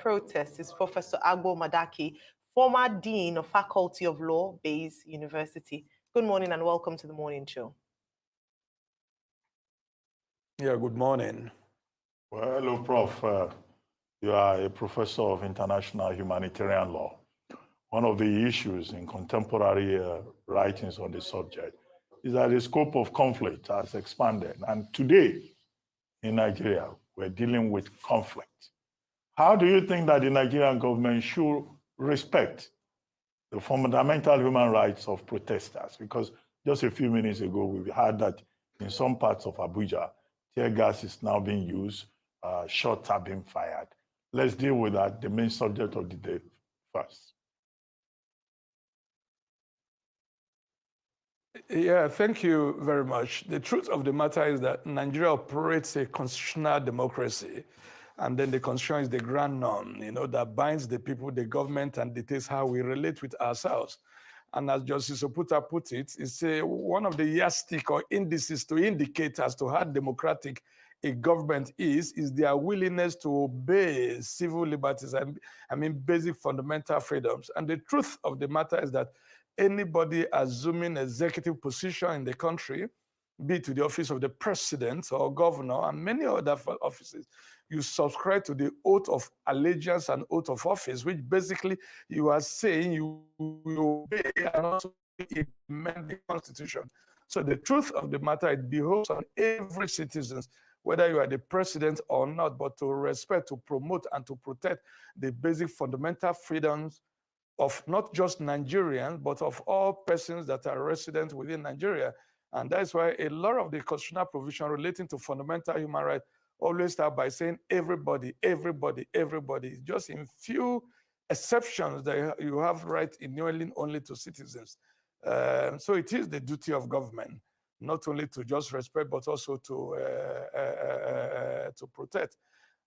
protest is Professor Agbo Madaki, former Dean of Faculty of Law, Bayes University. Good morning and welcome to the morning show. Yeah, good morning. Well, hello, Prof. You are a professor of international humanitarian law. One of the issues in contemporary writings on the subject is that the scope of conflict has expanded. And today in Nigeria, we're dealing with conflict. How do you think that the Nigerian government should respect the fundamental human rights of protesters? Because just a few minutes ago, we heard that in some parts of Abuja, tear gas is now being used, shots are being fired. Let's deal with that, the main subject of the day first. Yeah, thank you very much. The truth of the matter is that Nigeria operates a constitutional democracy, and then the constitution is the grand norm, that binds the people, the government, and dictates how we relate with ourselves. And as Justice Oputa put it, it's one of the yardstick or indices to indicate as to how democratic a government is their willingness to obey civil liberties, basic fundamental freedoms. And the truth of the matter is that anybody assuming executive position in the country, be it to the office of the president or governor and many other offices, you subscribe to the oath of allegiance and oath of office, which basically you are saying you obey and also implement the Constitution. So the truth of the matter, it behoves on every citizen, whether you are the president or not, but to respect, to promote, and to protect the basic fundamental freedoms of not just Nigerians, but of all persons that are resident within Nigeria. And that's why a lot of the constitutional provision relating to fundamental human rights always start by saying everybody, everybody, everybody. Just in few exceptions that you have right inherently only to citizens. So it is the duty of government, not only to just respect, but also to protect.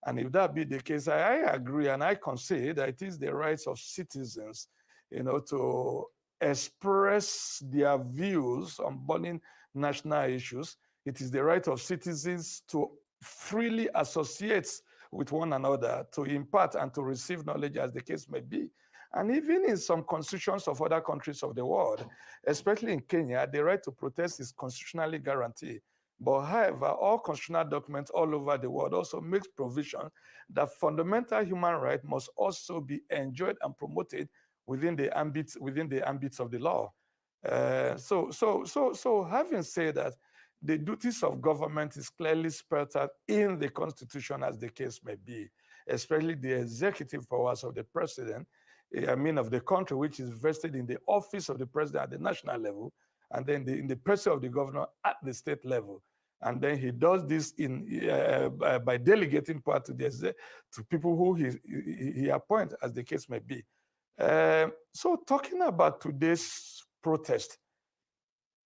And if that be the case, I agree and I concede that it is the rights of citizens, to express their views on burning national issues. It is the right of citizens to freely associate with one another, to impart and to receive knowledge as the case may be. And even in some constitutions of other countries of the world, especially in Kenya, the right to protest is constitutionally guaranteed. But however, all constitutional documents all over the world also makes provision that fundamental human rights must also be enjoyed and promoted within the ambits of the law. So having said that, the duties of government is clearly spelled out in the Constitution as the case may be, especially the executive powers of the president, of the country, which is vested in the office of the president at the national level, and then in the person of the governor at the state level. And then he does this by delegating power to people who he appoints, as the case may be. So talking about today's protest,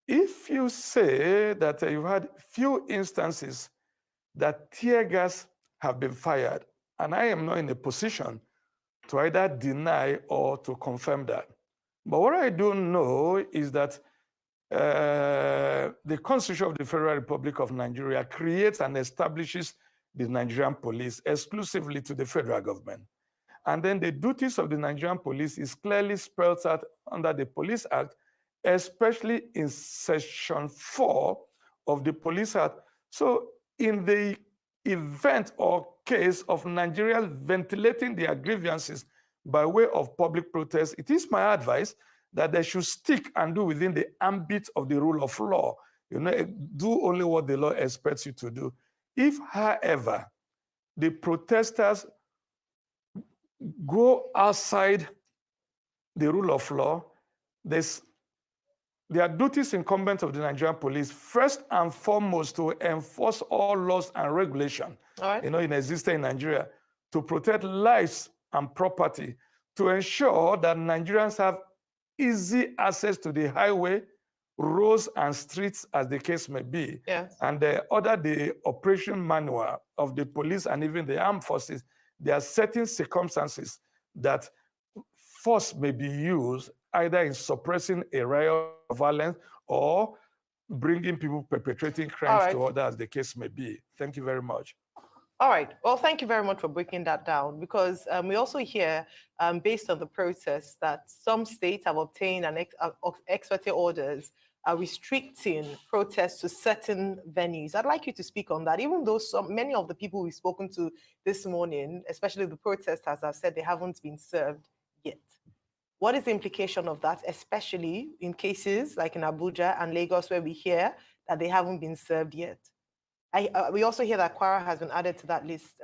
if you say that you've had few instances that tear gas have been fired, and I am not in a position to either deny or to confirm that. But what I do know is that the Constitution of the Federal Republic of Nigeria creates and establishes the Nigerian police exclusively to the federal government. And then the duties of the Nigerian police is clearly spelled out under the Police Act, especially in Section 4 of the Police Act. So in the event or case of Nigeria ventilating their grievances by way of public protest, it is my advice that they should stick and do within the ambit of the rule of law. Do only what the law expects you to do. If, however, the protesters go outside the rule of law, their duties incumbent of the Nigerian police, first and foremost, to enforce all laws and regulations, in existence in Nigeria, to protect lives and property, to ensure that Nigerians have easy access to the highway, roads, and streets, as the case may be. Yes. And order the operation manual of the police and even the armed forces. There are certain circumstances that force may be used either in suppressing a riot of violence or bringing people perpetrating crimes to order, as the case may be. Thank you very much. All right. Well, thank you very much for breaking that down, because we also hear, based on the process, that some states have obtained ex parte orders restricting protests to certain venues. I'd like you to speak on that, even though many of the people we've spoken to this morning, especially the protesters, have said they haven't been served yet. What is the implication of that, especially in cases like in Abuja and Lagos, where we hear that they haven't been served yet? We also hear that Kwara has been added to that list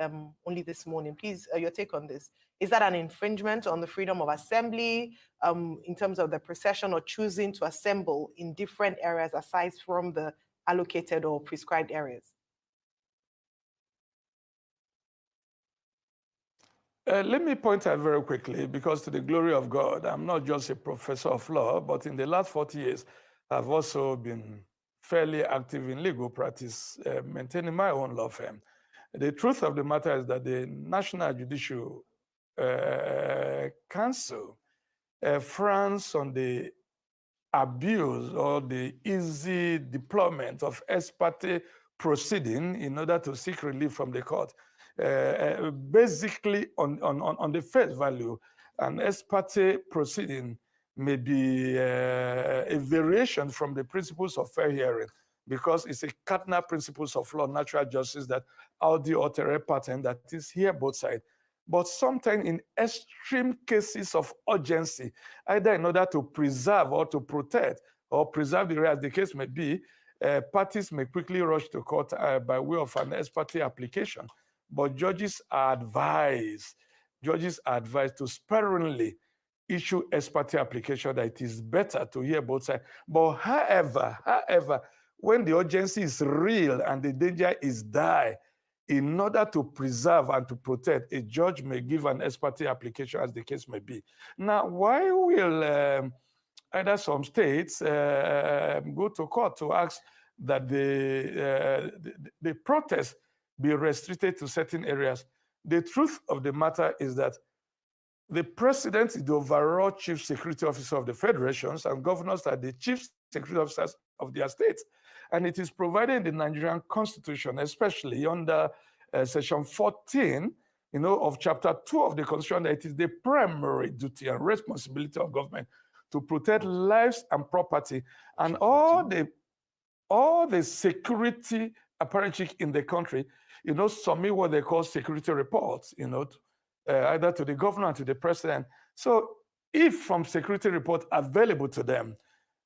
only this morning. Please, your take on this. Is that an infringement on the freedom of assembly in terms of the procession or choosing to assemble in different areas aside from the allocated or prescribed areas? Let me point out very quickly, because to the glory of God, I'm not just a professor of law, but in the last 40 years, I've also been fairly active in legal practice, maintaining my own law firm. The truth of the matter is that the National Judicial Council frowns on the abuse or the easy deployment of ex parte proceeding in order to seek relief from the court. Basically, on the face value, an ex parte proceeding may be a variation from the principles of fair hearing, because it's a cardinal principles of law, natural justice, that audi autere patent, that is here both sides. But sometimes in extreme cases of urgency, either in order to preserve or to protect or preserve the right, as the case may be, parties may quickly rush to court by way of an ex parte application. But judges are advised to sparingly issue ex parte application, that it is better to hear both sides. But however, when the urgency is real and the danger is dire, in order to preserve and to protect, a judge may give an ex parte application, as the case may be. Now, why will either some states go to court to ask that the protest be restricted to certain areas? The truth of the matter is that the president is the overall chief security officer of the federations, and governors are the chief security officers of their states. And it is provided in the Nigerian constitution, especially under section 14, of chapter 2 of the constitution, that it is the primary duty and responsibility of government to protect lives and property, and all the security apparatus in the country, submit what they call security reports, either to the governor and to the president. So if from security report available to them,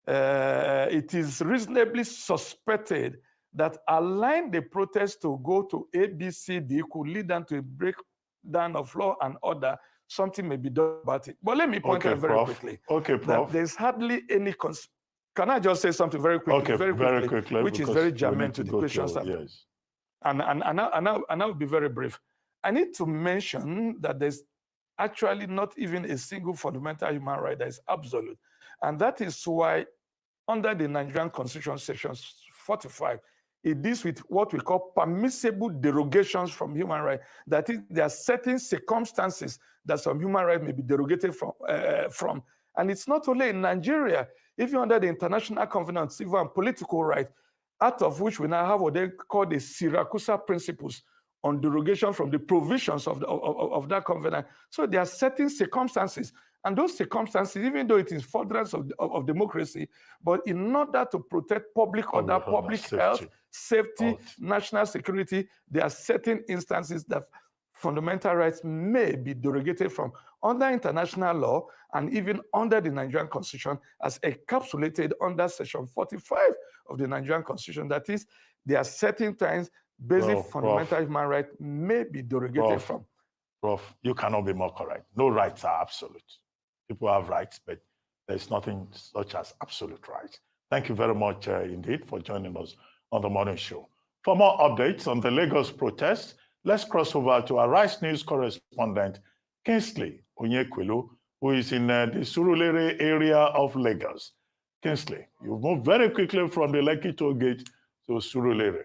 it is reasonably suspected that allowing the protest to go to ABCD could lead them to a breakdown of law and order, something may be done about it. But let me point out very quickly that there's hardly any Can I just say something very quickly? Very quickly, which is very germane to the questions. Yes. And I'll be very brief. I need to mention that there's actually not even a single fundamental human right that is absolute. And that is why under the Nigerian Constitution, section 45, it deals with what we call permissible derogations from human rights. That is, there are certain circumstances that some human rights may be derogated from. And it's not only in Nigeria. If you're under the International Covenant on Civil and Political Rights, out of which we now have what they call the Siracusa Principles on derogation from the provisions of that covenant. So there are certain circumstances, and those circumstances, even though it is furtherance of democracy, but in order to protect public order, public health, safety, national security, there are certain instances that fundamental rights may be derogated from under international law and even under the Nigerian Constitution, as encapsulated under section 45 of the Nigerian Constitution. That is, there are certain times basic fundamental human rights may be derogated from. Prof, you cannot be more correct. No rights are absolute. People have rights, but there's nothing such as absolute rights. Thank you very much indeed for joining us on the morning show. For more updates on the Lagos protests, let's cross over to our Rice News correspondent, Kingsley Onyekwilu, who is in the Surulere area of Lagos. Kingsley, you've moved very quickly from the Lekki toll gate to Surulere.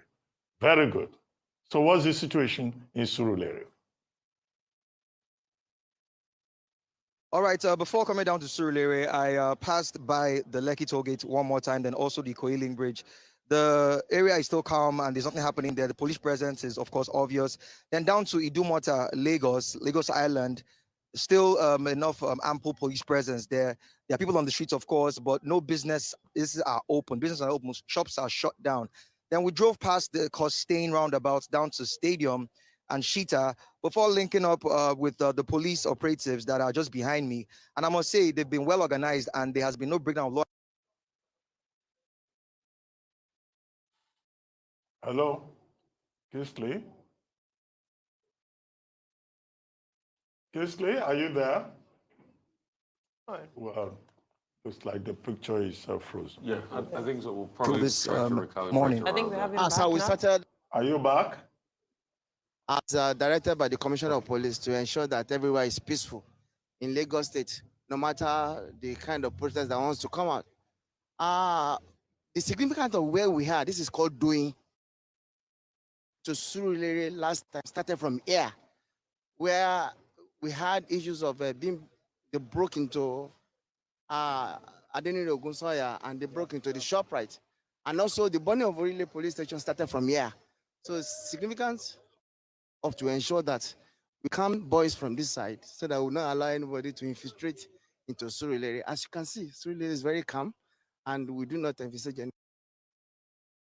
Very good. So what's the situation in Surulere? All right, before coming down to Surulere, I passed by the Lekki toll gate one more time, then also the Koiling Bridge. The area is still calm and there's nothing happening there. The police presence is, of course, obvious. Then down to Idumota, Lagos Island, still enough ample police presence there. There are people on the streets, of course, but no businesses are open. Businesses are open, shops are shut down. Then we drove past the Costain roundabout down to Stadium and Shita before linking up with the police operatives that are just behind me. And I must say, they've been well organized and there has been no breakdown of law. Hello, Kisley? Kisley, are you there? Well, looks like the picture is frozen. Yeah, I think so. We'll probably this try to recalibrate morning. I think we have him As back we now. started Are you back? as directed by the Commissioner of Police to ensure that everywhere is peaceful in Lagos State, no matter the kind of protest that wants to come out. The significance of where we are, this is called doing to Surulere last time, started from here, where we had issues of they broke into Adeniri Ogunsoya and they broke into the ShopRite. And also the burning of Orile police station started from here. So it's significant of to ensure that we calm boys from this side so that we will not allow anybody to infiltrate into Surulere. As you can see, Surulere is very calm and we do not envisage any.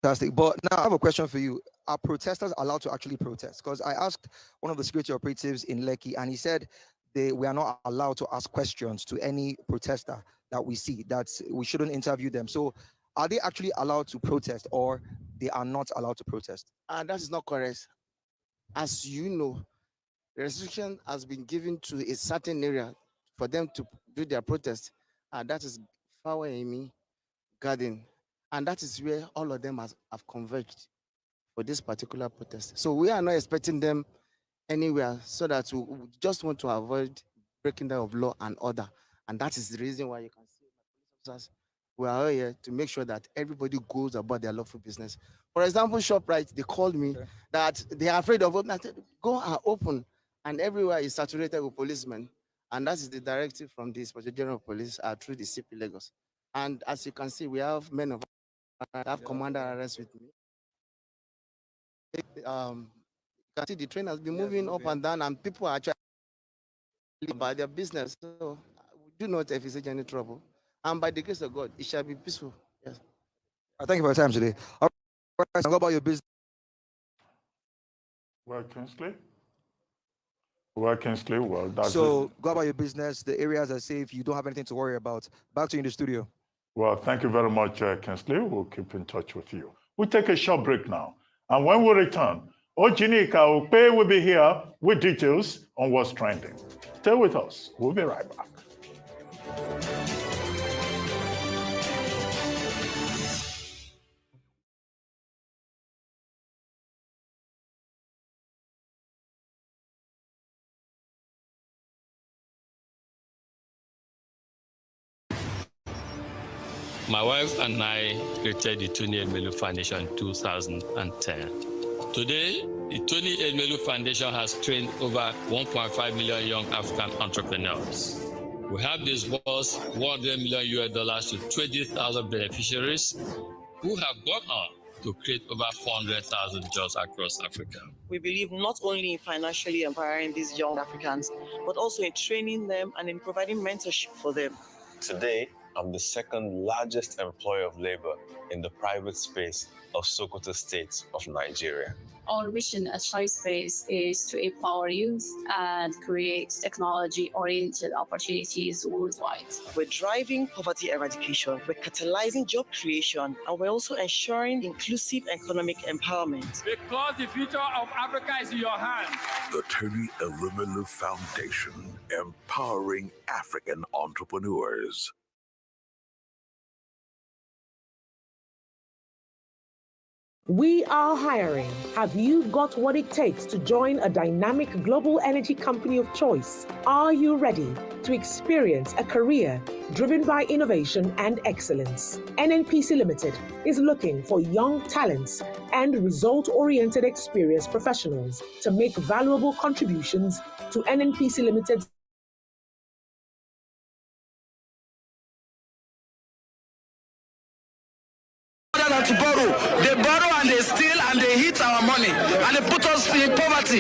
Fantastic. But now I have a question for you. Are protesters allowed to actually protest? Because I asked one of the security operatives in Lekki and he said we are not allowed to ask questions to any protester that we see, that we shouldn't interview them. So are they actually allowed to protest or they are not allowed to protest? That is not correct. As you know, the restriction has been given to a certain area for them to do their protest. That is Fawaemi Garden. And that is where all of them have converged for this particular protest. So we are not expecting them anywhere so that we just want to avoid breaking down of law and order. And that is the reason why you can see police officers, we are here to make sure that everybody goes about their lawful business. For example, ShopRite, they called me that they are afraid of opening. Go and open. And everywhere is saturated with policemen. And that is the directive from the Inspector General of Police through the CP Lagos. And as you can see, we have men of commander arrest with me. You can see the train has been moving up and down, and people are actually about their business. So we do not envisage any trouble. And by the grace of God, it shall be peaceful. Yes. Thank you for your time today. All right, so go about your business. Well, Kingsley? Well, Kingsley, well, that's So it. go about your business. The areas are safe. You don't have anything to worry about. Back to you in the studio. Well, thank you very much, Kingsley. We'll keep in touch with you. We'll take a short break now. And when we return, Ojinika Okpe will be here with details on what's trending. Stay with us. We'll be right back. My wife and I created the Tony Elmelu Foundation in 2010. Today, the Tony Elmelu Foundation has trained over 1.5 million young African entrepreneurs. We have disbursed $100 million to 20,000 beneficiaries who have gone on to create over 400,000 jobs across Africa. We believe not only in financially empowering these young Africans, but also in training them and in providing mentorship for them. Today, I'm the second largest employer of labor in the private space of Sokoto State of Nigeria. Our mission at Choice is to empower youth and create technology-oriented opportunities worldwide. We're driving poverty eradication, we're catalyzing job creation, and we're also ensuring inclusive economic empowerment. Because the future of Africa is in your hands. The Tony Elumelu Foundation, empowering African entrepreneurs. We are hiring. Have you got what it takes to join a dynamic global energy company of choice? Are you ready to experience a career driven by innovation and excellence? NNPC Limited is looking for young talents and result-oriented experienced professionals to make valuable contributions to NNPC Limited's to borrow.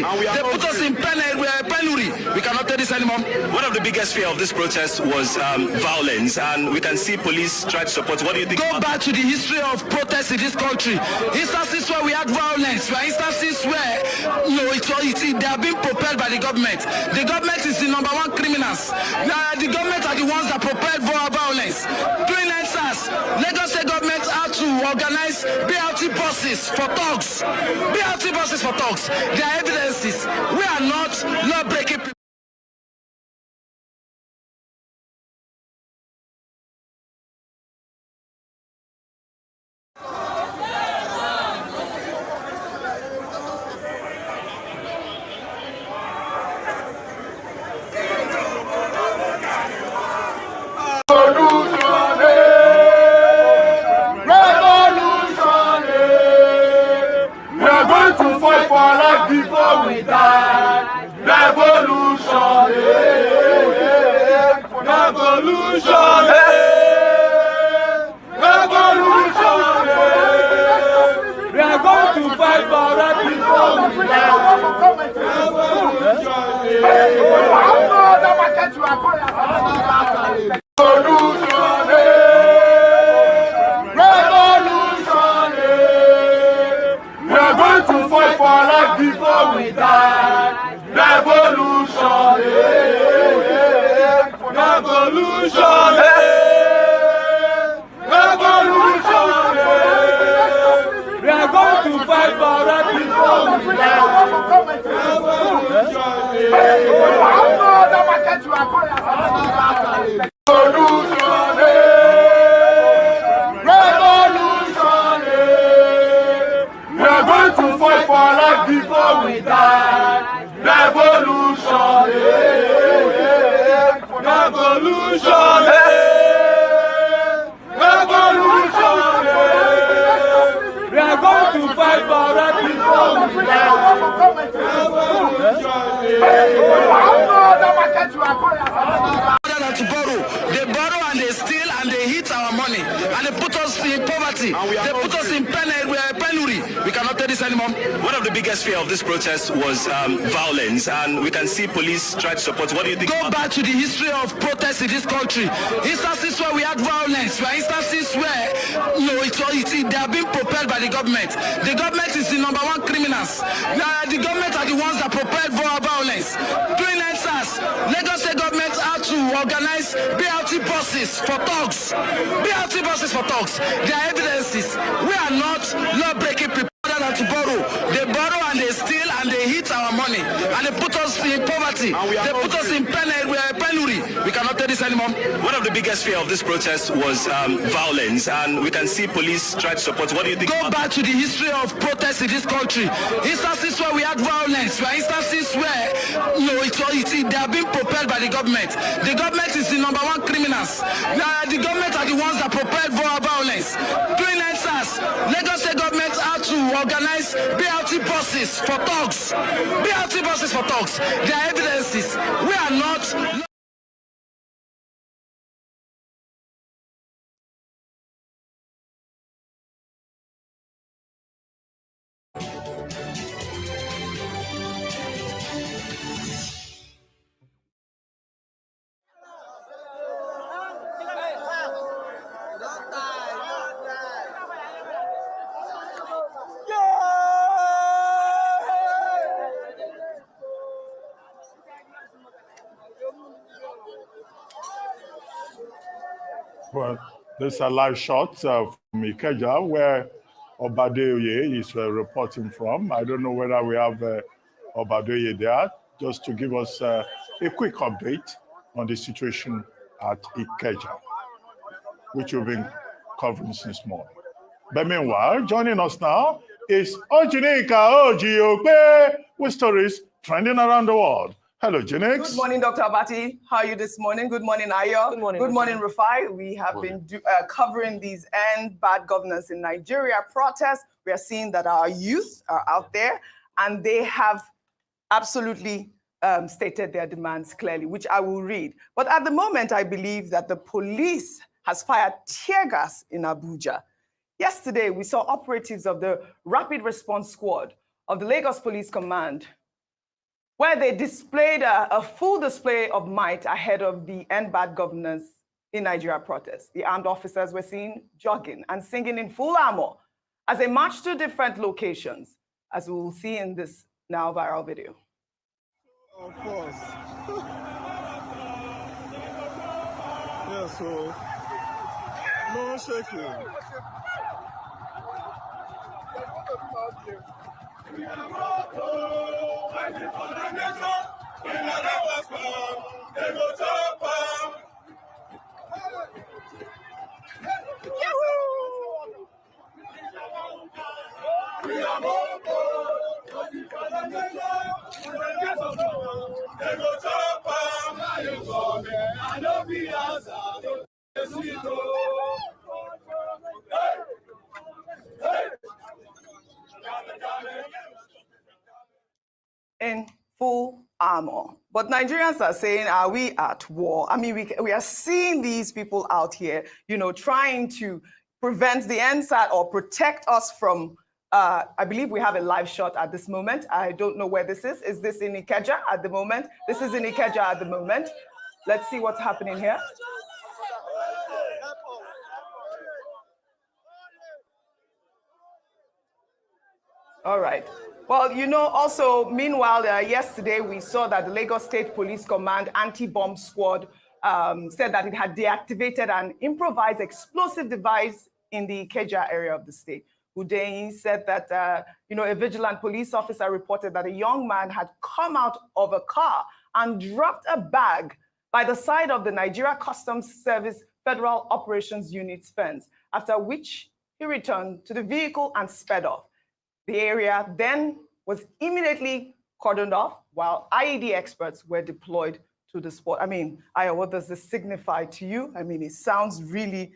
poverty. They put us in penury. We cannot take this anymore. One of the biggest fear of this protest was violence, and we can see police try to support. What do you think? Go back to the history of protests in this country. Instances where we had violence, there are instances where they are being propelled by the government. The government is the #1 criminals. The government are the ones that propelled violence. During NSAS, Lagos State government had to organize BLT buses for thugs. BLT buses for thugs. There are evidences. We are not law-breaking people. They borrow and they steal and they hit our money and they put us in poverty. They put us in penury. We cannot take this anymore. One of the biggest fear of this protest was violence, and we can see police try to support. What do you think? Go back to the history of protests in this country. Instances where we had violence, there are instances where they are being propelled by the government. The government is the #1 criminals. The government are the ones that propelled violence. During NSAS, Lagos State government had to organize BLT buses for thugs. BLT buses for thugs. There are evidences. We are not law-breaking people. To borrow. They borrow and they steal and they hit our money and they put us in poverty. They put us in penury. We cannot take this anymore. One of the biggest fear of this protest was violence, and we can see police try to support. What do you think? Go back to the history of protests in this country. Instances where we had violence, there are instances where they are being propelled by the government. The government is the #1 criminals. The government are the ones that propelled violence. During NSAS, Lagos State government had to organize BLT buses for thugs. BLT buses for thugs. There are evidences. We are not. Well, these are live shots from Ikeja, where Obadeoye is reporting from. I don't know whether we have Obadeoye there, just to give us a quick update on the situation at Ikeja, which we've been covering since morning. But meanwhile, joining us now is Ojinika Ojiope with stories trending around the world. Hello, Jinx. Good morning, Dr. Abati. How are you this morning? Good morning, Ayo. Good morning. Good morning, Rufai. We have been covering these end bad governance in Nigeria protests. We are seeing that our youth are out there and they have absolutely stated their demands clearly, which I will read. But at the moment, I believe that the police has fired tear gas in Abuja. Yesterday, we saw operatives of the Rapid Response Squad of the Lagos Police Command where they displayed a full display of might ahead of the End Bad Governance in Nigeria protest. The armed officers were seen jogging and singing in full armor as they marched to different locations, as we will see in this now viral video. Of course. Yeah, so no shaking. In full armor. But Nigerians are saying, are we at war? I mean, we are seeing these people out here, you know, trying to prevent the NSAT or protect us from, I believe we have a live shot at this moment. I don't know where this is. Is this in Ikeja at the moment? This is in Ikeja at the moment. Let's see what's happening here. All right. Well, you know, also, meanwhile, yesterday we saw that the Lagos State Police Command Anti-Bomb Squad said that it had deactivated an improvised explosive device in the Ikeja area of the state. Udeyin said that, you know, a vigilant police officer reported that a young man had come out of a car and dropped a bag by the side of the Nigeria Customs Service Federal Operations Unit's fence, after which he returned to the vehicle and sped off. The area then was immediately cordoned off while IED experts were deployed to the spot. I mean, Aya, what does this signify to you? I mean, it sounds really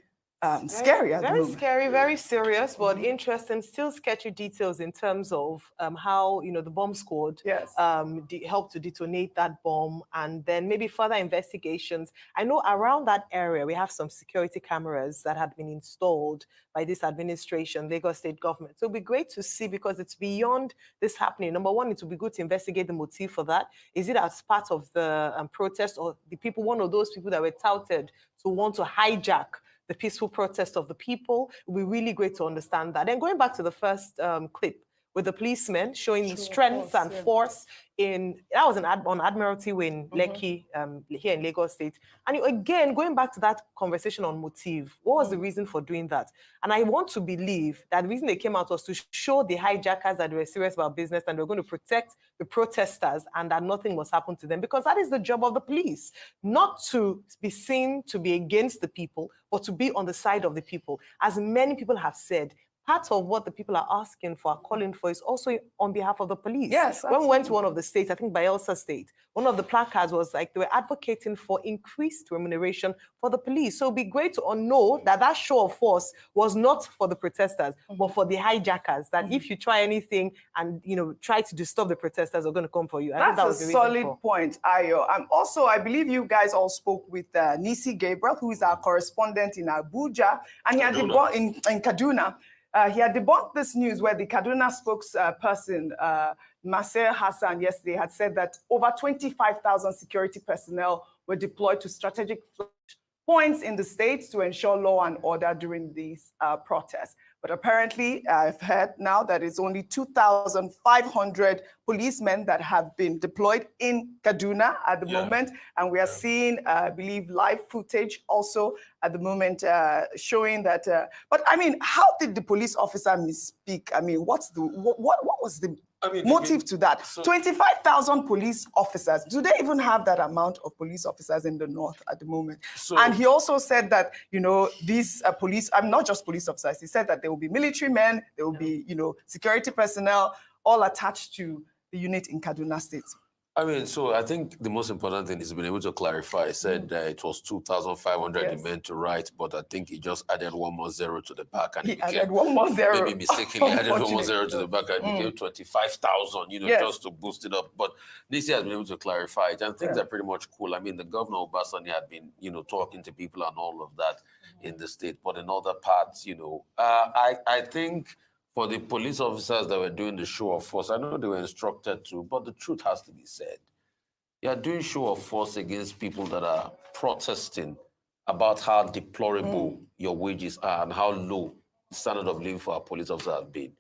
scary at the moment. Very scary, very serious, but interesting, still sketchy details in terms of how, you know, the bomb squad helped to detonate that bomb, and then maybe further investigations. I know around that area, we have some security cameras that had been installed by this administration, Lagos State government. So it'll be great to see, because it's beyond this happening. Number one, it will be good to investigate the motive for that. Is it as part of the protest, or the people, one of those people that were touted to want to hijack the peaceful protest of the people? It would be really great to understand that. And going back to the first clip with the policemen showing strength and force that was on Admiralty Way in Lekki, here in Lagos State. And again, going back to that conversation on motive, what was the reason for doing that? And I want to believe that the reason they came out was to show the hijackers that they were serious about business and they were going to protect the protesters and that nothing must happen to them, because that is the job of the police, not to be seen to be against the people, but to be on the side of the people. As many people have said, part of what the people are asking for, are calling for, is also on behalf of the police. Yes, absolutely. When we went to one of the states, I think Bayelsa State, one of the placards was like they were advocating for increased remuneration for the police. So it'd be great to know that that show of force was not for the protesters, but for the hijackers. That if you try anything and, you know, try to disturb the protesters, are going to come for you. That's a solid point, Ayo. Also, I believe you guys all spoke with Nisi Gabriel, who is our correspondent in Abuja, and he had in Kaduna. He had debunked this news where the Kaduna spokesperson, Maser Hassan, yesterday had said that over 25,000 security personnel were deployed to strategic points in the state to ensure law and order during these protests. But apparently, I've heard now that it's only 2,500 policemen that have been deployed in Kaduna at the moment. And we are seeing, I believe, live footage also at the moment showing that. But I mean, how did the police officer misspeak? I mean, what was the motive to that? So 25,000 police officers. Do they even have that amount of police officers in the north at the moment? And he also said that, you know, these police, not just police officers, he said that there will be military men, there will be, you know, security personnel, all attached to the unit in Kaduna State. I mean, so I think the most important thing is being able to clarify. I said that it was 2,500 he meant to write, but I think he just added one more zero to the back. And he added one more zero. Maybe mistakenly added one more zero to the back and became 25,000, you know, just to boost it up. But Nisi has been able to clarify it, and things are pretty much cool. I mean, the governor of Obasanjo had been, you know, talking to people and all of that in the state, but in other parts, you know, I think for the police officers that were doing the show of force, I know they were instructed to, but the truth has to be said. You are doing show of force against people that are protesting about how deplorable your wages are and how low the standard of living for our police officers have been.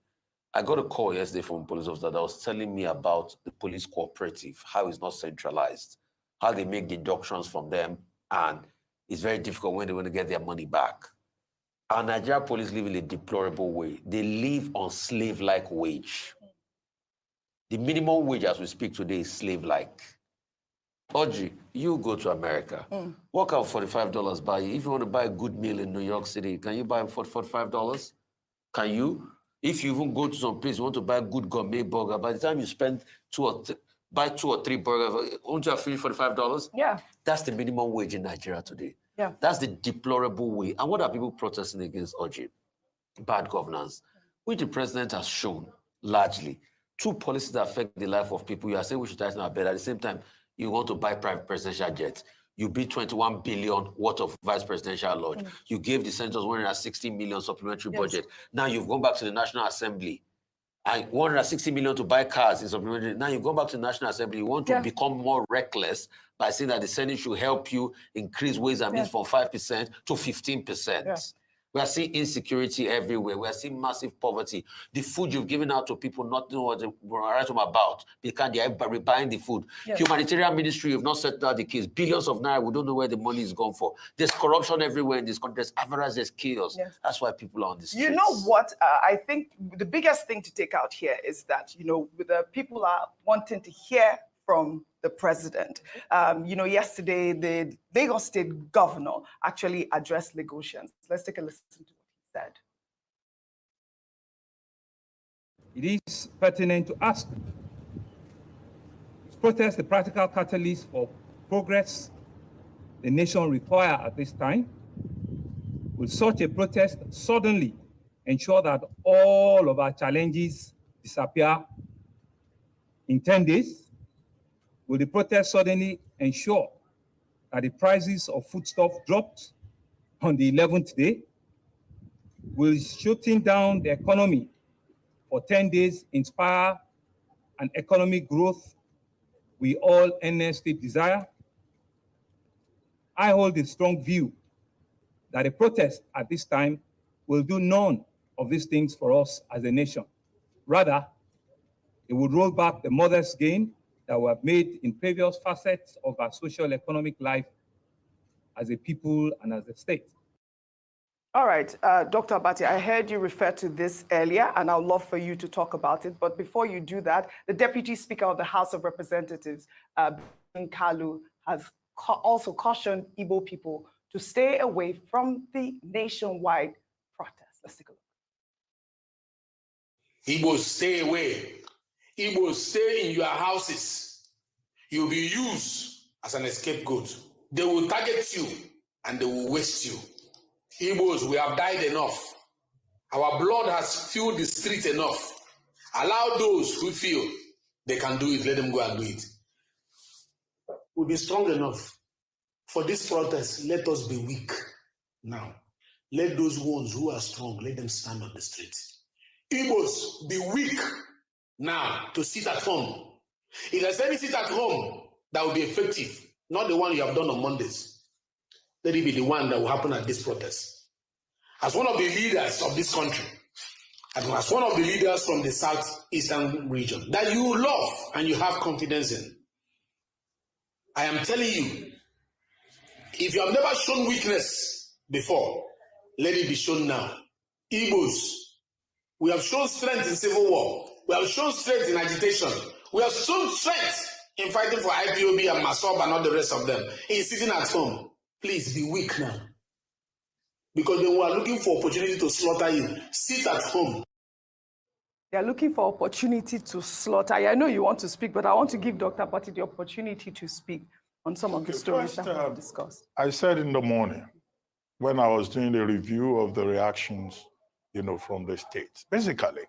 I got a call yesterday from a police officer that was telling me about the police cooperative, how it's not centralized, how they make deductions from them, and it's very difficult when they want to get their money back. Our Nigerian police live in a deplorable way. They live on slave-like wage. The minimum wage as we speak today is slave-like. Audrey, you go to America. Work out $45 buy you. If you want to buy a good meal in New York City, can you buy for $45? Can you? If you even go to some place, you want to buy a good gourmet burger, by the time you spend buy 2 or 3 burgers, won't you have finished $45? Yeah. That's the minimum wage in Nigeria today. Yeah. That's the deplorable way. And what are people protesting against, Audrey? Bad governance, which the president has shown largely. 2 policies that affect the life of people. You are saying we should tighten our belt. At the same time, you want to buy private presidential jets. You bid 21 billion worth of vice presidential lodge. You gave the senators 160 million supplementary budget. Now you've gone back to the National Assembly and 160 million to buy cars in supplementary. Now you've gone back to the National Assembly. You want to become more reckless by saying that the Senate should help you increase ways and means from 5% to 15%. We are seeing insecurity everywhere. We are seeing massive poverty. The food you've given out to people not knowing what they're writing about because they are buying the food. Humanitarian ministry, you've not settled out the case. Billions of naira, we don't know where the money is gone for. There's corruption everywhere in this country. There's avarice, there's chaos. That's why people are on the streets. You know what? I think the biggest thing to take out here is that, the people are wanting to hear from the president. Yesterday, the Lagos State governor actually addressed Lagosians. Let's take a listen to what he said. It is pertinent to ask, is protest the practical catalyst for progress the nation require at this time? Will such a protest suddenly ensure that all of our challenges disappear in 10 days? Will the protest suddenly ensure that the prices of foodstuff dropped on the 11th day? Will shutting down the economy for 10 days inspire an economic growth we all earnestly desire? I hold a strong view that a protest at this time will do none of these things for us as a nation. Rather, it would roll back the modest gain that we have made in previous facets of our social economic life as a people and as a state. All right, Dr. Abati, I heard you refer to this earlier, and I'd love for you to talk about it. But before you do that, the Deputy Speaker of the House of Representatives, Kalu, has also cautioned Igbo people to stay away from the nationwide protest. Let's take a look. Igbos, stay away. Igbos, stay in your houses. You'll be used as an scapegoat. They will target you and they will waste you. Igbos, we have died enough. Our blood has filled the street enough. Allow those who feel they can do it, let them go and do it. We'll be strong enough. For this protest, let us be weak now. Let those ones who are strong, let them stand on the street. Igbos, be weak now to sit at home. If there's any sit at home that will be effective, not the one you have done on Mondays, let it be the one that will happen at this protest. As one of the leaders of this country, and as one of the leaders from the southeastern region that you love and you have confidence in, I am telling you, if you have never shown weakness before, let it be shown now. Igbos, we have shown strength in civil war. We have shown strength in agitation. We have shown strength in fighting for IPOB and Masob and all the rest of them. In sitting at home, please be weak now. Because they were looking for opportunity to slaughter you. Sit at home. They are looking for opportunity to slaughter. I know you want to speak, but I want to give Dr. Abati the opportunity to speak on some of the stories that we have discussed. I said in the morning, when I was doing the review of the reactions, from the states, basically,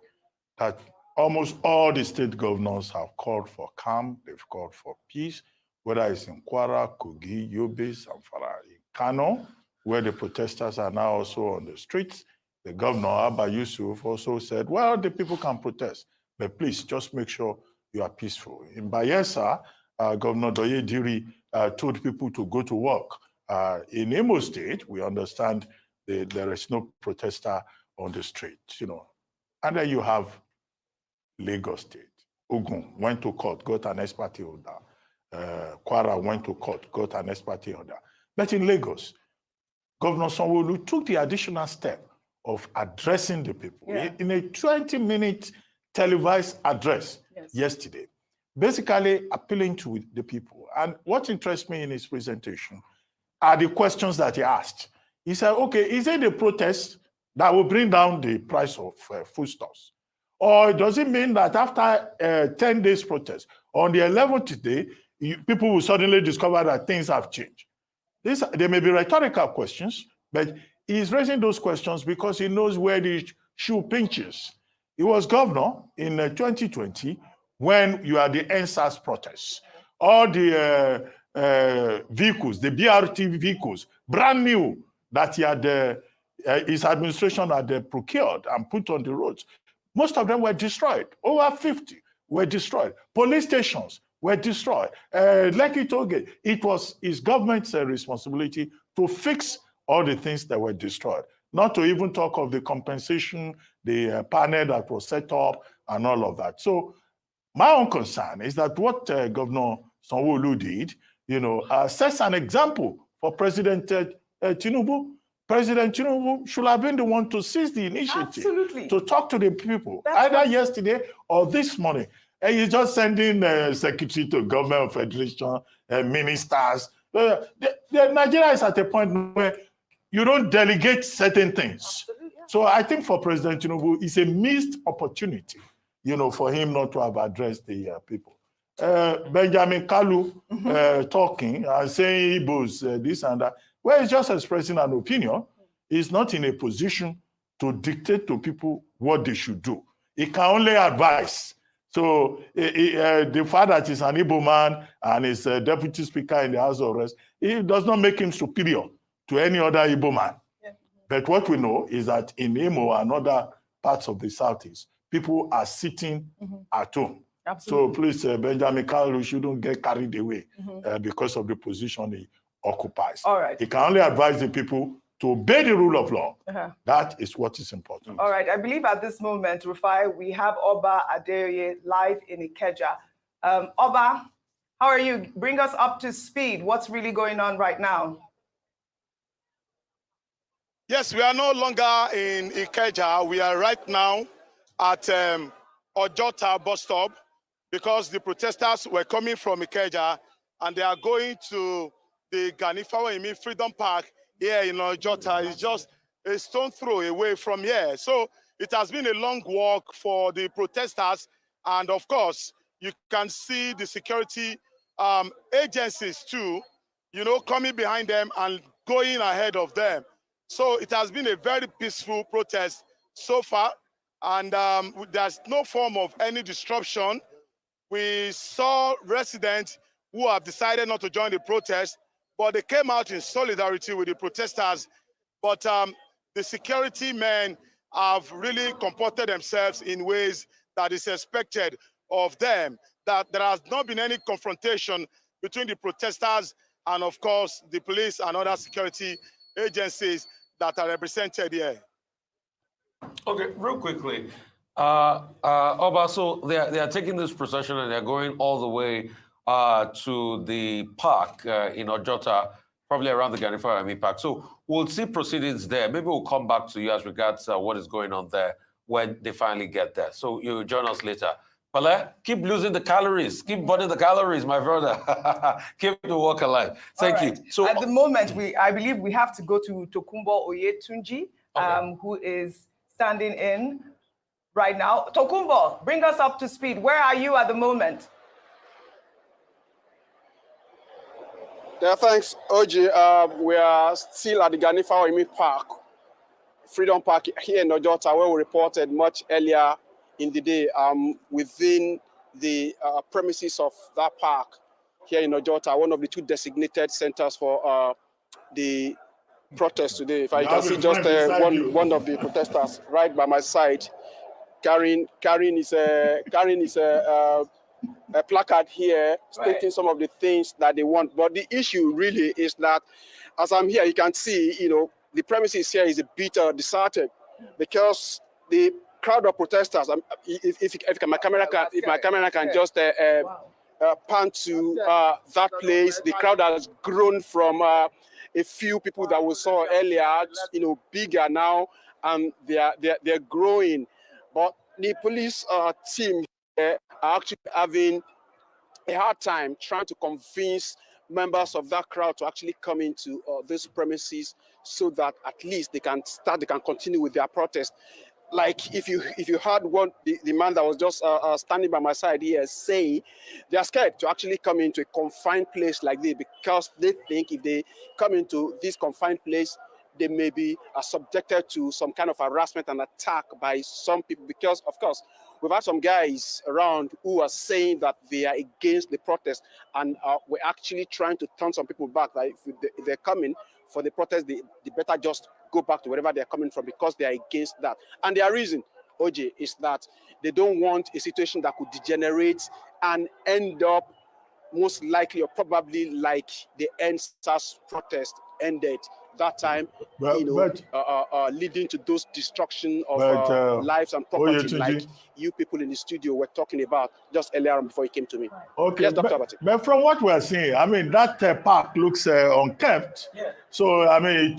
that almost all the state governors have called for calm, they've called for peace, whether it's in Kwara, Kogi, Yobe, Zamfara, in Kano, where the protesters are now also on the streets. The governor, Abba Yusuf, also said, well, the people can protest, but please just make sure you are peaceful. In Bayelsa, Governor Doye Diri told people to go to work. In Imo State, we understand there is no protester on the street, you know. And then you have Lagos State. Ogun went to court, got an ex parte order. Kwara went to court, got an ex parte order. But in Lagos, Governor Sanwo-Olu took the additional step of addressing the people in a 20-minute televised address yesterday, basically appealing to the people. And what interests me in his presentation are the questions that he asked. He said, okay, is it the protest that will bring down the price of foodstuffs? Or does it mean that after 10 days protest, on the 11th day, people will suddenly discover that things have changed? They may be rhetorical questions, but he's raising those questions because he knows where the shoe pinches. He was governor in 2020 when you had the NSAS protests. All the vehicles, the BRT vehicles, brand new, that he had, his administration had procured and put on the roads. Most of them were destroyed. Over 50 were destroyed. Police stations were destroyed. Lekki Toge, it was his government's responsibility to fix all the things that were destroyed. Not to even talk of the compensation, the panel that was set up, and all of that. So my own concern is that what Governor Sanwo-Olu did, you know, sets an example for President Tinubu. President Tinubu should have been the one to seize the initiative to talk to the people, either yesterday or this morning. And he's just sending secretary to government of federation, ministers. Nigeria is at a point where you don't delegate certain things. So I think for President Tinubu, it's a missed opportunity, you know, for him not to have addressed the people. Benjamin Kalu talking and saying Igbos, this and that. Well, he's just expressing an opinion. He's not in a position to dictate to people what they should do. He can only advise. So the fact that he's an Igbo man and is a deputy speaker in the House of Reps, it does not make him superior to any other Igbo man. Yeah. But what we know is that in Imo and other parts of the Southeast, people are sitting at home. Absolutely. So please, Benjamin Kalu shouldn't get carried away because of the position he occupies. All right. He can only advise the people to obey the rule of law. That is what is important. All right. I believe at this moment, Rufai, we have Oba Adeoye live in Ikeja. Oba, how are you? Bring us up to speed. What's really going on right now? Yes, we are no longer in Ikeja. We are right now at Ojota bus stop because the protesters were coming from Ikeja and they are going to the Gani Fawemi Freedom Park here in Ojota. It's just a stone throw away from here. So it has been a long walk for the protesters. And of course, you can see the security agencies too, you know, coming behind them and going ahead of them. So it has been a very peaceful protest so far. And there's no form of any disruption. We saw residents who have decided not to join the protest, but they came out in solidarity with the protesters. But the security men have really comported themselves in ways that is expected of them, that there has not been any confrontation between the protesters and, of course, the police and other security agencies that are represented here. Okay, real quickly, Oba, so they are taking this procession and they're going all the way to the park in Ojota, probably around the Gani Fawemi Park. So we'll see proceedings there. Maybe we'll come back to you as regards what is going on there when they finally get there. So you'll join us later. Pale, keep losing the calories. Keep burning the calories, my brother. Keep the work alive. Thank you. So at the moment, I believe we have to go to Tokunbo Oyetunji, who is standing in right now. Tokunbo, bring us up to speed. Where are you at the moment? Yeah, thanks, Oji. We are still at the Gani Fawemi Park, Freedom Park here in Ojota, where we reported much earlier in the day within the premises of that park here in Ojota, one of the two designated centers for the protest today. If You I can have see a just friend beside you. one of the protesters right by my side, carrying a placard here stating some of the things that they want. But the issue really is that, as I'm here, you can see, the premises here is a bit deserted because the crowd of protesters. If my camera can just pan to that place, the crowd has grown from a few people that we saw earlier, bigger now, and they're growing. But the police team here are actually having a hard time trying to convince members of that crowd to actually come into these premises so that at least they can continue with their protest. Like if you heard what the man that was just standing by my side here say, they are scared to actually come into a confined place like this because they think if they come into this confined place, they may be subjected to some kind of harassment and attack by some people. Because, of course, we've had some guys around who are saying that they are against the protest, and we're actually trying to turn some people back. That if they're coming for the protest, they better just go back to wherever they're coming from because they are against that. And their reason, OJ, is that they don't want a situation that could degenerate and end up most likely or probably like the NSAS protest ended that time, leading to those destruction of lives and property, like you people in the studio were talking about just earlier on before you came to me. Okay, yes, Dr. Abati. But from what we're seeing, I mean, that park looks unkept. Yeah. So, I mean,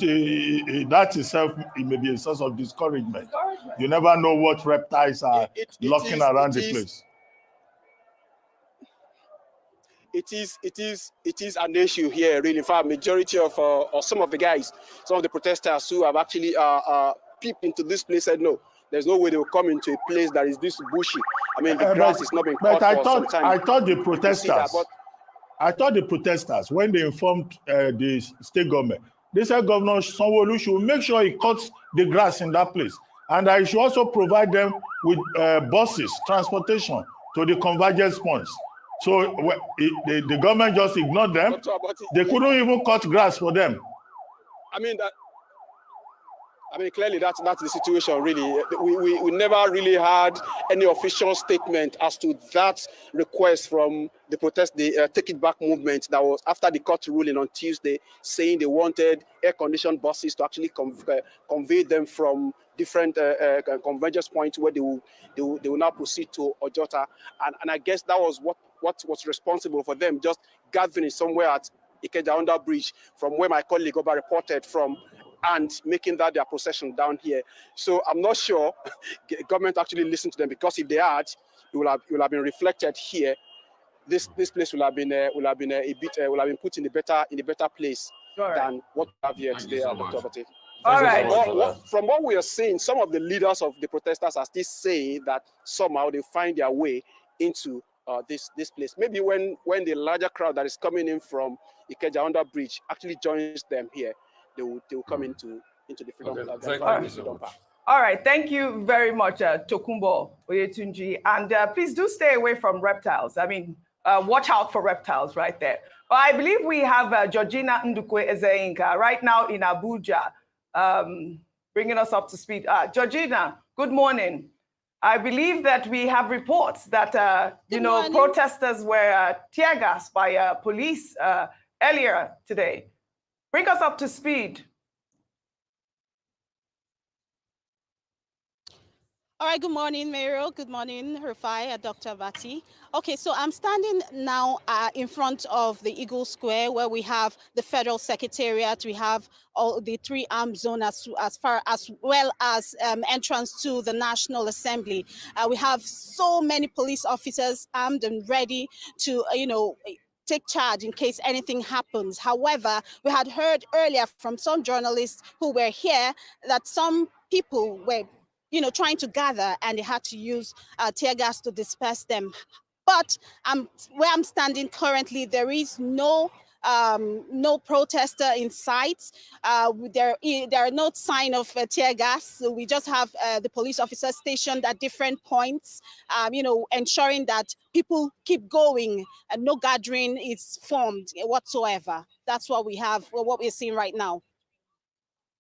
that itself, it may be a source of discouragement. You never know what reptiles are lurking around the place. It is an issue here, really. In fact, majority of or some of the guys, some of the protesters who have actually peeped into this place said, no, there's no way they will come into a place that is this bushy. I mean, the grass is not being cut for some time. I thought the protesters, when they informed the state government, they said Governor Sanwo-Olu should make sure he cuts the grass in that place, and I should also provide them with buses, transportation to the convergence points. So the government just ignored them. They couldn't even cut grass for them. I mean, clearly that's the situation, really. We never really had any official statement as to that request from the protest, the Take It Back movement that was after the court ruling on Tuesday, saying they wanted air-conditioned buses to actually convey them from different convergence points where they will now proceed to Ojota. And I guess that was what was responsible for them just gathering somewhere at Ikeja Under Bridge from where my colleague Oba reported from, and making that their procession down here. So I'm not sure government actually listened to them, because if they had, it will have been reflected here. This place will have been put in a better place than what we have here today. All right. From what we are seeing, some of the leaders of the protesters are still saying that somehow they find their way into this place. Maybe when the larger crowd that is coming in from Ikeja Under Bridge actually joins them here, they will come into the freedom. Thank you so much. All right, thank you very much, Tokunbo Oyetunji, and please do stay away from reptiles. I mean, watch out for reptiles right there. Well, I believe we have Georgina Ndukwe Ezeinka right now in Abuja, bringing us up to speed. Georgina, good morning. I believe that we have reports that protesters were tear gassed by police earlier today. Bring us up to speed. All right, good morning, Meryl. Good morning, Rufai, Dr. Abati. Okay, so I'm standing now in front of the Eagle Square, where we have the Federal Secretariat, we have all the 3 armed zones as well as entrance to the National Assembly. We have so many police officers armed and ready to, take charge in case anything happens. However, we had heard earlier from some journalists who were here that some people were trying to gather, and they had to use tear gas to disperse them. But where I'm standing currently, there is no protester in sight. There are no sign of tear gas. So we just have the police officers stationed at different points, ensuring that people keep going and no gathering is formed whatsoever. That's what we have, what we're seeing right now.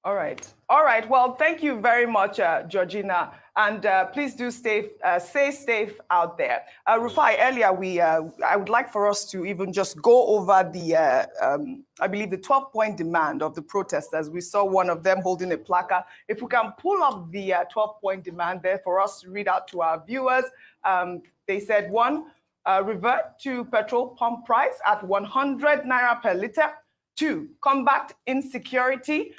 All right. All right. Well, thank you very much, Georgina. And please do stay safe out there. Rufai, earlier, I would like for us to even just go over the, I believe, the 12-point demand of the protesters. We saw one of them holding a placard. If we can pull up the 12-point demand there for us to read out to our viewers. They said, 1, revert to petrol pump price at 100 naira per liter. 2, combat insecurity.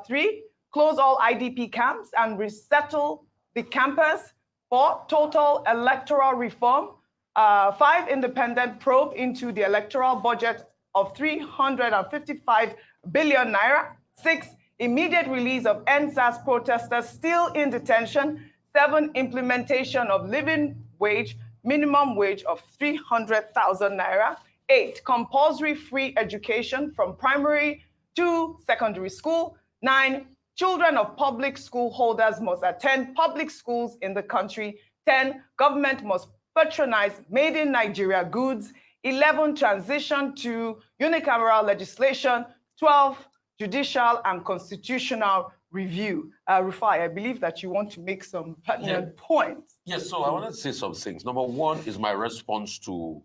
3, close all IDP camps and resettle the campers. 4, total electoral reform. 5, independent probe into the electoral budget of 355 billion naira. 6, immediate release of NSAS protesters still in detention. 7, implementation of minimum wage of 300,000 naira. 8, compulsory free education from primary to secondary school. 9, children of public school holders must attend public schools in the country. 10, government must patronize made in Nigeria goods. 11, transition to unicameral legislation. 12, judicial and constitutional review. Rufai, I believe that you want to make some pertinent points. Yes, so I wanted to say some things. Number 1 is my response to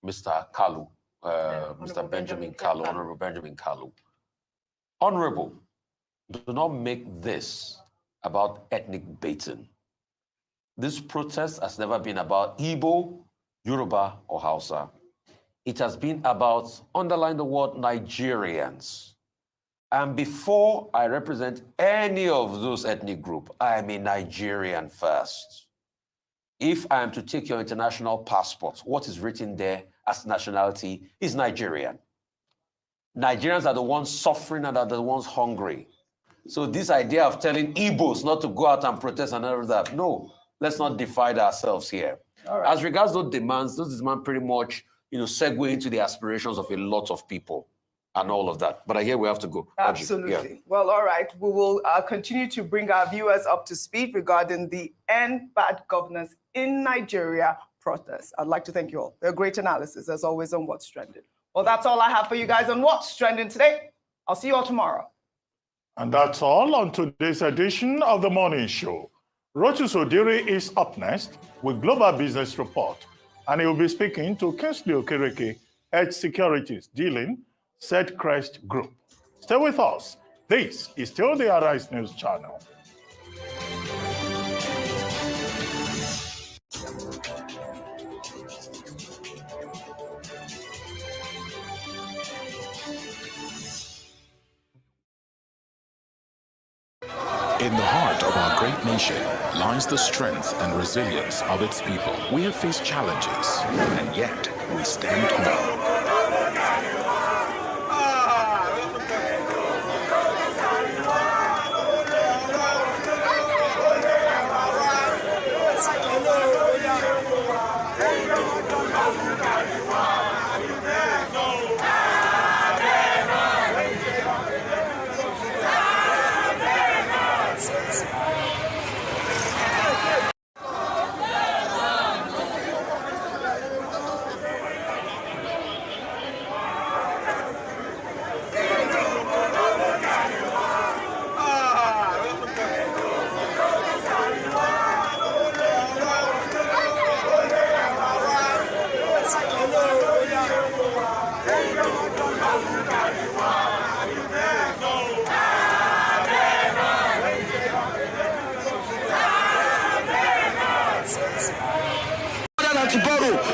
Mr. Kalu, Mr. Benjamin Kalu, Honorable Benjamin Kalu. Honorable, do not make this about ethnic baiting. This protest has never been about Igbo, Yoruba, or Hausa. It has been about, underline the word, Nigerians. And before I represent any of those ethnic groups, I am a Nigerian first. If I am to take your international passport, what is written there as nationality is Nigerian. Nigerians are the ones suffering and are the ones hungry. So this idea of telling Igbos not to go out and protest and all of that, no, let's not divide ourselves here. All right. As regards those demands pretty much, segue into the aspirations of a lot of people and all of that. But I hear we have to go. Absolutely. Yeah. Well, all right. We will continue to bring our viewers up to speed regarding the End Bad Governance in Nigeria protest. I'd like to thank you all. A great analysis, as always, on What's Trending. Well, that's all I have for you guys on What's Trending today. I'll see you all tomorrow. And that's all on today's edition of The Morning Show. Rochus Odiri is up next with Global Business Report, and he will be speaking to Kingsley Okereke, Edge Securities Dealing, Said Crest Group. Stay with us. This is still the Arise News Channel. In the heart of our great nation lies the strength and resilience of its people. We have faced challenges, and yet we stand tall.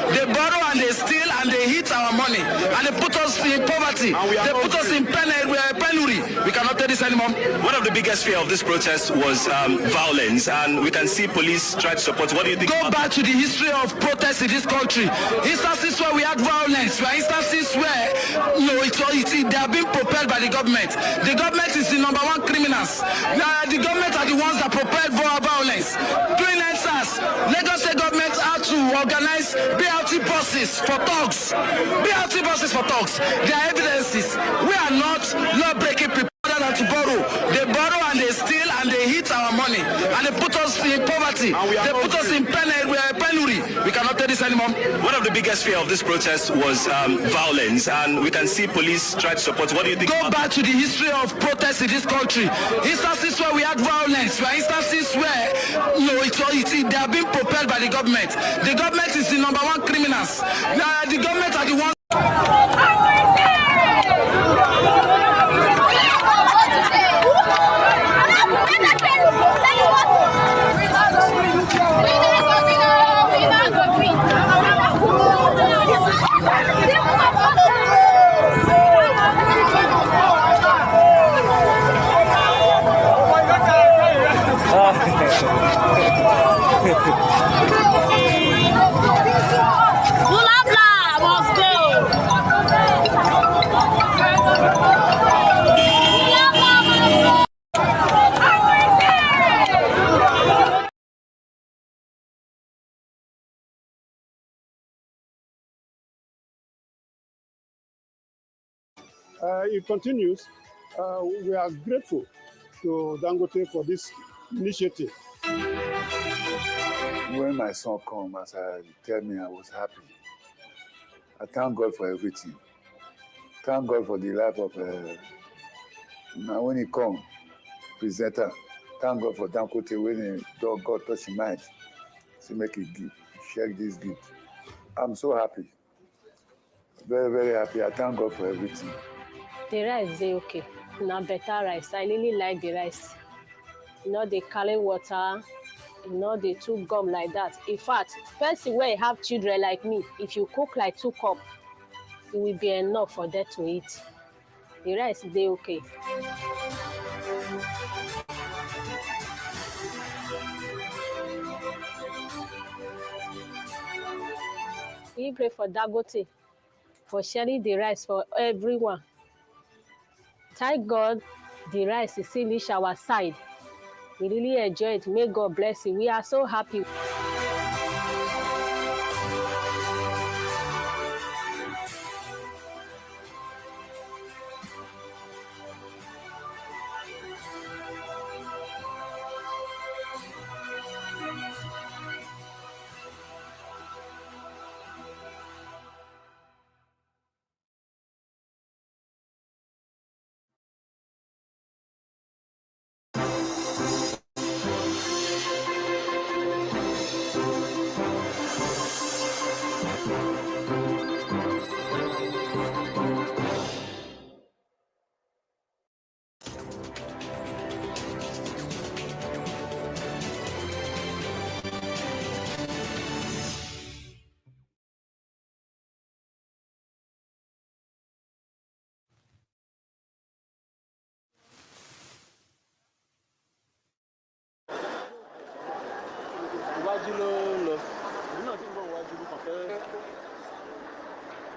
They borrow and they steal and they hit our money and they put us in poverty. They put us in penury. We cannot take this anymore. One of the biggest fear of this protest was violence, and we can see police try to support. What do you think? Go back to the history of protests in this country. Instances where we had violence, where instances where they are being propelled by the government. The government is the number one criminals. The government are the ones that propelled violence. During NSAS, Lagos State government had to organize BLT buses for thugs. BLT buses for thugs. There are evidences. We are not law-breaking people. Than to borrow. They borrow and they steal and they hit our money and they put us in poverty. They put us in penury. We cannot take this anymore. minimum. One of the biggest fear of this protest was violence, and we can see police try to support. What do you think? Go back to the history of protests in this country. Instances where we had violence, where instances where they are being propelled by the government. The government is the number one criminals. The government are the ones. It continues. We are grateful to Dangote for this initiative. When my son came, as I tell me, I was happy. I thank God for everything. Thank God for the life of now when he come, presenter. Thank God for Dangote when God touch his mind. To make a gift, share this gift. I'm so happy. Very, very happy. I thank God for everything. The rice is okay. Now better rice. I really like the rice. They carry water. They too gum like that. In fact, person where you have children like me, if you cook like 2 cups, it will be enough for them to eat. The rice is okay. We pray for Dangote for sharing the rice for everyone. Thank God the rice is still reach our side. We really enjoy it. May God bless you. We are so happy.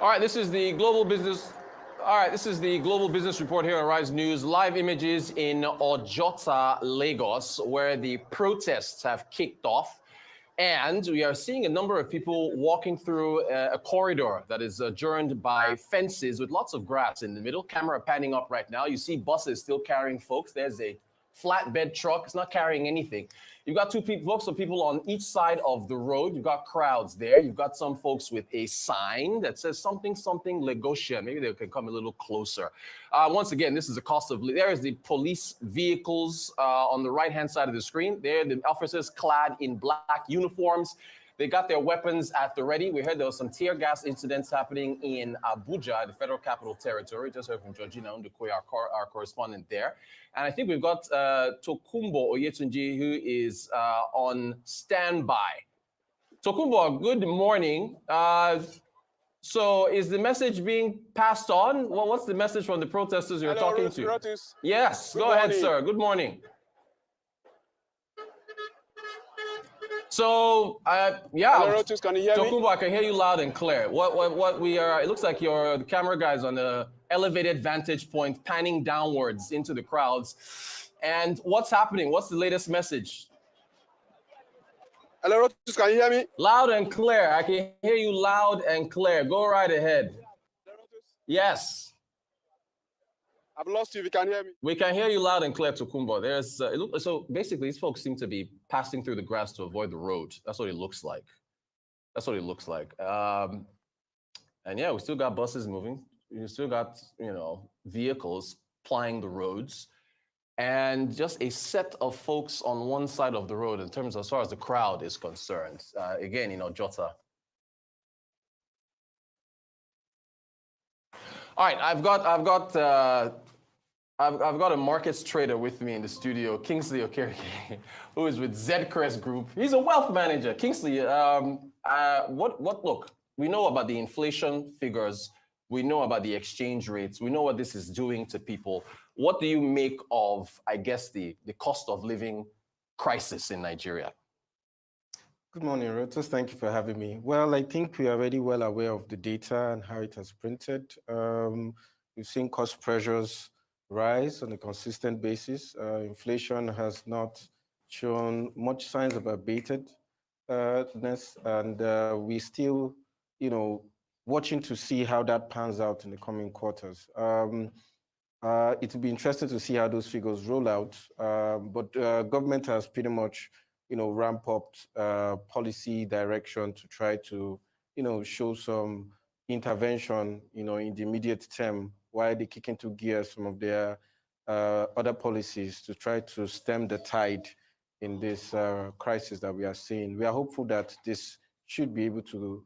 All right, this is the global business. All right, this is the global business report here on Rise News. Live images in Ojota, Lagos, where the protests have kicked off. And we are seeing a number of people walking through a corridor that is adjourned by fences with lots of grass in the middle. Camera panning up right now. You see buses still carrying folks. There's a flatbed truck. It's not carrying anything. You've got lots of people on each side of the road. You've got crowds there. You've got some folks with a sign that says something Lagosian. Maybe they can come a little closer. Once again, this is the cost of. There is the police vehicles on the right-hand side of the screen. There, the officers clad in black uniforms. They got their weapons at the ready. We heard there was some tear gas incidents happening in Abuja, the Federal Capital Territory. Just heard from Georgina Undukoya, our correspondent there. And I think we've got Tokumbo Oyetunji, who is on standby. Tokumbo, good morning. So is the message being passed on? Well, what's the message from the protesters you're talking to? Rotus. Yes, go ahead, sir. Good morning. So, yeah, Hello, Rotus, can you hear me? Tokumbo, I can hear you loud and clear. What we are, it looks like the camera guy's on the elevated vantage point, panning downwards into the crowds. And what's happening? What's the latest message? Hello, Rotus, can you hear me? Loud and clear. I can hear you loud and clear. Go right ahead. Yes. I've lost you if you can hear me. We can hear you loud and clear, Tokumbo. There's so basically these folks seem to be passing through the grass to avoid the road. That's what it looks like. That's what it looks like. And yeah, we still got buses moving. We still got, vehicles plying the roads. And just a set of folks on one side of the road in terms of as far as the crowd is concerned. Again, Jota. All right, I've got a markets trader with me in the studio, Kingsley Okereke, who is with Zcrest Group. He's a wealth manager. Kingsley, look, we know about the inflation figures. We know about the exchange rates. We know what this is doing to people. What do you make of, I guess, the cost of living crisis in Nigeria? Good morning, Reuters. Thank you for having me. Well, I think we are already well aware of the data and how it has printed. We've seen cost pressures rise on a consistent basis. Inflation has not shown much signs of abatedness, and we still, watching to see how that pans out in the coming quarters. It will be interesting to see how those figures roll out, but government has pretty much, ramp up policy direction to try to, show some intervention, in the immediate term, while they kick into gear some of their other policies to try to stem the tide in this crisis that we are seeing. We are hopeful that this should be able to,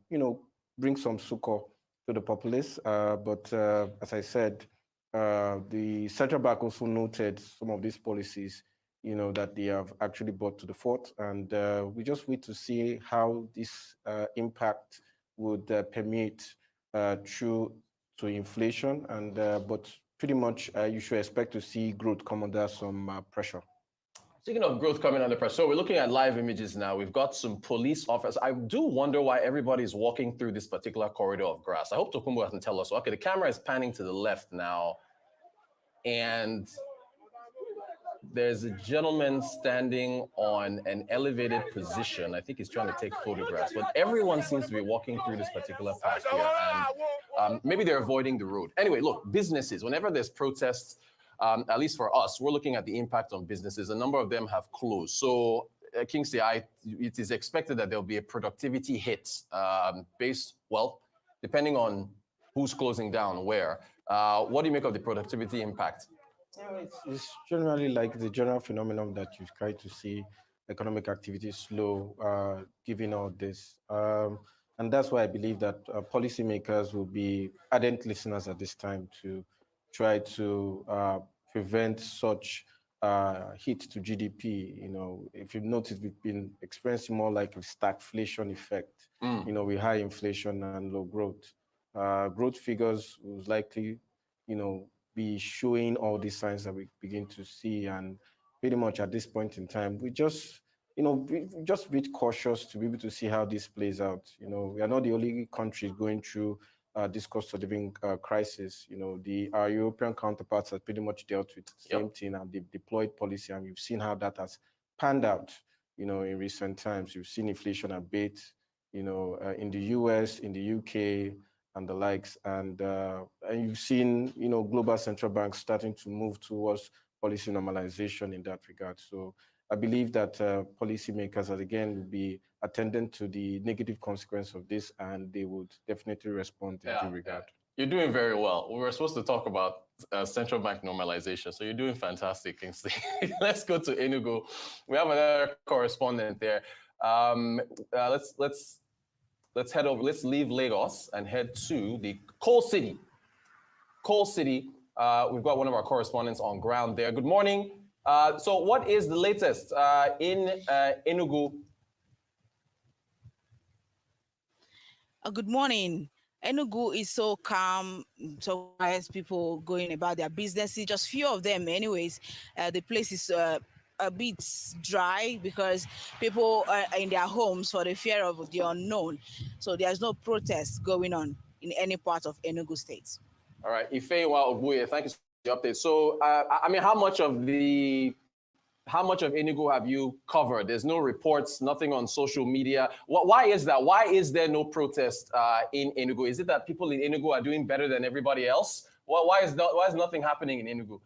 bring some succor to the populace. But as I said, the central bank also noted some of these policies, that they have actually brought to the fore. And we just wait to see how this impact would permeate through to inflation. And but pretty much you should expect to see growth come under some pressure. Speaking of growth coming under pressure, so we're looking at live images now. We've got some police officers. I do wonder why everybody's walking through this particular corridor of grass. I hope Tokumbo can tell us. Okay, the camera is panning to the left now. And there's a gentleman standing on an elevated position. I think he's trying to take photographs, but everyone seems to be walking through this particular path here. And maybe they're avoiding the road. Anyway, look, businesses, whenever there's protests, at least for us, we're looking at the impact on businesses. A number of them have closed. So, Kingsley, it is expected that there'll be a productivity hit depending on who's closing down where. What do you make of the productivity impact? It's generally like the general phenomenon that you try to see economic activity slow, given all this. And that's why I believe that policymakers will be ardent listeners at this time to try to prevent such hit to GDP. If you've noticed, we've been experiencing more like a stagflation effect, with high inflation and low growth. Growth figures will likely, be showing all these signs that we begin to see. And pretty much at this point in time, we just, just be cautious to be able to see how this plays out. We are not the only country going through this cost of living crisis. Our European counterparts have pretty much dealt with the same thing, and they've deployed policy, and you've seen how that has panned out, in recent times. You've seen inflation abate, in the US, in the UK, and the likes, and you've seen, global central banks starting to move towards policy normalization in that regard. So I believe that policymakers, again, will be attendant to the negative consequence of this, and they would definitely respond in due regard. You're doing very well. We were supposed to talk about central bank normalization, so you're doing fantastic, Kingsley. Let's go to Enugu. We have another correspondent there. Let's head over. Let's leave Lagos and head to the Coal City. Coal City. We've got one of our correspondents on ground there. Good morning. So what is the latest in Enugu? Good morning. Enugu is so calm, so nice, people going about their businesses, just few of them anyways. The place is a bit dry because people are in their homes for the fear of the unknown. So there's no protest going on in any part of Enugu State. All right, Ifewa Obuye, thank you for the update. So, how much of Enugu have you covered? There's no reports, nothing on social media. Why is that? Why is there no protest in Enugu? Is it that people in Enugu are doing better than everybody else? Why is nothing happening in Enugu?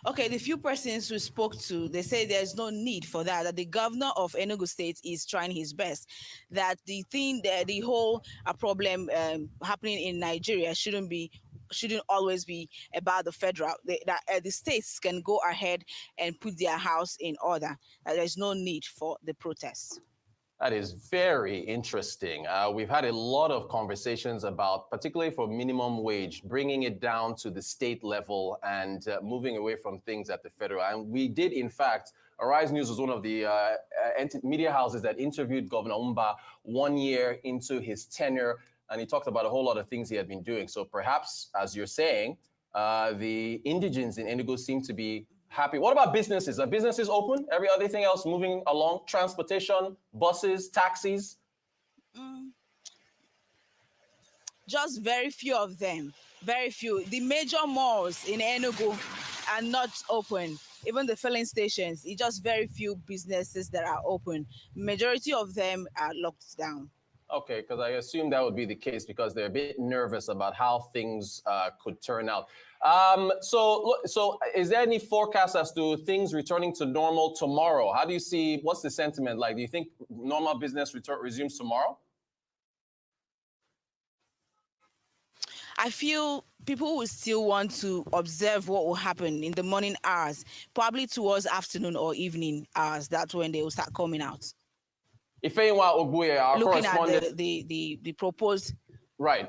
Okay, the few persons we spoke to, they say there's no need for that, that the governor of Enugu State is trying his best, that the thing, that the whole problem happening in Nigeria shouldn't always be about the federal, that the states can go ahead and put their house in order, that there's no need for the protests. That is very interesting. We've had a lot of conversations about, particularly for minimum wage, bringing it down to the state level and moving away from things at the federal. And we did, in fact, Arise News was one of the media houses that interviewed Governor Umba 1 year into his tenure, and he talked about a whole lot of things he had been doing. So perhaps, as you're saying, the indigents in Enugu seem to be happy. What about businesses? Are businesses open? Every other thing else moving along? Transportation, buses, taxis? Just very few of them. Very few. The major malls in Enugu are not open. Even the filling stations, it's just very few businesses that are open. Majority of them are locked down. Okay, because I assume that would be the case because they're a bit nervous about how things could turn out. So is there any forecast as to things returning to normal tomorrow? How do you see, what's the sentiment like? Do you think normal business resumes tomorrow? I feel people will still want to observe what will happen in the morning hours, probably towards afternoon or evening hours. That's when they will start coming out. Ifeanyi Ogbuye, our looking correspondent. at the proposed. Right.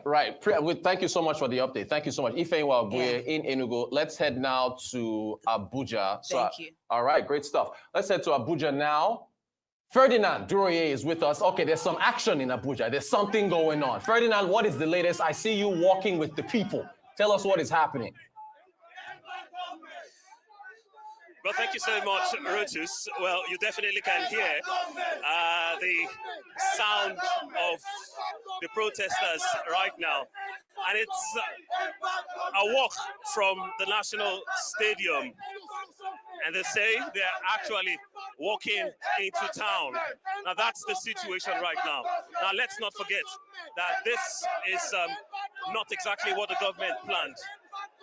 Thank you so much for the update. Thank you so much. Ifeanyi Ogbuye in Enugu. Let's head now to Abuja. Thank you. All right, great stuff. Let's head to Abuja now. Ferdinand Duroye is with us. Okay, there's some action in Abuja. There's something going on. Ferdinand, what is the latest? I see you walking with the people. Tell us what is happening. Well, thank you so much, Rotus. Well, you definitely can hear the sound of the protesters right now. And it's a walk from the National Stadium. And they say they're actually walking into town. Now, that's the situation right now. Now, let's not forget that this is not exactly what the government planned.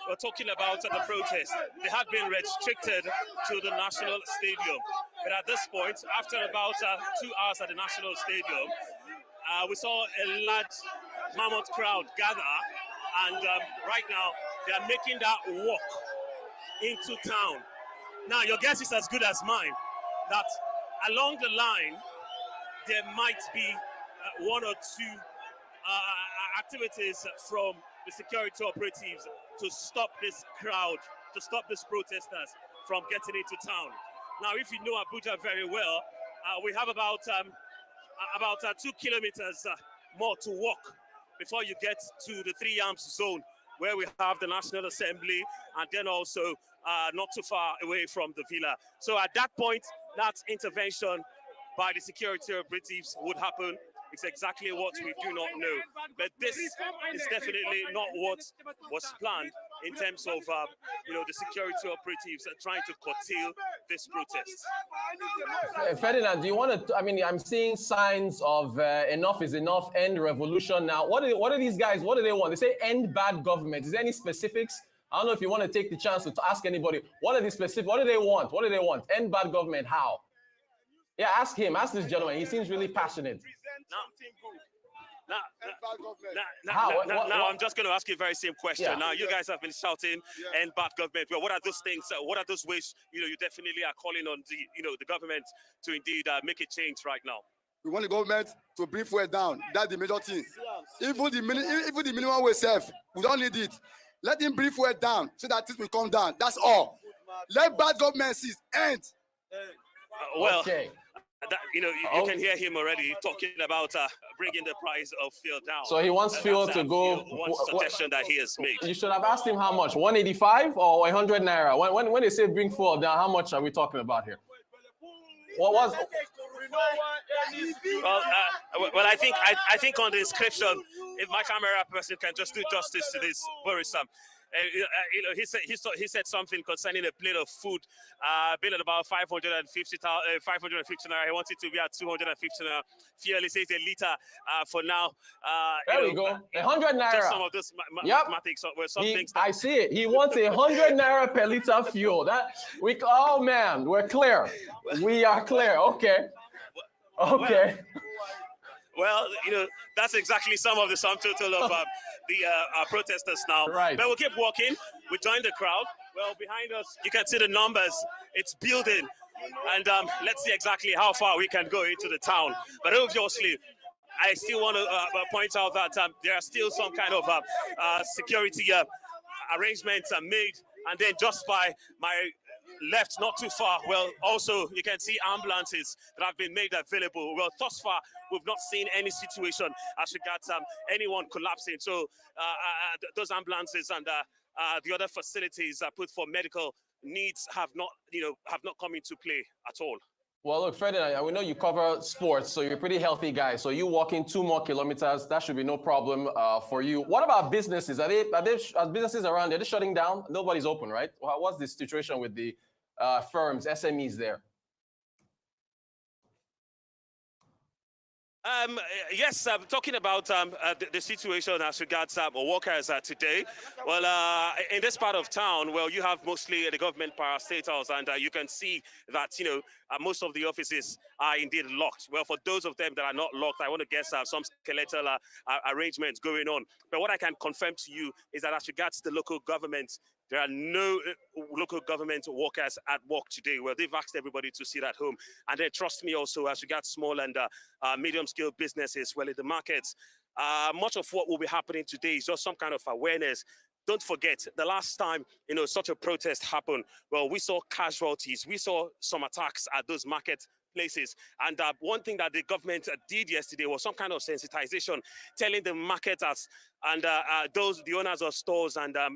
We're talking about the protest. They had been restricted to the National Stadium. But at this point, after about 2 hours at the National Stadium, we saw a large mammoth crowd gather. And right now, they are making that walk into town. Now, your guess is as good as mine, that along the line, there might be one or two activities from the security operatives to stop this crowd, to stop these protesters from getting into town. Now, if you know Abuja very well, we have about 2 kilometers more to walk before you get to the 3 Arms zone, where we have the National Assembly, and then also not too far away from the villa. So at that point, that intervention by the security operatives would happen. It's exactly what we do not know. But this is definitely not what was planned in terms of, the security operatives trying to curtail this protest. Ferdinand, do you want to, I'm seeing signs of enough is enough, end revolution now. What are these guys, what do they want? They say end bad government. Is there any specifics? I don't know if you want to take the chance to ask anybody, what are the specific, what do they want? What do they want? End bad government, how? Yeah, ask him, ask this gentleman. He seems really passionate. Now, I'm just going to ask you a very same question. Yeah. Now, you guys have been shouting "end bad government." Well, what are those things? What are those ways? You definitely are calling on the government to indeed make a change right now. We want the government to bring fuel down. That's the major thing. Even the minimum wage self, we don't need it. Let him bring fuel down so that things will come down. That's all. Let bad government cease. End. Okay. You can hear him already talking about bringing the price of fuel down. So he wants fuel to go. One suggestion that he has made. You should have asked him how much, 185 or 100 naira? When they say bring fuel down, how much are we talking about here? What was? Well, I think on the inscription, if my camera person can just do justice to this, worrisome. he said something concerning a plate of food being at about 550 naira. He wants it to be at 250 naira. Fuel, he says a liter for now. There we go. 100 naira. Just some of those mathematics were some things. I see it. He wants 100 naira per liter fuel. Oh man, we're clear. We are clear. Okay. Okay. Well, that's exactly some of the sum total of the protesters now. Right. But we'll keep walking. We join the crowd. Well, behind us, you can see the numbers. It's building. And let's see exactly how far we can go into the town. But obviously, I still want to point out that there are still some kind of security arrangements made. And then just by my left, not too far, well, also you can see ambulances that have been made available. Well, thus far, we've not seen any situation as regards anyone collapsing. So those ambulances and the other facilities put for medical needs have not come into play at all. Well, look, Ferdinand, we know you cover sports, so you're a pretty healthy guy. So you walking 2 more kilometers, that should be no problem for you. What about businesses? Are businesses around there? They're shutting down? Nobody's open, right? What's the situation with the firms, SMEs there? Yes, talking about the situation as regards workers today. Well, in this part of town, well, you have mostly the government parastatals, and you can see that, most of the offices are indeed locked. Well, for those of them that are not locked, I want to guess some skeletal arrangements going on. But what I can confirm to you is that as regards the local government, there are no local government workers at work today. Well, they've asked everybody to sit at home. And then trust me also, as regards small and medium-scale businesses, well, in the markets, much of what will be happening today is just some kind of awareness. Don't forget, the last time, such a protest happened, well, we saw casualties. We saw some attacks at those markets. Places. And one thing that the government did yesterday was some kind of sensitization, telling the marketers and the owners of stores and the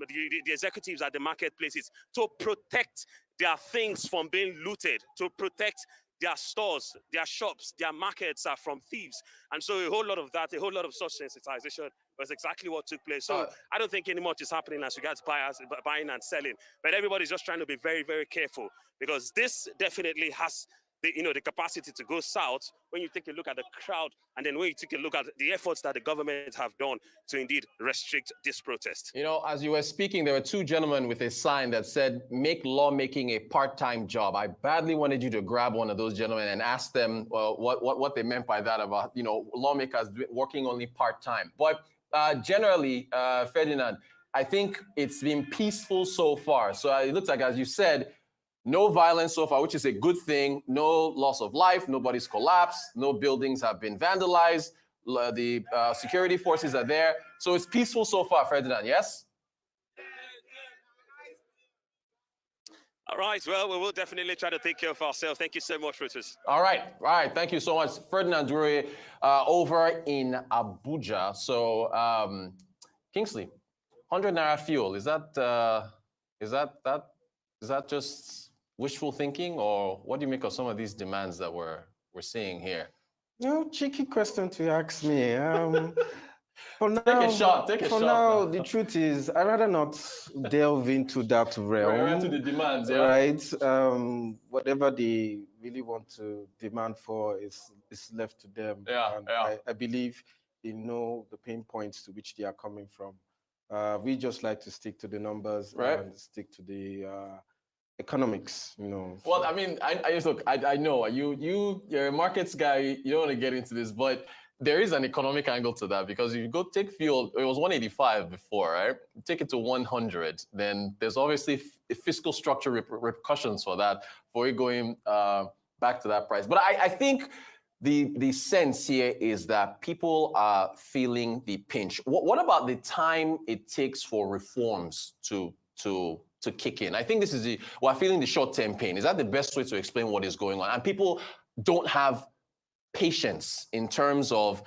executives at the marketplaces to protect their things from being looted, to protect their stores, their shops, their markets from thieves. And so a whole lot of such sensitization was exactly what took place. So I don't think any much is happening as regards buying and selling, but everybody's just trying to be very, very careful, because this definitely has the capacity to go south when you take a look at the crowd, and then when you take a look at the efforts that the government have done to indeed restrict this protest. As you were speaking, there were 2 gentlemen with a sign that said, "Make lawmaking a part-time job." I badly wanted you to grab one of those gentlemen and ask them what they meant by that about, lawmakers working only part-time. But generally, Ferdinand, I think it's been peaceful so far. So it looks like, as you said, no violence so far, which is a good thing. No loss of life. Nobody's collapsed. No buildings have been vandalized. The security forces are there. So it's peaceful so far, Ferdinand, yes? All right. Well, we will definitely try to take care of ourselves. Thank you so much, Reuters. All right. Thank you so much. Ferdinand Dure over in Abuja. So, Kingsley, 100 naira fuel. Is that just wishful thinking, or what do you make of some of these demands that we're seeing here? No, cheeky question to ask me. For now, take a shot. For now, the truth is, I'd rather not delve into that realm. We're into the demands, yeah. Right? Whatever they really want to demand for is left to them. Yeah, and I believe they know the pain points to which they are coming from. We just like to stick to the numbers, right, and stick to the economics, Well, I mean, I know you're a markets guy. You don't want to get into this, but there is an economic angle to that, because if you go take fuel, it was 185 before, right? Take it to 100, then there's obviously fiscal structure repercussions for that, for it going back to that price. But I think the sense here is that people are feeling the pinch. What about the time it takes for reforms to kick in? I think this is we're feeling the short-term pain. Is that the best way to explain what is going on? And people don't have patience in terms of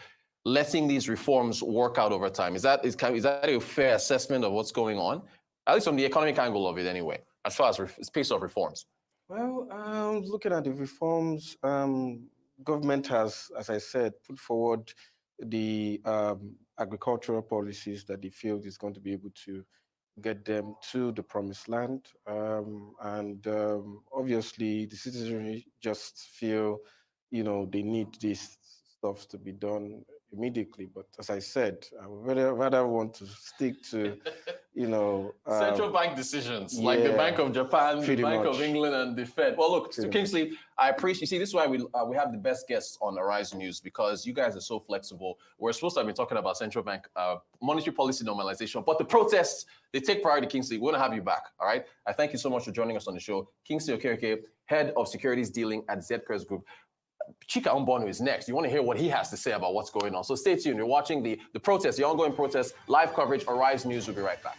letting these reforms work out over time. Is that a fair assessment of what's going on? At least from the economic angle of it anyway, as far as pace of reforms. Well, looking at the reforms, government has, as I said, put forward the agricultural policies that they feel is going to be able to get them to the promised land. Obviously, the citizenry just feel, they need this stuff to be done immediately. But as I said, I would rather want to stick to, Central bank decisions, like the yeah, Bank of Japan, the pretty Bank of much. England, and the Fed. Well, look, Pretty Kingsley, I appreciate. You see, this is why we have the best guests on Arise News, because you guys are so flexible. We're supposed to have been talking about central bank monetary policy normalization, but the protests, they take priority. Kingsley, we want to have you back. All right. I thank you so much for joining us on the show. Kingsley Okereke, head of securities dealing at Zcrest Group. Chika Mbonu is next. You want to hear what he has to say about what's going on. So stay tuned. You're watching the protests, the ongoing protests, live coverage. Arise News will be right back.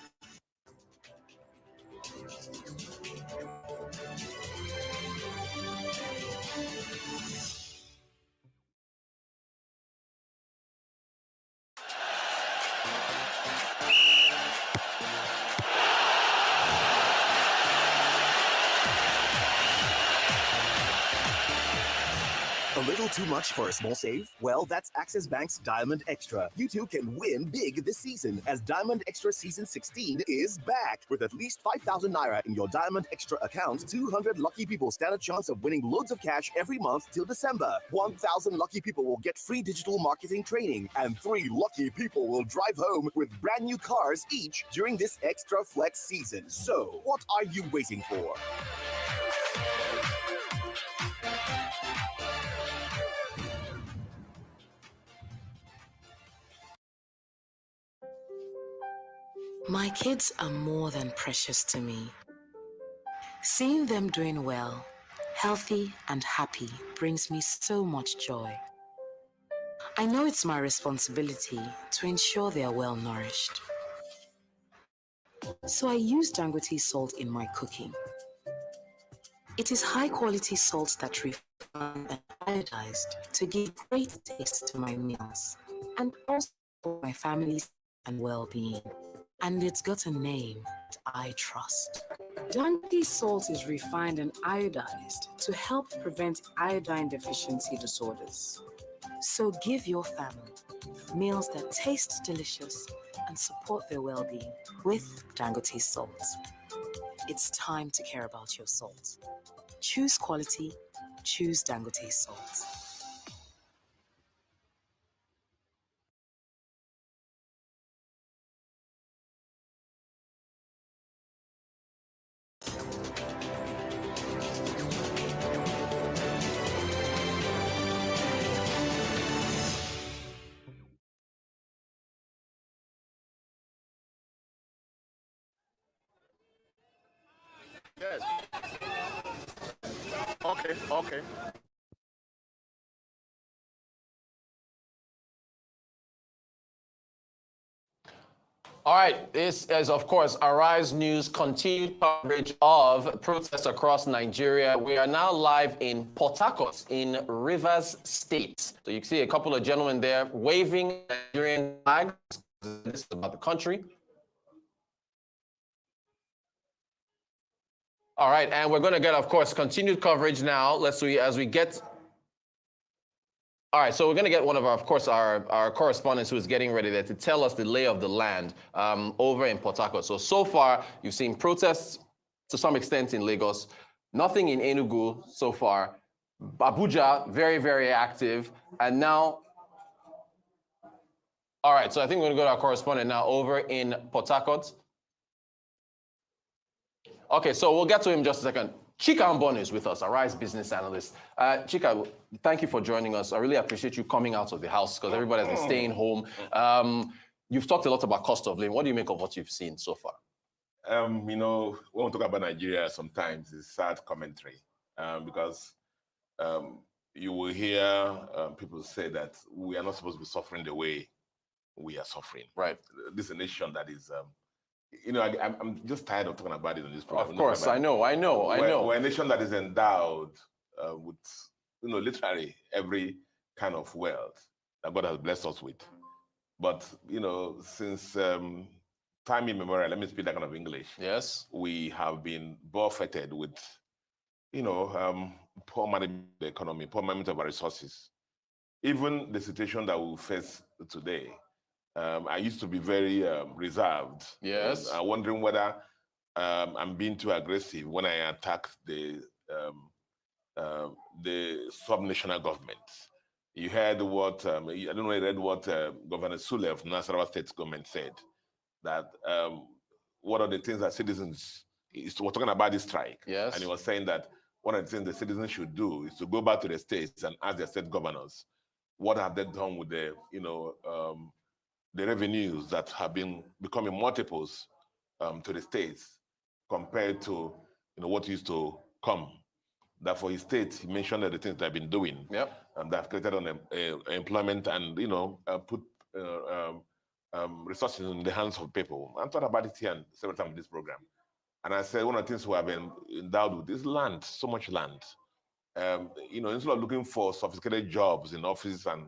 A little too much for a small save? Well, that's Access Bank's Diamond Extra. You too can win big this season, as Diamond Extra Season 16 is back. With at least 5,000 Naira in your Diamond Extra account, 200 lucky people stand a chance of winning loads of cash every month till December. 1,000 lucky people will get free digital marketing training, and 3 lucky people will drive home with brand new cars each during this Extra Flex season. So, what are you waiting for? My kids are more than precious to me. Seeing them doing well, healthy and happy brings me so much joy. I know it's my responsibility to ensure they are well nourished. So I use Dangote salt in my cooking. It is high quality salt that refined and iodized to give great taste to my meals and also for my family's and well-being. And it's got a name that I trust. Dangote salt is refined and iodized to help prevent iodine deficiency disorders. So give your family meals that taste delicious and support their well-being with Dangote salt. It's time to care about your salt. Choose quality, choose Dangote salt. Yes. Okay, okay. All right, this is, of course, Arise News continued coverage of protests across Nigeria. We are now live in Port Harcourt in Rivers State. So you can see a couple of gentlemen there waving Nigerian flags. This is about the country. All right, and we're going to get, of course, continued coverage now. Let's see as we get. All right, so we're going to get one of our, of course, our correspondents who is getting ready there to tell us the lay of the land over in Port Harcourt. So far, you've seen protests to some extent in Lagos, nothing in Enugu so far. Abuja, very, very active. And now, all right, so I think we're going to go to our correspondent now over in Port Harcourt. Okay, so we'll get to him in just a second. Chika Mbonu is with us, Arise business analyst. Chika, thank you for joining us. I really appreciate you coming out of the house because everybody has been staying home. You've talked a lot about cost of living. What do you make of what you've seen so far? When we talk about Nigeria, sometimes it's sad commentary because you will hear people say that we are not supposed to be suffering the way we are suffering. Right. This is a nation that is I'm just tired of talking about it on this program. Of course, I know. We're a nation that is endowed with, literally every kind of wealth that God has blessed us with. But, since time immemorial, let me speak that kind of English. Yes. We have been buffeted with, poor management of the economy, poor management of our resources. Even the situation that we face today, I used to be very reserved. Yes. I'm wondering whether I'm being too aggressive when I attack the subnational government. You heard what, I don't know, I read what Governor Sule of Nasarawa State government said, that one of the things that citizens, we're talking about this strike. Yes. And he was saying that one of the things the citizens should do is to go back to the states and ask their state governors, what have they done with the, the revenues that have been becoming multiples to the states compared to, what used to come. That for his state, he mentioned that the things they've been doing. Yep. That have created employment and, put resources in the hands of people. I thought about it here several times in this program. And I said, one of the things we have been endowed with is land, so much land. Instead of looking for sophisticated jobs in offices and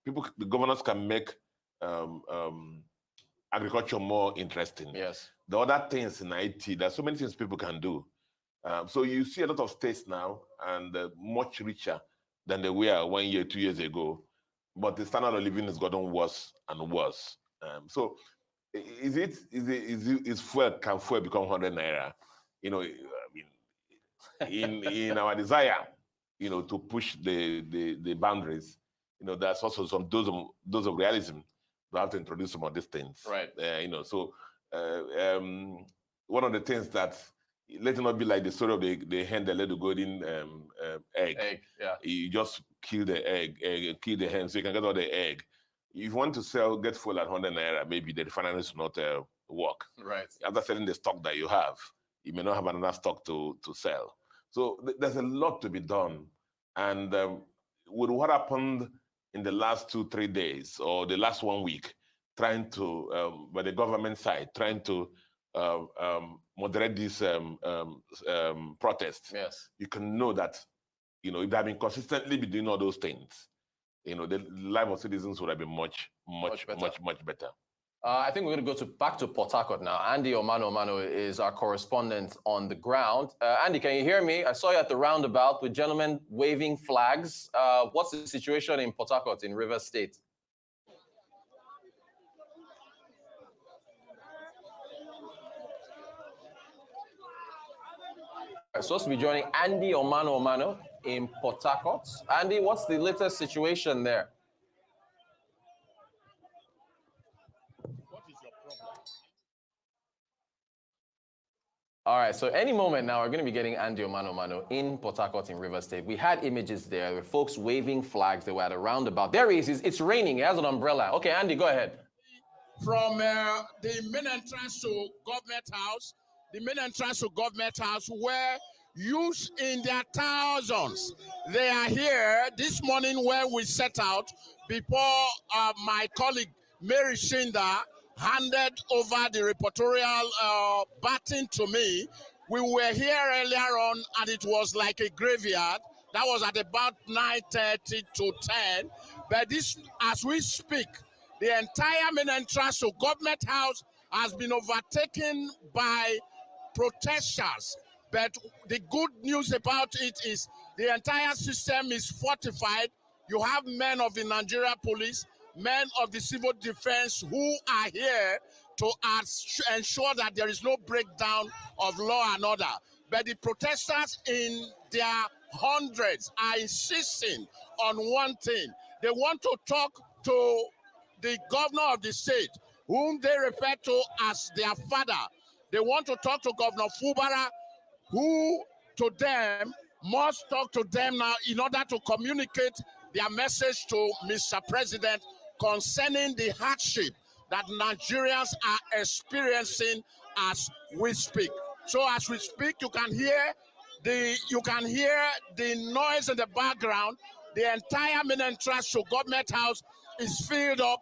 people, the governors can make agriculture more interesting. Yes. The other things in IT, there's so many things people can do. So you see a lot of states now and much richer than they were 1 year, 2 years ago, but the standard of living has gotten worse and worse. So is fuel, can fuel become 100 naira? In our desire, to push the boundaries, there's also some dose of realism. We have to introduce some of these things. Right. One of the things that, let it not be like the story of the hen that laid the golden egg. Yeah. You just kill the egg, kill the hen so you can get all the egg. If you want to get fuel at 100 naira, maybe the refineries will not work. Right. After selling the stock that you have, you may not have another stock to sell. So there's a lot to be done. And with what happened in the last 2-3 days or the last 1 week, trying to, by the government side, trying to moderate these protests, yes, you can know that, if they have been consistently be doing all those things, the life of citizens would have been much better. I think we're going to go back to Port Harcourt now. Andy Omano is our correspondent on the ground. Andy, can you hear me? I saw you at the roundabout with gentlemen waving flags. What's the situation in Port Harcourt in Rivers State? I'm supposed to be joining Andy Omano in Port Harcourt. Andy, what's the latest situation there? All right, so any moment now, we're going to be getting Andy Omano in Port Harcourt in Rivers State. We had images there. There were folks waving flags. They were at a roundabout. There he is. It's raining. He has an umbrella. Okay, Andy, go ahead. From the main entrance to Government House, where youths in their thousands, they are here this morning where we set out before my colleague Mary Shinda handed over the reportorial baton to me. We were here earlier on and it was like a graveyard. That was at about 9:30 to 10. But this, as we speak, the entire main entrance to Government House has been overtaken by protesters. But the good news about it is the entire system is fortified. You have men of the Nigeria police, men of the civil defense who are here to ensure that there is no breakdown of law and order. But the protesters in their hundreds are insisting on one thing. They want to talk to the governor of the state, whom they refer to as their father. They want to talk to Governor Fubara, who to them must talk to them now in order to communicate their message to Mr. President concerning the hardship that Nigerians are experiencing as we speak. So as we speak, you can hear the noise in the background. The entire main entrance to Government House is filled up.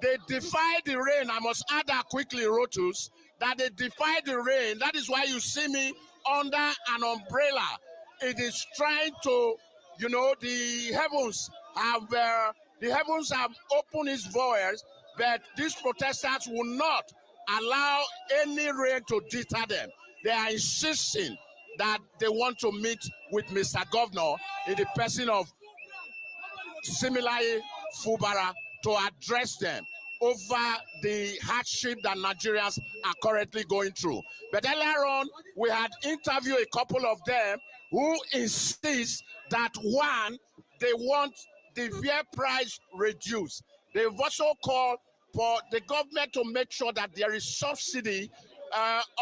They defy the rain. I must add that quickly, Rotus, that they defy the rain. That is why you see me under an umbrella. It is trying to, the heavens have opened its voice, but these protesters will not allow any rain to deter them. They are insisting that they want to meet with Mr. Governor in the person of Similaye Fubara to address them. over the hardship that Nigerians are currently going through. But earlier on, we had interviewed a couple of them who insist that, one, they want the fuel price reduced. They've also called for the government to make sure that there is subsidy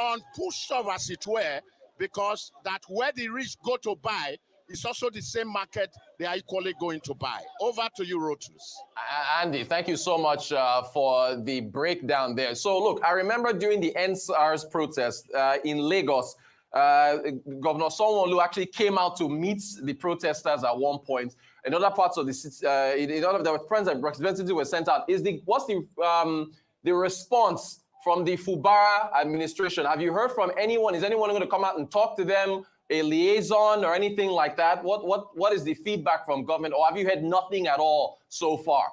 on foodstuff, as it were, because that where the rich go to buy is also the same market they are equally going to buy. Over to you, Rotus. Andy, thank you so much for the breakdown there. So look, I remember during the NSARS protest in Lagos, Governor Sanwo-Olu actually came out to meet the protesters at one point. In other parts of the city, in other of the representatives were sent out. What's the response from the Fubara administration? Have you heard from anyone? Is anyone going to come out and talk to them, a liaison or anything like that? What is the feedback from government, or have you heard nothing at all so far?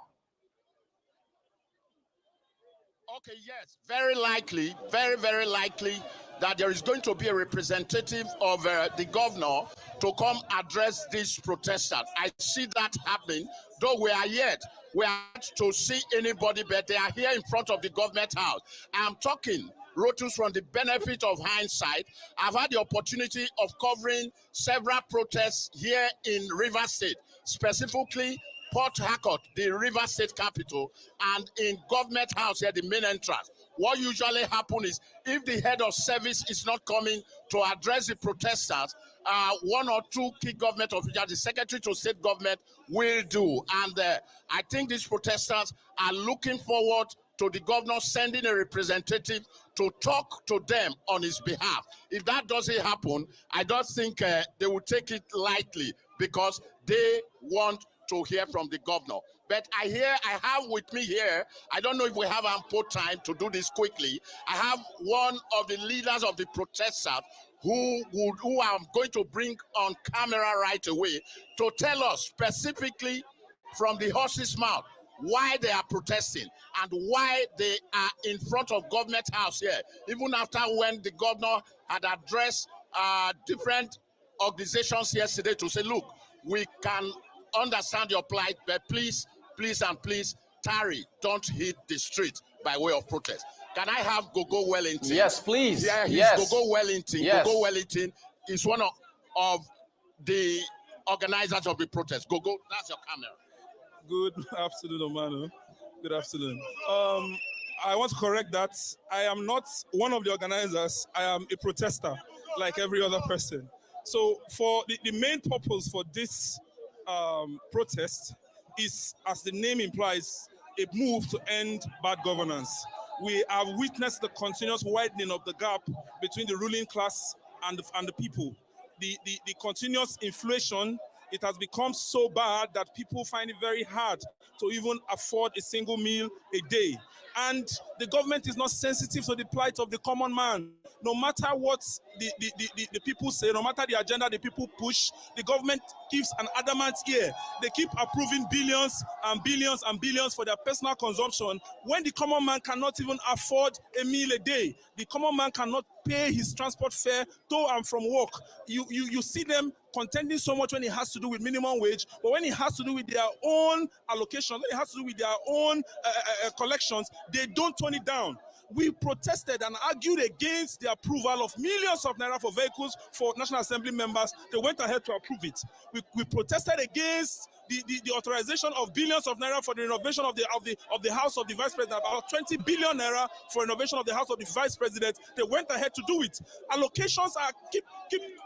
Okay, yes, very likely, very likely that there is going to be a representative of the governor to come address these protesters. I see that happening, though we are yet to see anybody, but they are here in front of the government house. I'm talking, Rotus, from the benefit of hindsight. I've had the opportunity of covering several protests here in Rivers State, specifically Port Harcourt, the Rivers State capital, and in Government House here, the main entrance. What usually happens is, if the head of service is not coming to address the protesters, one or two key government officials, the Secretary to State Government, will do. And I think these protesters are looking forward to the governor sending a representative to talk to them on his behalf. If that doesn't happen, I don't think they will take it lightly, because they want to hear from the governor. But I have with me here, I don't know if we have ample time to do this quickly. I have one of the leaders of the protesters who I'm going to bring on camera right away to tell us specifically from the horse's mouth why they are protesting and why they are in front of Government House here, even after when the governor had addressed different organizations yesterday to say, look, we can understand your plight, but please, tarry, don't hit the street by way of protest. Can I have Gogo Wellington? Yes, please. Yeah, he's yes. Gogo Wellington. Yes. Gogo Wellington is one of the organizers of the protest. Gogo, that's your camera. Good afternoon, Omano. Good afternoon. I want to correct that. I am not one of the organizers. I am a protester, like every other person. So for the main purpose for this protest is, as the name implies, a move to end bad governance. We have witnessed the continuous widening of the gap between the ruling class and the people. The continuous inflation, it has become so bad that people find it very hard to even afford a single meal a day. And the government is not sensitive to the plight of the common man. No matter what the people say, no matter the agenda the people push, the government gives an adamant ear. They keep approving billions and billions and billions for their personal consumption when the common man cannot even afford a meal a day. The common man cannot pay his transport fare to and from work. You see them contending so much when it has to do with minimum wage, but when it has to do with their own allocation, when it has to do with their own collections, they don't tone it down. We protested and argued against the approval of millions of naira for vehicles for National Assembly members. They went ahead to approve it. We protested against the authorization of billions of naira for the renovation of the House of the Vice President, about 20 billion naira for renovation of the House of the Vice President. They went ahead to do it. Allocations keep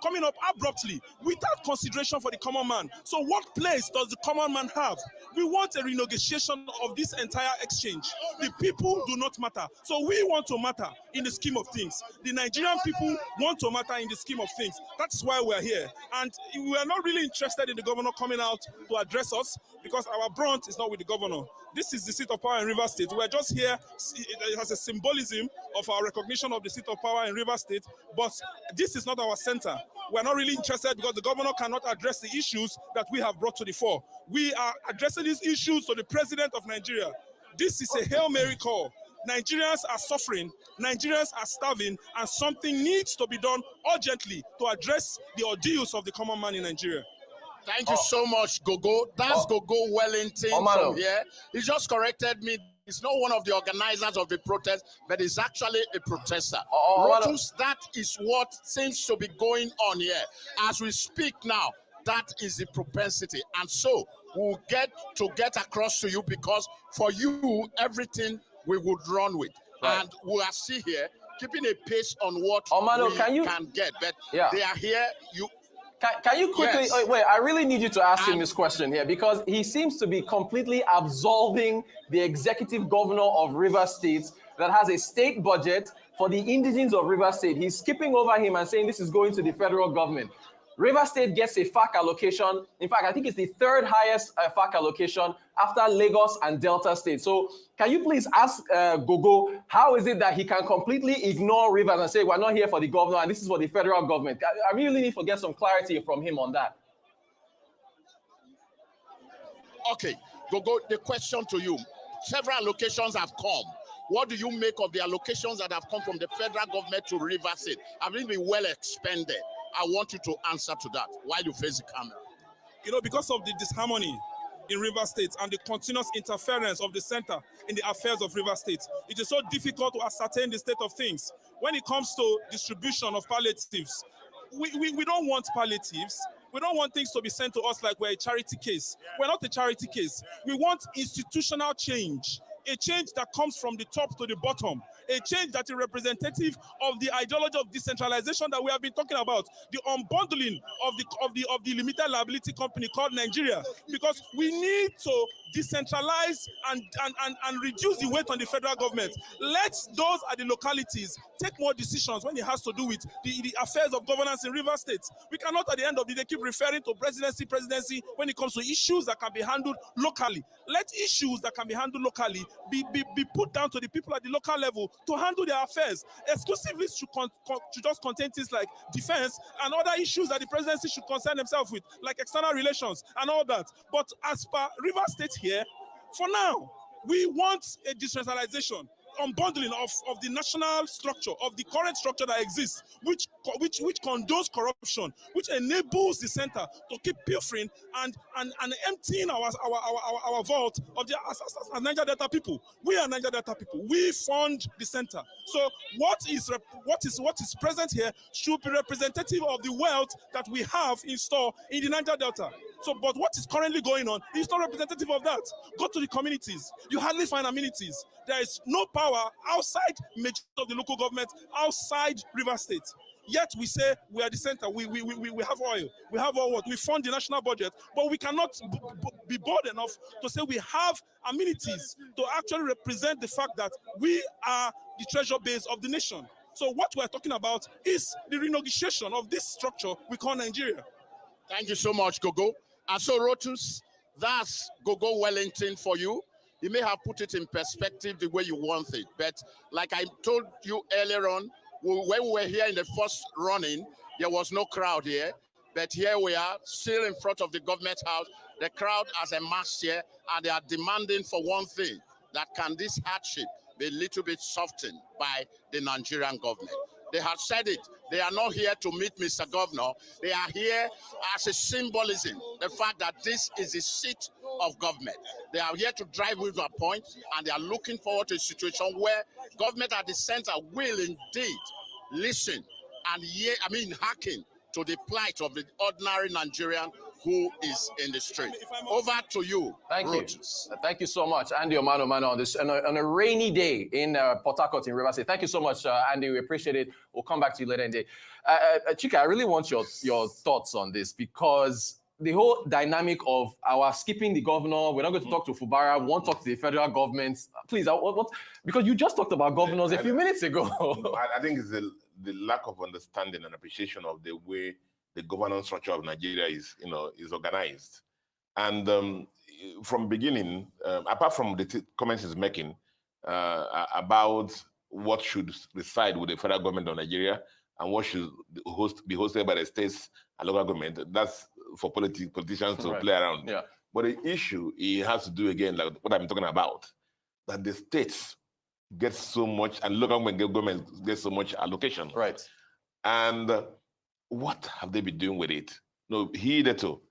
coming up abruptly without consideration for the common man. So what place does the common man have? We want a renegotiation of this entire exchange. The people do not matter. So we want to matter in the scheme of things. The Nigerian people want to matter in the scheme of things. That's why we're here. And we are not really interested in the governor coming out to address us, because our brunt is not with the governor. This is the seat of power in Rivers State. We're just here. It has a symbolism of our recognition of the seat of power in Rivers State, but this is not our center. We're not really interested because the governor cannot address the issues that we have brought to the fore. We are addressing these issues to the president of Nigeria. This is a Hail Mary call. Nigerians are suffering, Nigerians are starving, and something needs to be done urgently to address the ordeals of the common man in Nigeria. Thank you so much, Gogo. That's Gogo Wellington from here. He just corrected me. He's not one of the organizers of the protest, but he's actually a protester. Rotus, that is what seems to be going on here. As we speak now, that is the propensity. And so we'll get across to you, because for you, everything we would run with. Right. And we are still here, keeping a pace on what we can get. But they are here. Can you quickly, wait, I really need you to ask him this question here, because he seems to be completely absolving the executive governor of Rivers State that has a state budget for the indigenes of Rivers State. He's skipping over him and saying this is going to the federal government. Rivers State gets a FAC allocation. In fact, I think it's the third highest FAC allocation after Lagos and Delta State. So can you please ask Gogo, how is it that he can completely ignore Rivers and say, we're not here for the governor and this is for the federal government? I really need to get some clarity from him on that. Okay, Gogo, the question to you. Several allocations have come. What do you make of the allocations that have come from the federal government to Rivers State? Have they been well expended? I want you to answer to that while you face the camera. You know, because of the disharmony in Rivers State and the continuous interference of the center in the affairs of Rivers State, it is so difficult to ascertain the state of things. When it comes to distribution of palliatives, we don't want palliatives. We don't want things to be sent to us like we're a charity case. We're not a charity case. We want institutional change. A change that comes from the top to the bottom, a change that is representative of the ideology of decentralization that we have been talking about, the unbundling of the limited liability company called Nigeria, because we need to decentralize and reduce the weight on the federal government. Let those at the localities take more decisions when it has to do with the affairs of governance in Rivers State. We cannot at the end of the day keep referring to presidency when it comes to issues that can be handled locally. Let issues that can be handled locally be put down to the people at the local level to handle their affairs. Exclusively should just contain things like defense and other issues that the presidency should concern themselves with, like external relations and all that. But as per Rivers State here, for now, we want a decentralization, unbundling of the national structure, of the current structure that exists, which condones corruption, which enables the center to keep pilfering and emptying our vault of the as Niger Delta people. We are Niger Delta people. We fund the center. So what is present here should be representative of the wealth that we have in store in the Niger Delta. So, but what is currently going on is not representative of that. Go to the communities. You hardly find amenities. There is no power outside majority of the local government, outside Rivers State. Yet we say we are the center. We have oil. We have all what? We fund the national budget, but we cannot be bold enough to say we have amenities to actually represent the fact that we are the treasure base of the nation. So what we're talking about is the renegotiation of this structure we call Nigeria. Thank you so much, Gogo. And so, Rotus, that's Gogo Wellington for you. You may have put it in perspective the way you want it, but like I told you earlier on, when we were here in the first running, there was no crowd here, but here we are, still in front of the government house. The crowd has amassed here, and they are demanding for one thing, that can this hardship be a little bit softened by the Nigerian government. They have said it. They are not here to meet Mr. Governor. They are here as a symbolism, the fact that this is the seat of government. They are here to drive with a point, and they are looking forward to a situation where government at the center will indeed listen and hearken to the plight of the ordinary Nigerian who is in the street. Over to you. Thank you. Thank you so much, Andy Omano on this on a rainy day in Port Harcourt in Rivers State. Thank you so much, Andy. We appreciate it. We'll come back to you later in the day. Chika, I really want your thoughts on this, because the whole dynamic of our skipping the governor, we're not going to talk to Fubara, we won't talk to the federal government. Please, because you just talked about governors a few minutes ago. I think it's the lack of understanding and appreciation of the way the governance structure of Nigeria is organized. And from beginning, apart from the comments he's making about what should reside with the federal government of Nigeria and what should be hosted by the states and local government, that's for politicians to play around. Yeah. But the issue, it has to do again, like what I'm talking about, that the states get so much and local government gets so much allocation. Right. And what have they been doing with it? No, hitherto,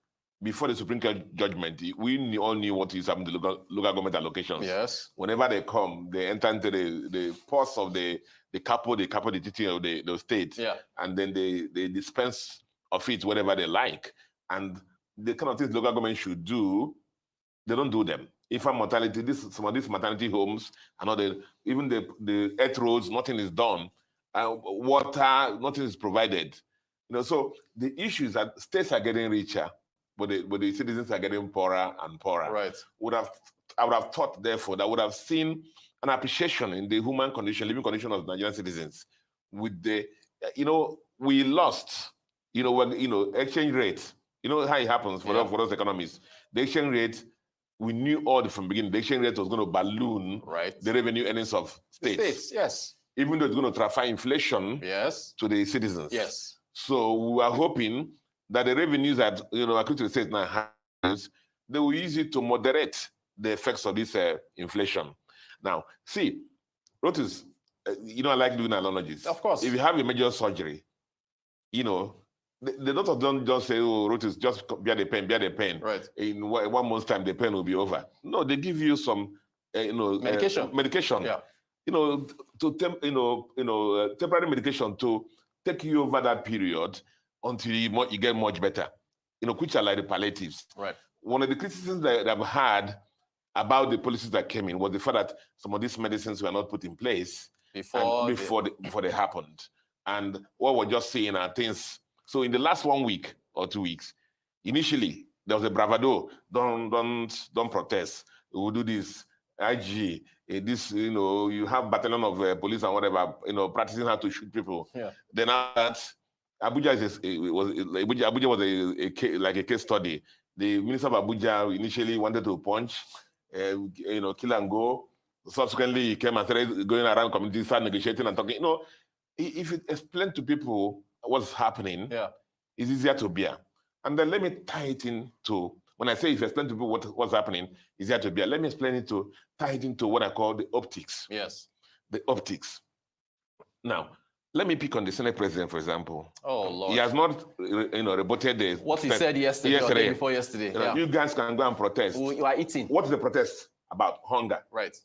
before the Supreme Court judgment, we all knew what is happening to local government allocations. Yes. Whenever they come, they enter into the purse of the capo, the titi of the state. Yeah. And then they dispense of it whatever they like. And the kind of things local government should do, they don't do them. Infant mortality, some of these maternity homes, and even the earth roads, nothing is done. Water, nothing is provided. So the issue is that states are getting richer, but the citizens are getting poorer and poorer. Right. I would have thought, therefore, that I would have seen an appreciation in the human condition, living condition of Nigerian citizens. With we lost, exchange rate. You know how it happens for those economies. The exchange rate, we knew all from the beginning. The exchange rate was going to balloon the revenue earnings of states. Yes. Even though it's going to transfer inflation to the citizens. Yes. So we are hoping that the revenues that accrue to the states now has, they will use it to moderate the effects of this inflation. Now, see, Rotus, I like doing analogies. Of course. If you have a major surgery, the doctors don't just say, "Oh, Rotus, just bear the pain." Right. In 1 month's time, the pain will be over. No, they give you some, medication. Yeah. Temporary medication to take you over that period until you get much better. Which are like the palliatives. Right. One of the criticisms that I've had about the policies that came in was the fact that some of these medicines were not put in place before they happened. And what we're just seeing are things. So in the last 1 week or 2 weeks, initially there was a bravado. Don't protest. We will do this. IG, this, you have battalion of police and whatever, practicing how to shoot people. Yeah. Then Abuja was a case study. The minister of Abuja initially wanted to punch, kill and go. Subsequently, he came and started going around communities, started negotiating and talking. If you explain to people what's happening, it's easier to bear. And then let me tie it into, when I say if you explain to people what's happening, it's easier to bear. Let me tie it into what I call the optics. Yes. The optics. Now, let me pick on the Senate president, for example. Oh, Lord. He has not, rebutted what he said yesterday or the day before yesterday. You guys can go and protest. You are eating. What is the protest about? Hunger. Right.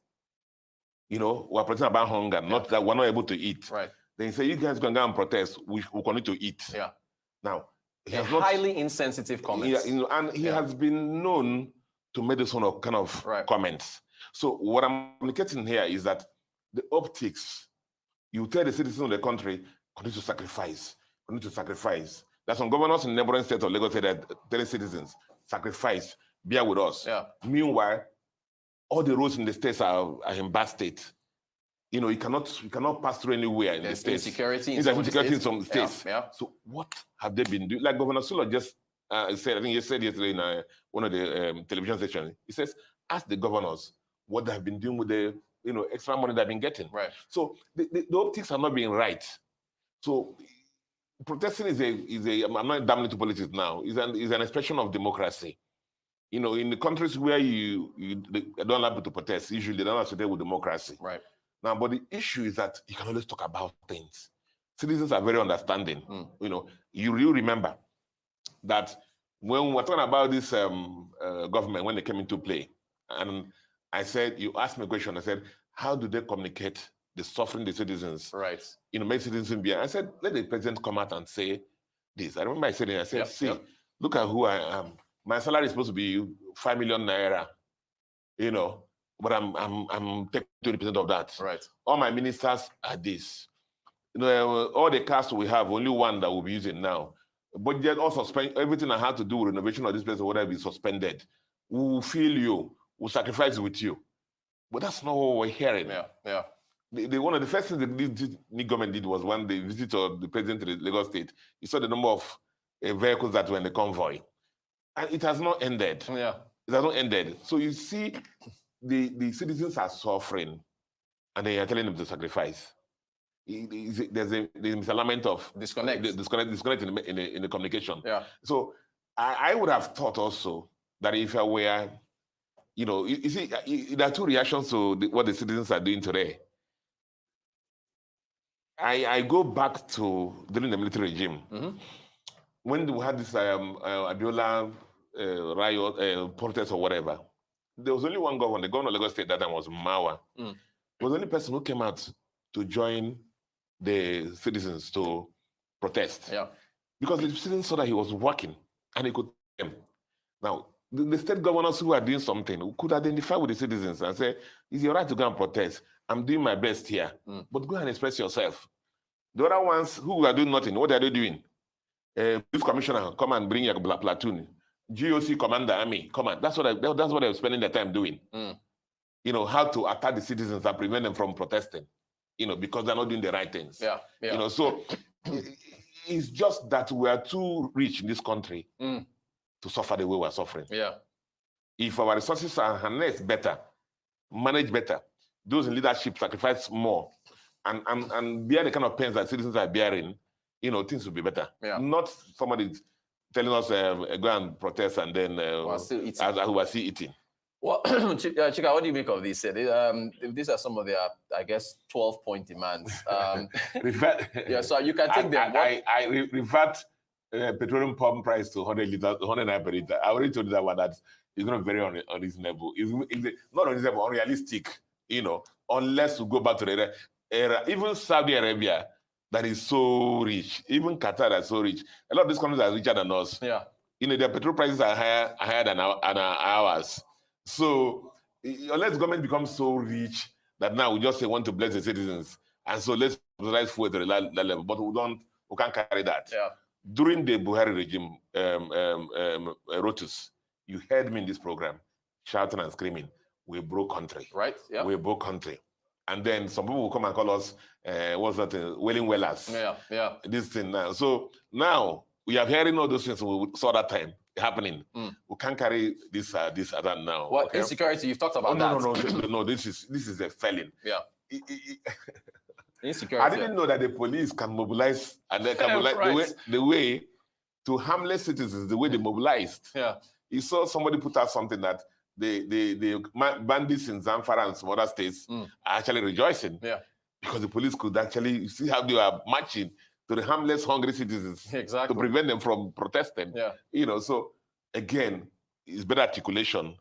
We're protesting about hunger, not that we're not able to eat. Right. Then you say, you guys can go and protest. We continue to eat. Yeah. Now, highly insensitive comments. And he has been known to make this kind of comments. So what I'm communicating here is that the optics, you tell the citizens of the country, continue to sacrifice. There's some governors in neighboring states of Lagos that tell citizens, sacrifice, bear with us. Yeah. Meanwhile, all the roads in the states are in bad state. You cannot pass through anywhere in the states. Insecurity in some states. Yeah. So what have they been doing? Like Governor Sula just said, I think he said yesterday in one of the television stations, he says, ask the governors what they have been doing with the extra money they've been getting. Right. So the optics are not being right. So protesting is a I'm not damning to politics now, is an expression of democracy. In the countries where you don't allow people to protest, usually they don't associate with democracy. Right. Now, but the issue is that you can always talk about things. Citizens are very understanding. You really remember that when we were talking about this government, when they came into play, and I said, you asked me a question, I said, how do they communicate the suffering the citizens? Right. Make citizens be. I said, let the president come out and say this. I remember I said it, I said, look at who I am. My salary is supposed to be 5 million naira, but I'm taking 20% of that. Right. All my ministers are this. All the cars we have, only one that we'll be using now. But yet also everything I had to do with renovation of this place or whatever is suspended. We'll feel you, we'll sacrifice with you. But that's not what we're hearing. Yeah. One of the first things the new government did was when they visited the president of the Lagos State, he saw the number of vehicles that were in the convoy. And it has not ended. Yeah. It has not ended. So you see, the citizens are suffering, and they are telling them to sacrifice. There's a misalignment of disconnect in the communication. Yeah. So I would have thought also that if I were, you see, there are two reactions to what the citizens are doing today. I go back to during the military regime. Mm-hmm. When we had this Abiola riot, protest or whatever, there was only one governor, the governor of Lagos State that time was Mawa. Was the only person who came out to join the citizens to protest. Yeah. Because the citizens saw that he was working and he could tell them. Now, the state governors who are doing something could identify with the citizens and say, it's your right to go and protest. I'm doing my best here, but go and express yourself. The other ones who are doing nothing, what are they doing? Police commissioner, come and bring your platoon. GOC commander, army, come on. That's what they're spending their time doing. You know, how to attack the citizens and prevent them from protesting, you know, because they're not doing the right things. Yeah. You know, so it's just that we are too rich in this country to suffer the way we're suffering. Yeah. If our resources are harnessed better, managed better, those in leadership sacrifice more, and bear the kind of pains that citizens are bearing, you know, things will be better. Yeah. Not somebody telling us go and protest and then who are still eating. Well, Chika, what do you make of this? These are some of their, I guess, 12-point demands. Yeah, so you can take them. I revert petroleum pump price to 100 naira per liter. I already told you that one that it's going to be very unreasonable. It's not unreasonable, unrealistic, you know, unless we go back to the era. Even Saudi Arabia, that is so rich, even Qatar that is so rich. A lot of these countries are richer than us. Yeah. You know, their petrol prices are higher than ours. So unless the government becomes so rich that now we just say want to bless the citizens, and so let's subsidize food to that level, but we can't carry that. Yeah. During the Buhari regime, Rotus, you heard me in this program shouting and screaming, "We broke country!" Right? Yeah. We broke country. And then some people will come and call us, what's that? Wailing wellers. Yeah. This thing now. So now we are hearing all those things we saw that time happening. We can't carry this other now. What insecurity? You've talked about that. No. This is a felon. Yeah. Insecurity. I didn't know that the police can mobilize and they can mobilize right. the way to harmless citizens, the way they mobilized. Yeah. You saw somebody put out something that the bandits in Zamfara and some other states are actually rejoicing. Yeah. Because the police could actually see how they are marching to the harmless, hungry citizens to prevent them from protesting. Yeah. You know, so again, it's better articulation,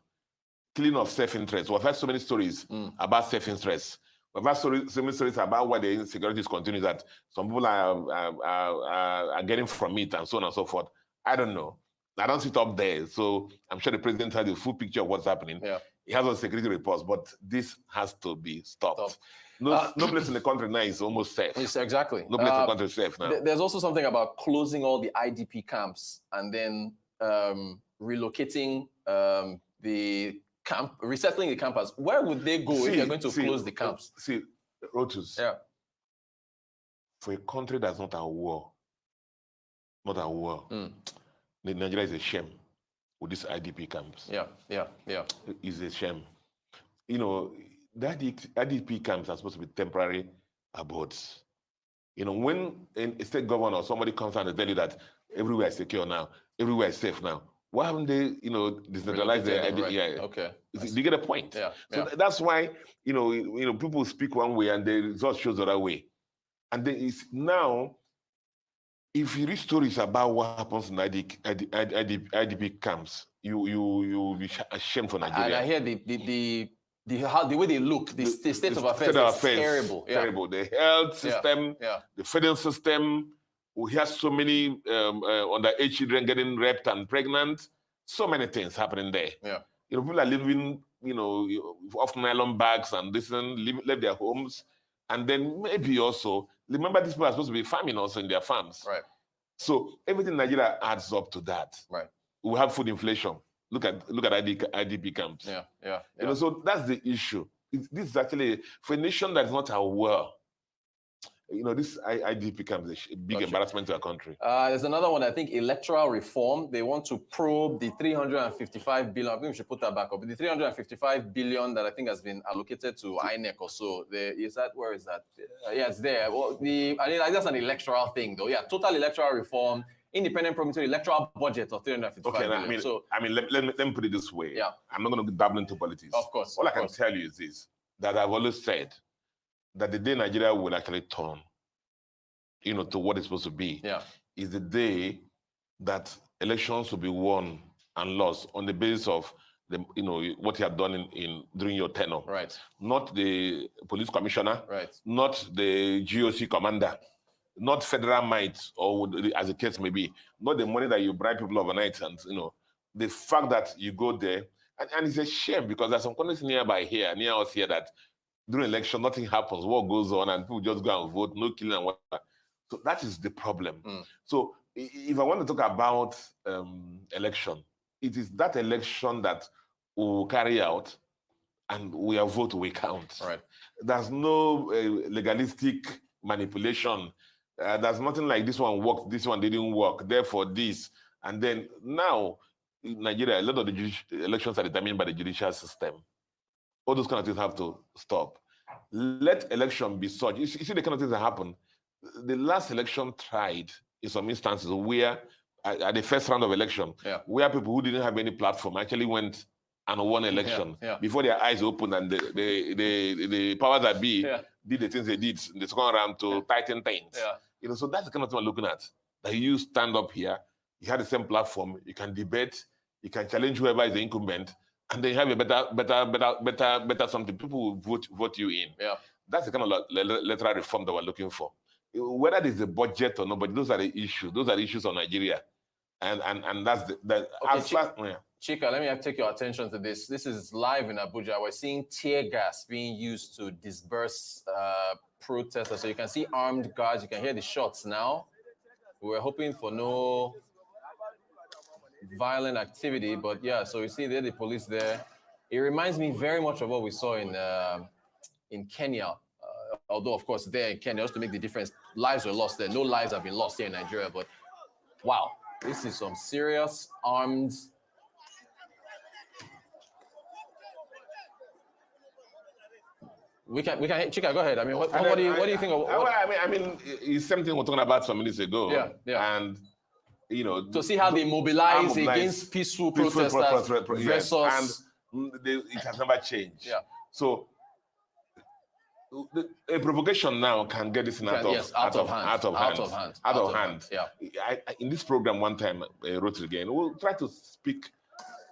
killing of self-interest. We've had so many stories about self-interest. We've had so many stories about why the insecurities continue, that some people are getting from it and so on and so forth. I don't know. I don't sit up there, so I'm sure the president has the full picture of what's happening. Yeah. He has all security reports, but this has to be stopped. No place in the country now is almost safe. Yes, exactly. No place in the country is safe now. There's also something about closing all the IDP camps and then relocating the camp, resettling the campers. Where would they go if you're going to close the camps? See, Rotus. Yeah. For a country that's not at war, Nigeria is a shame with these IDP camps. Yeah. It's a shame. You know, the IDP camps are supposed to be temporary abodes. You know, when a state governor or somebody comes out and tell you that everywhere is secure now, everywhere is safe now, why haven't they, you know, decentralized the IDP? Right. Yeah. Okay. Do you get a point? Yeah. So that's why, you know, people speak one way and the result shows the other way. And then it's now, if you read stories about what happens in IDP camps, you will be ashamed for Nigeria. And I hear the way they look, the state of affairs is terrible. Yeah. Terrible. The health system, the feeding system. We have so many underage children getting raped and pregnant. So many things happening there. Yeah. You know, people are living, you know, off nylon bags and left their homes. And then maybe also, remember these people are supposed to be farming also in their farms. Right. So everything in Nigeria adds up to that. Right. We have food inflation. Look at IDP camps. Yeah. You know, so that's the issue. This is actually, for a nation that is not aware, you know, this IDP camp is a big embarrassment to our country. There's another one, I think, electoral reform. They want to probe the 355 billion. I think we should put that back up. The 355 billion that I think has been allocated to INEC or so. Where is that? Yeah, it's there. Well, that's an electoral thing, though. Yeah, total electoral reform, independent provincial electoral budget of 355 billion. Let me put it this way. Yeah. I'm not going to dabble into politics. Of course. All I can tell you is this, that I've always said that the day Nigeria will actually turn, to what it's supposed to be, is the day that elections will be won and lost on the basis of what you have done during your tenure. Right. Not the police commissioner. Right. Not the GOC commander. Not federal might, or as the case may be. Not the money that you bribe people overnight, and the fact that you go there, and it's a shame because there's some countries near us here, that during election nothing happens, what goes on, and people just go and vote, no killing and whatever. So that is the problem. So if I want to talk about election, it is that election that we will carry out, and our vote will count. Right. There's no legalistic manipulation. There's nothing like this one worked, this one didn't work, therefore this. And then now, in Nigeria, a lot of the elections are determined by the judicial system. All those kind of things have to stop. Let election be such. You see the kind of things that happen. The last election tried, in some instances, where at the first round of election, where people who didn't have any platform actually went and won election before their eyes opened, and the powers that be did the things they did in the second round to tighten things. So that's the kind of thing we're looking at. That you stand up here, you have the same platform, you can debate, you can challenge whoever is the incumbent, and then you have a better something. People will vote you in. That's the kind of electoral reform that we're looking for. Whether there's a budget or not, but those are the issues. Those are the issues on Nigeria. And that's okay, Chika, let me take your attention to this. This is live in Abuja. We're seeing tear gas being used to disperse protesters. So you can see armed guards. You can hear the shots now. We were hoping for no violent activity, but yeah, so you see there the police there. It reminds me very much of what we saw in Kenya. Although, of course, there in Kenya, just to make the difference, lives were lost there. No lives have been lost here in Nigeria, but wow, this is some serious armed. We can, Chika, go ahead. I mean, what do you think of? I mean, it's something we're talking about some minutes ago. Yeah. And to see how they mobilize against peaceful protesters versus, and it has never changed. Yeah. So a provocation now can get this out of hand. Yeah. In this program, one time, I wrote it again. We'll try to speak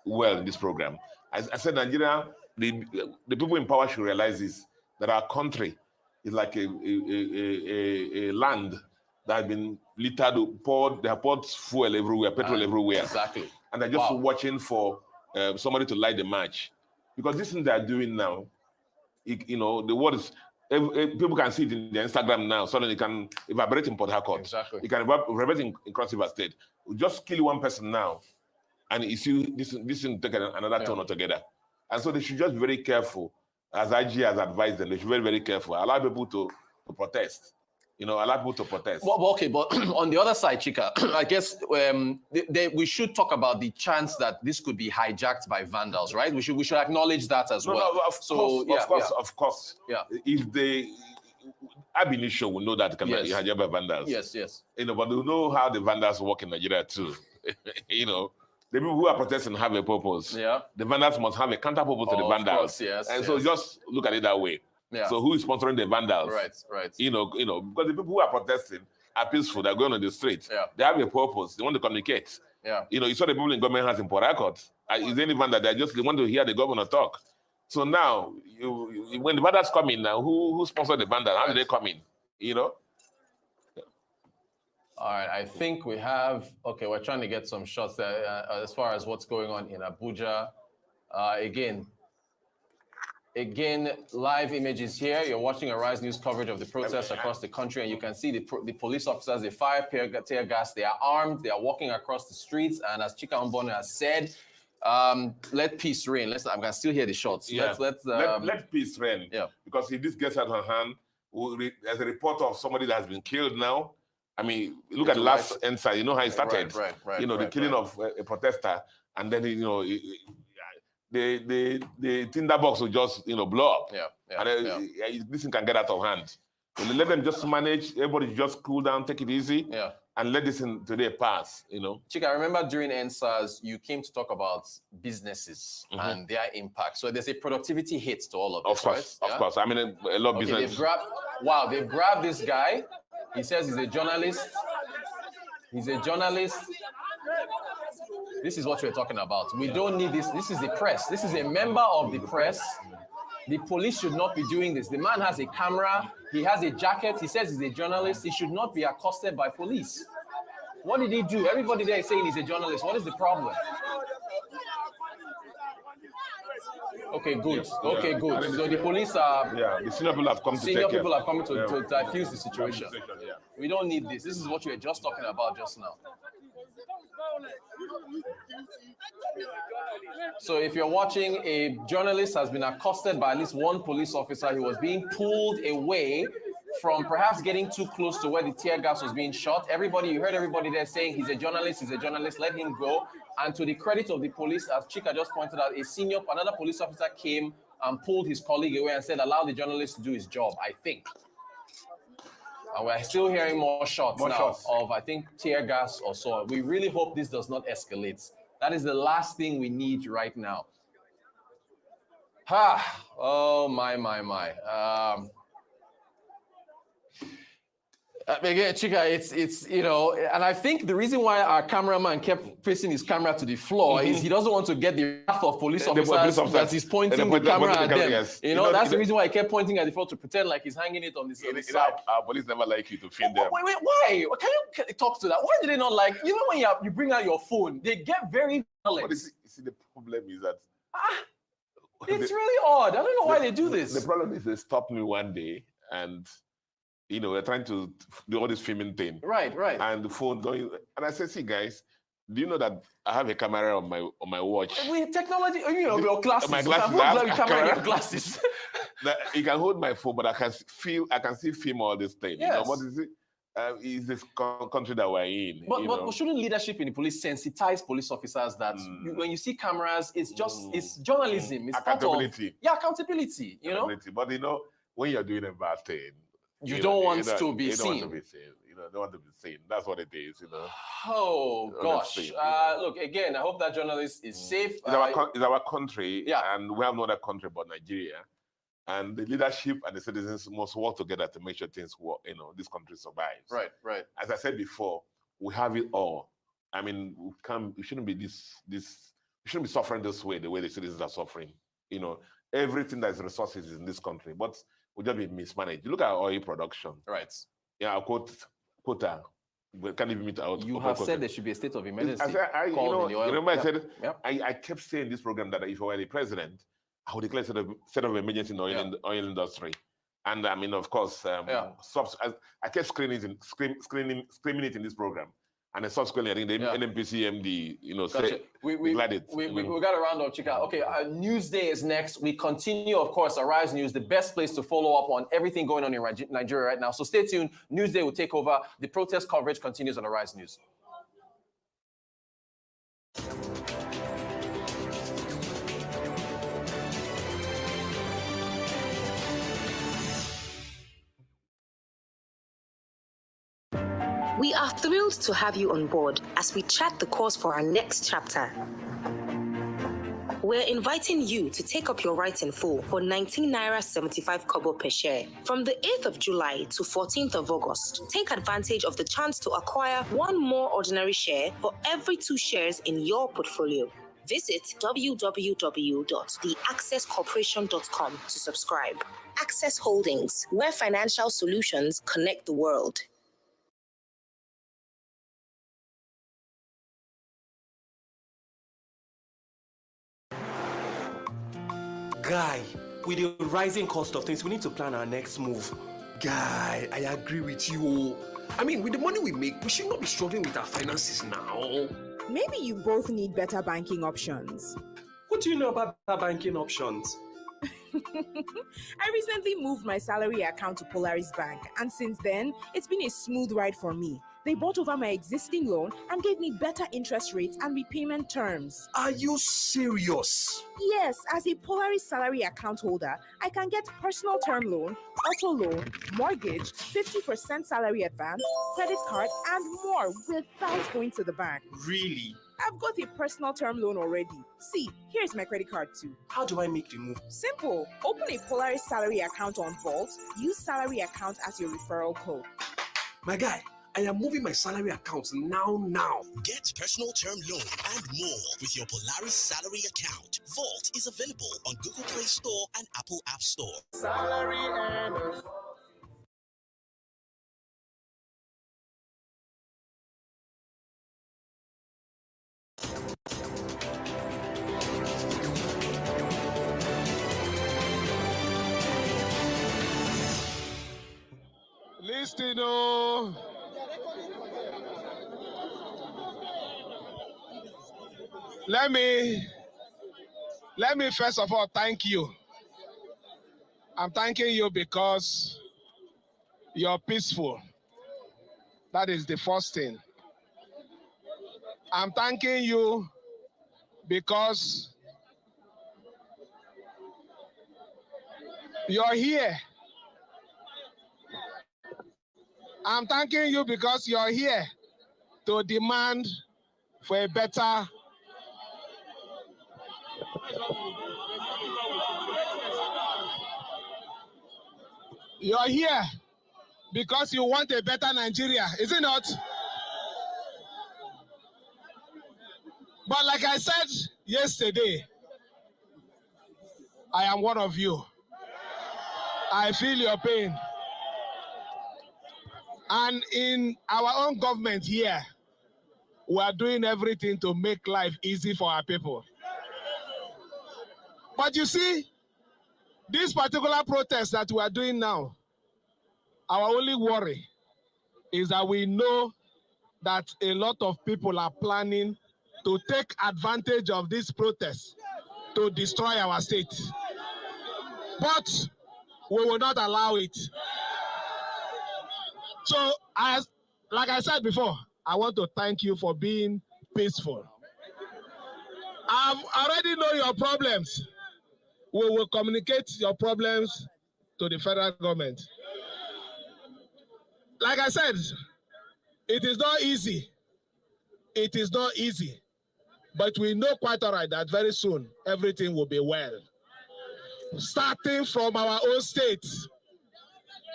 well in this program. I said, Nigeria, the people in power should realize this, that our country is like a land that has been littered, they have poured fuel everywhere, petrol everywhere. Exactly. And they're just watching for somebody to light the match. Because this thing they're doing now, the word is, people can see it in their Instagram now. Suddenly, you can evaporate in Port Harcourt. Exactly. You can evaporate in Cross River State. We just kill one person now, and you see this thing take another turn altogether. And so they should just be very careful. As IG has advised them, they should be very, very careful. Allow people to protest. Allow people to protest. But on the other side, Chika, I guess we should talk about the chance that this could be hijacked by vandals, right? We should acknowledge that as well. No, of course. Yeah. If they, ab initio will know that it can be hijacked by vandals. Yes. But we know how the vandals work in Nigeria too. The people who are protesting have a purpose. Yeah. The vandals must have a counter purpose to the vandals. So just look at it that way. Yeah. So who is sponsoring the vandals? Right. Because the people who are protesting are peaceful. They're going on the street. Yeah. They have a purpose. They want to communicate. Yeah. You saw the people in government house in Port Harcourt. Is any vandal that they want to hear the governor talk? So now, when the vandals come in now, who sponsored the vandals? How do they come in? All right, I think we have, we're trying to get some shots there as far as what's going on in Abuja. Again, live images here. You're watching Arise News coverage of the protests across the country, and you can see the police officers, they fire tear gas, they are armed, they are walking across the streets, and as Chika Mbone has said, let peace reign. I can still hear the shots. Yeah. Let peace reign. Yeah. Because if this gets out of hand, there's a report of somebody that has been killed now. I mean, look at the last incident. How it started. Right. The killing of a protester, and then the tinderbox will just blow up. This thing can get out of hand. So let them just manage. Everybody just cool down, take it easy. Yeah. And let this thing today pass. Chika, I remember during NSAS, you came to talk about businesses and their impact. So there's a productivity hit to all of this, Of course. I mean, a lot of business. They've grabbed this guy. He says he's a journalist. This is what we're talking about. We don't need this. This is the press. This is a member of the press. The police should not be doing this. The man has a camera. He has a jacket. He says he's a journalist. He should not be accosted by police. What did he do? Everybody there is saying he's a journalist. What is the problem? Okay, good. Okay, good. So the police are... Yeah, the senior people have come to take care. Senior people have come to diffuse the situation. We don't need this. This is what we were just talking about just now. So if you're watching, a journalist has been accosted by at least one police officer. He was being pulled away from perhaps getting too close to where the tear gas was being shot. You heard everybody there saying he's a journalist, let him go. And to the credit of the police, as Chika just pointed out, another police officer came and pulled his colleague away and said, allow the journalist to do his job, I think. And we're still hearing more shots of, I think, tear gas or so. We really hope this does not escalate. That is the last thing we need right now. Oh, my. Again, Chika, it's and I think the reason why our cameraman kept facing his camera to the floor is he doesn't want to get the wrath of police officers that he's pointing the camera at them. Yes. That's the reason why he kept pointing at the floor, to pretend like he's hanging it on the side. Our police never like you to film them. Wait, why? Can you talk to that? Why do they not like, even when you bring out your phone, they get very violent. But see, the problem is that... It's really odd. I don't know why they do this. The problem is they stopped me one day and... we're trying to do all this filming thing. Right. And the phone going, and I said, see, guys, do you know that I have a camera on my watch? With technology, your glasses. My glasses. I have a camera. Your glasses. You can hold my phone, but I can still film all this thing. Yes. What is it? Is this country that we're in? But shouldn't leadership in the police sensitize police officers that when you see cameras, it's journalism. It's accountability. Accountability. But when you're doing a bad thing, you don't want to be seen. Don't want to be seen. That's what it is, Oh, gosh. Look, again, I hope that journalist is safe. It's our country, and we have no other country but Nigeria. And the leadership and the citizens must work together to make sure things work, this country survives. Right. As I said before, we have it all. I mean, we shouldn't be we shouldn't be suffering this way, the way the citizens are suffering. Everything that is resources is in this country, but we just be mismanaged. You look at oil production. Right. Yeah, quota. We can't even meet out. You have said there should be a state of emergency. I kept saying in this program that if I were the president, I would declare a state of emergency in the oil industry. And I mean, of course, I kept screaming it in this program. And then subsequently, I think the NNPC MD, said, we got to round up, Chika. Okay, Newsday is next. We continue, of course, Arise News, the best place to follow up on everything going on in Nigeria right now. So stay tuned. Newsday will take over. The protest coverage continues on Arise News. We are thrilled to have you on board as we chart the course for our next chapter. We're inviting you to take up your rights in full for 19 naira 75 kobo per share. From the 8th of July to 14th of August, take advantage of the chance to acquire one more ordinary share for every 2 shares in your portfolio. Visit www.theaccesscorporation.com to subscribe. Access Holdings, where financial solutions connect the world. Guy, with the rising cost of things, we need to plan our next move. Guy, I agree with you. I mean, with the money we make, we should not be struggling with our finances now. Maybe you both need better banking options. What do you know about better banking options? I recently moved my salary account to Polaris Bank, and since then, it's been a smooth ride for me. They bought over my existing loan and gave me better interest rates and repayment terms. Are you serious? Yes, as a Polaris salary account holder, I can get personal term loan, auto loan, mortgage, 50% salary advance, credit card, and more without going to the bank. Really? I've got a personal term loan already. See, here's my credit card too. How do I make the move? Simple. Open a Polaris salary account on Vault. Use salary account as your referral code. My guy, I am moving my salary account now. Get personal term loan and more with your Polaris salary account. Vault is available on Google Play Store and Apple App Store. Salary earners. Listen, oh. Let me first of all thank you. I'm thanking you because you're peaceful. That is the first thing. I'm thanking you because you're here. I'm thanking you because you're here to demand for a better. You're here because you want a better Nigeria, is it not? But like I said yesterday, I am one of you. I feel your pain. And in our own government here, we are doing everything to make life easy for our people. But you see, this particular protest that we are doing now, our only worry is that we know that a lot of people are planning to take advantage of this protest to destroy our state. But we will not allow it. So, like I said before, I want to thank you for being peaceful. I already know your problems. We will communicate your problems to the federal government. Like I said, it is not easy. It is not easy. But we know quite all right that very soon everything will be well. Starting from our own state.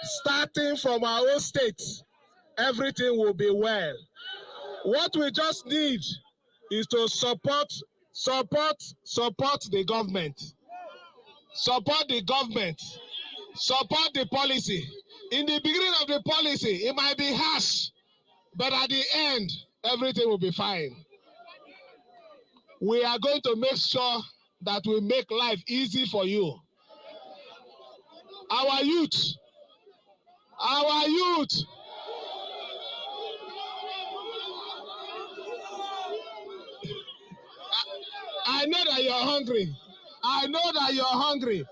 Starting from our own state, everything will be well. What we just need is to support the government. Support the government. Support the policy. In the beginning of the policy, it might be harsh, but at the end, everything will be fine. We are going to make sure that we make life easy for you. Our youth. I know that you're hungry. I know that you're hungry.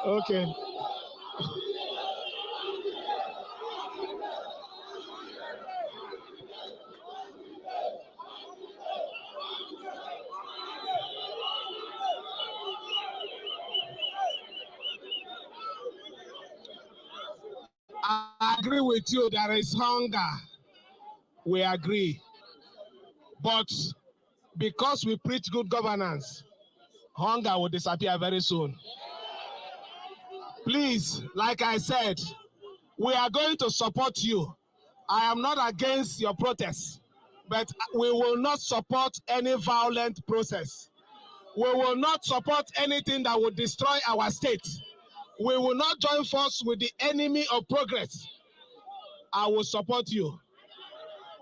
Okay. I agree with you, there is hunger. We agree. But because we preach good governance, hunger will disappear very soon. Please, like I said, we are going to support you. I am not against your protest, but we will not support any violent process. We will not support anything that will destroy our state. We will not join force with the enemy of progress. I will support you.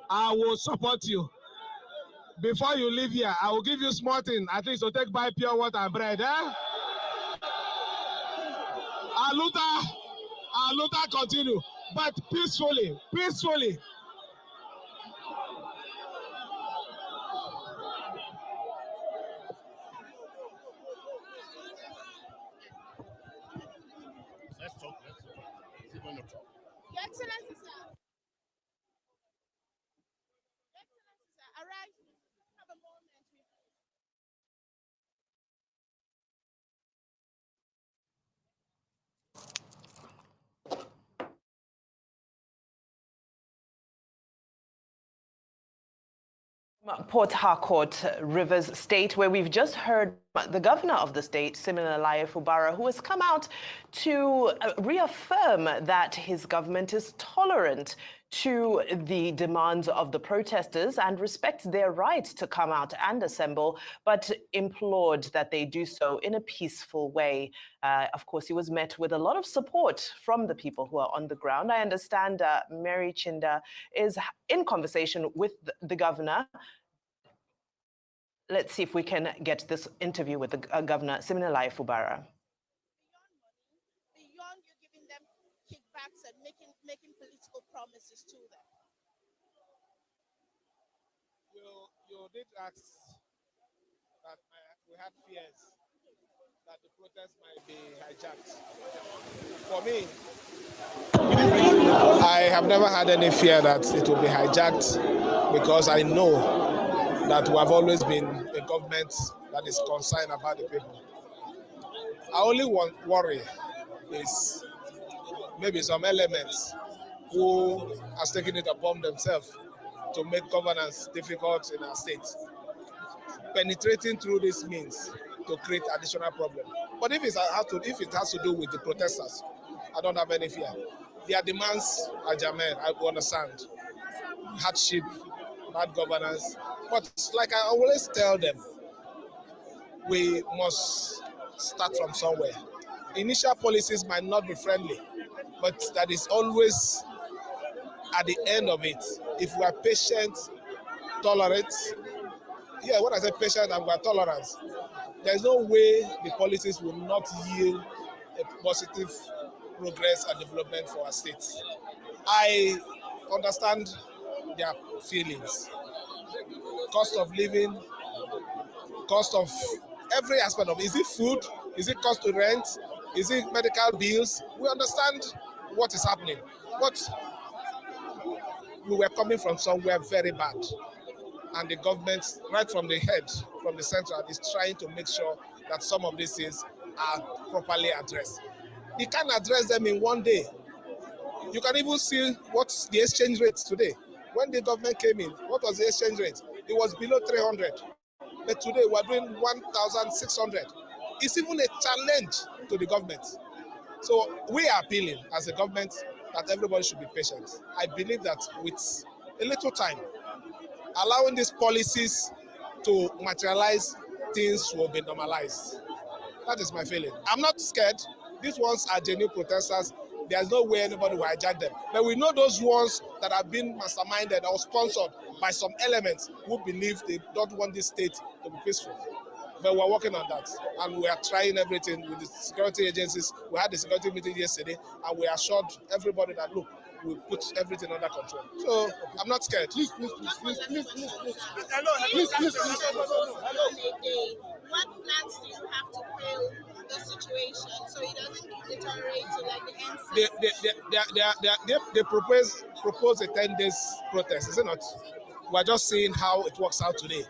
I will support you. Before you leave here, I will give you small thing, at least to take by pure water and bread. Aluta continue, but peacefully. Let's talk. Is it going to talk? Your Excellency, sir. Your Excellency, sir. Arise. Have a moment with me. Port Harcourt, Rivers State, where we've just heard the governor of the state, Siminalayi Fubara, who has come out to reaffirm that his government is tolerant to the demands of the protesters and respects their right to come out and assemble, but implored that they do so in a peaceful way. Of course, he was met with a lot of support from the people who are on the ground. I understand Mary Chinda is in conversation with the governor. Let's see if we can get this interview with the governor, Siminalayi Fubara. Beyond you giving them kickbacks and making political promises to them. You did ask that we had fears that the protest might be hijacked. For me, I have never had any fear that it will be hijacked because I know that we have always been a government that is concerned about the people. I only worry is maybe some elements who has taken it upon themselves to make governance difficult in our state, penetrating through this means to create additional problem. But if it has to do with the protesters, I don't have any fear. Their demands are germane, I understand. Hardship, bad governance. But like I always tell them, we must start from somewhere. Initial policies might not be friendly, but that is always at the end of it. If we are patient, tolerant, when I say patient and we are tolerant, there's no way the policies will not yield a positive progress and development for our state. I understand their feelings. Cost of living, cost of every aspect of it. Is it food? Is it cost to rent? Is it medical bills? We understand what is happening. But we were coming from somewhere very bad. And the government, right from the head, from the central, is trying to make sure that some of these things are properly addressed. You can't address them in one day. You can even see what's the exchange rate today. When the government came in, what was the exchange rate? It was below 300. But today we're doing 1,600. It's even a challenge to the government. So we are appealing as a government that everybody should be patient. I believe that with a little time, allowing these policies to materialize, things will be normalized. That is my feeling. I'm not scared. These ones are genuine protesters. There's no way anybody will hijack them. But we know those ones that have been masterminded or sponsored by some elements who believe they don't want this state to be peaceful. But we're working on that. And we are trying everything with the security agencies. We had the security meeting yesterday, and we assured everybody that, look, we put everything under control. So I'm not scared. Please. Hello. What plans do you have to fill the situation so it doesn't deteriorate to like the end? They propose a 10 days protest, is it not? We're just seeing how it works out today.